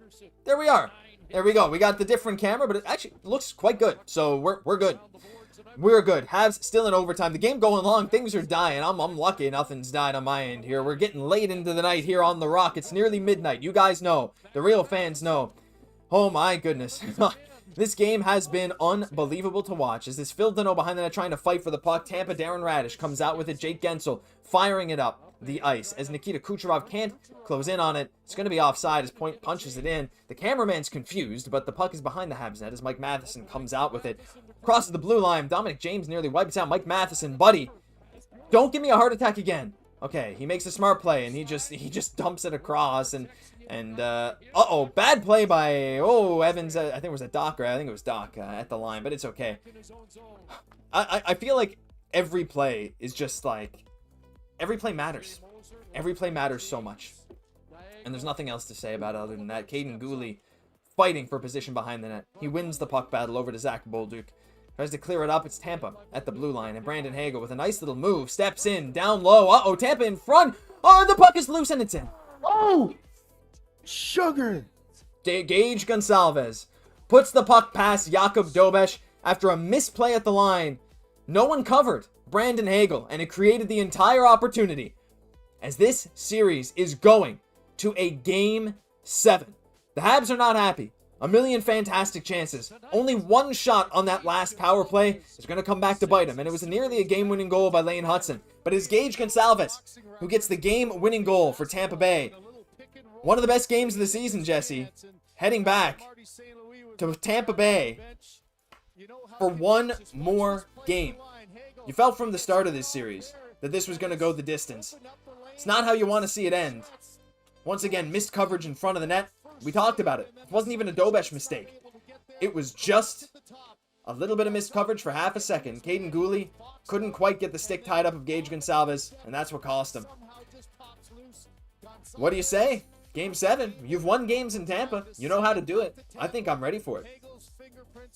there we are. There we go. We got the different camera, but it actually looks quite good. So we're good. We're good. Habs still in overtime. The game going long. Things are dying. I'm lucky nothing's died on my end here. We're getting late into the night here on the Rock. It's nearly midnight. You guys know. The real fans know. Oh my goodness. This game has been unbelievable to watch. As this Phil Deno behind the net trying to fight for the puck. Tampa, Darren Radish comes out with it. Jake Guentzel firing it up the ice. As Nikita Kucherov can't close in on it. It's going to be offside as Point punches it in. The cameraman's confused, but the puck is behind the Habs net as Mike Matheson comes out with it. Crosses the blue line. Dominic James nearly wipes out Mike Matheson. Buddy, don't give me a heart attack again. Okay, he makes a smart play, and he just dumps it across, and bad play by, Evans, I think it was a Doc, right? I think it was Doc at the line, but it's okay. I feel like every play is just like, every play matters. Every play matters so much. And there's nothing else to say about it other than that. Caden Gooley fighting for position behind the net. He wins the puck battle over to Zach Bolduc. Tries to clear it up. It's Tampa at the blue line. And Brayden Hagel with a nice little move. Steps in. Down low. Tampa in front. Oh, the puck is loose and it's in. Oh! Sugar! Gage Gonsalves puts the puck past Jakub Dobeš after a misplay at the line. No one covered Brayden Hagel, and it created the entire opportunity. As this series is going to a Game 7. The Habs are not happy. A million fantastic chances. Only one shot on that last power play is going to come back to bite him. And it was nearly a game-winning goal by Lane Hutson. But it's Gage Gonsalves who gets the game-winning goal for Tampa Bay. One of the best games of the season, Jesse. Heading back to Tampa Bay for one more game. You felt from the start of this series that this was going to go the distance. It's not how you want to see it end. Once again, missed coverage in front of the net. We talked about it. It wasn't even a Dobeš mistake. It was just a little bit of missed coverage for half a second. Caden Gooley couldn't quite get the stick tied up of Gage Gonsalves, and that's what cost him. What do you say? Game 7. You've won games in Tampa. You know how to do it. I think I'm ready for it.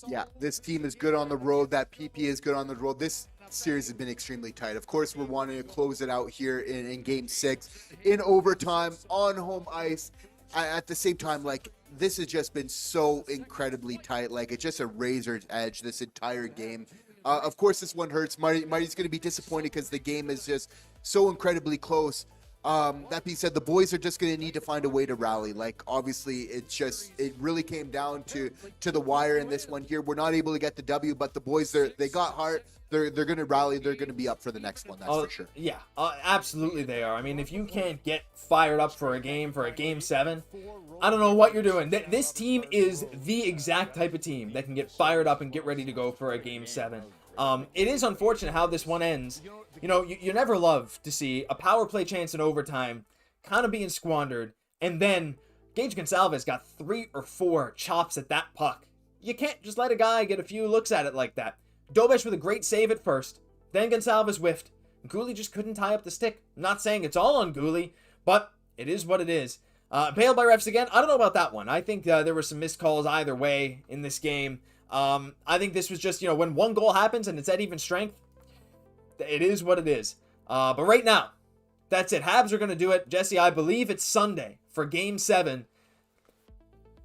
Yeah, this team is good on the road. That PP is good on the road. This series has been extremely tight. Of course, we're wanting to close it out here in Game 6, in overtime, on home ice. At the same time, like, this has just been so incredibly tight. Like, it's just a razor's edge this entire game. Of course, this one hurts. Marty's going to be disappointed because the game is just so incredibly close. That being said, the boys are just going to need to find a way to rally. Like, obviously, it really came down to the wire in this one here. We're not able to get the W, but the boys, they got heart. They're going to rally. They're going to be up for the next one. That's for sure. Yeah, absolutely they are. I mean, if you can't get fired up for a game 7, I don't know what you're doing. This team is the exact type of team that can get fired up and get ready to go for a Game 7. It is unfortunate how this one ends. You know, you never love to see a power play chance in overtime kind of being squandered, and then Gage Gonsalves got 3 or 4 chops at that puck. You can't just let a guy get a few looks at it like that. Dobeš with a great save at first, then Gonsalves whiffed. Gooley just couldn't tie up the stick. I'm not saying it's all on Gooley, but it is what it is. Bailed by refs again. I don't know about that one. I think there were some missed calls either way in this game. I think this was just, when one goal happens and it's at even strength, it is what it is. But right now, that's it. Habs are going to do it. Jesse, I believe it's Sunday for Game 7.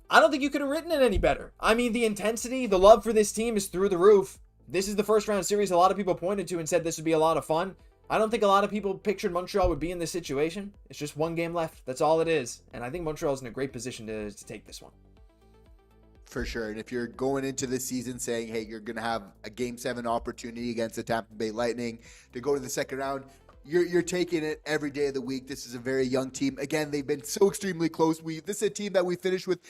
I don't think you could have written it any better. I mean, the intensity, the love for this team is through the roof. This is the first round series a lot of people pointed to and said this would be a lot of fun. I don't think a lot of people pictured Montreal would be in this situation. It's just one game left. That's all it is. And I think Montreal's in a great position to take this one. For sure. And if you're going into this season saying, hey, you're going to have a Game 7 opportunity against the Tampa Bay Lightning to go to the second round, you're taking it every day of the week. This is a very young team. Again, they've been so extremely close. This is a team that we finished with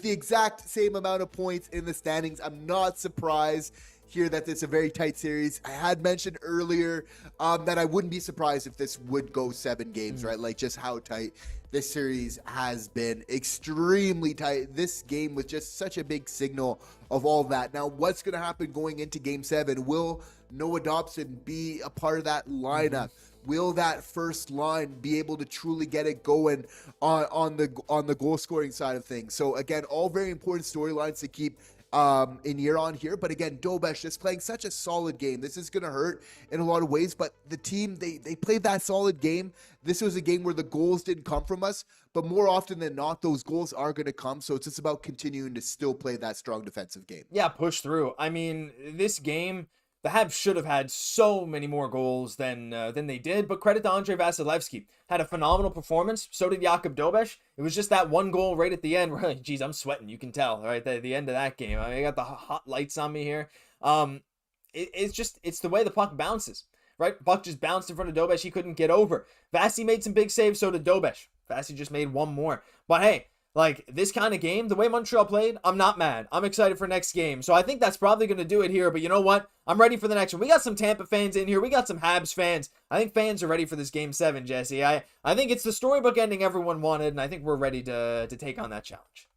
the exact same amount of points in the standings. I'm not surprised here that it's a very tight series. I had mentioned earlier that I wouldn't be surprised if this would go 7 games, right? Like, just how tight this series has been. Extremely tight. This game was just such a big signal of all that. Now, what's going to happen going into Game 7? Will Noah Dobson be a part of that lineup? Will that first line be able to truly get it going on the goal scoring side of things? So again, all very important storylines to keep in year on here. But again, Dobeš just playing such a solid game. This is going to hurt in a lot of ways, but the team, they played that solid game. This was a game where the goals didn't come from us, but more often than not, those goals are going to come. So it's just about continuing to still play that strong defensive game. Yeah, push through. I mean, this game, the Habs should have had so many more goals than they did, but credit to Andrei Vasilevskiy. Had a phenomenal performance. So did Jakub Dobeš. It was just that one goal right at the end where, geez, I'm sweating. You can tell, right? At the end of that game. I got the hot lights on me here. It's the way the puck bounces, right? Puck just bounced in front of Dobeš. He couldn't get over. Vasi made some big saves, so did Dobeš. Vasi just made one more. But hey, like, this kind of game, the way Montreal played, I'm not mad. I'm excited for next game. So I think that's probably going to do it here. But you know what? I'm ready for the next one. We got some Tampa fans in here. We got some Habs fans. I think fans are ready for this Game 7, Jesse. I think it's the storybook ending everyone wanted, and I think we're ready to take on that challenge.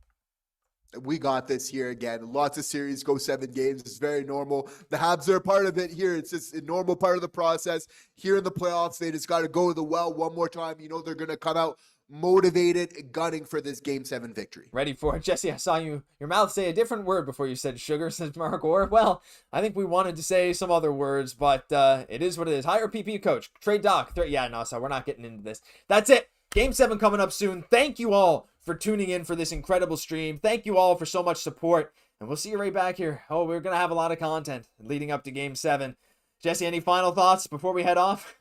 We got this here again. Lots of series go 7 games. It's very normal. The Habs are a part of it here. It's just a normal part of the process. Here in the playoffs, they just got to go to the well one more time. You know they're going to come out motivated, gunning for this Game 7 victory. Ready for it. Jesse, I saw your mouth say a different word before you said sugar, says Mark Orr. Well, I think we wanted to say some other words, but it is what it is. Hire PP coach. Trade Doc. So we're not getting into this. That's it. Game 7 coming up soon. Thank you all for tuning in for this incredible stream. Thank you all for so much support, and we'll see you right back here. Oh, we're going to have a lot of content leading up to Game 7. Jesse, any final thoughts before we head off?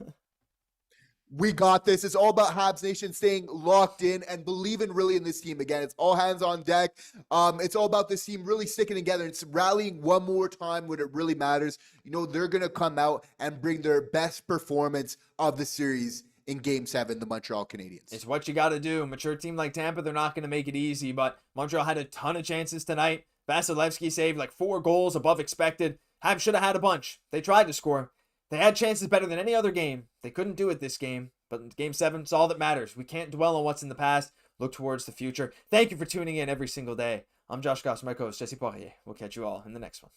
We got this. It's all about Habs Nation staying locked in and believing really in this team. Again, it's all hands on deck. It's all about this team really sticking together. It's rallying one more time when it really matters. You know, they're going to come out and bring their best performance of the series in Game 7, the Montreal Canadiens. It's what you got to do. Mature team like Tampa, they're not going to make it easy, but Montreal had a ton of chances tonight. Vasilevskiy saved like 4 goals above expected. Habs should have had a bunch. They tried to score. They had chances better than any other game. They couldn't do it this game. But in Game 7, it's all that matters. We can't dwell on what's in the past. Look towards the future. Thank you for tuning in every single day. I'm Josh Gosse, my co-host Jesse Poirier. We'll catch you all in the next one.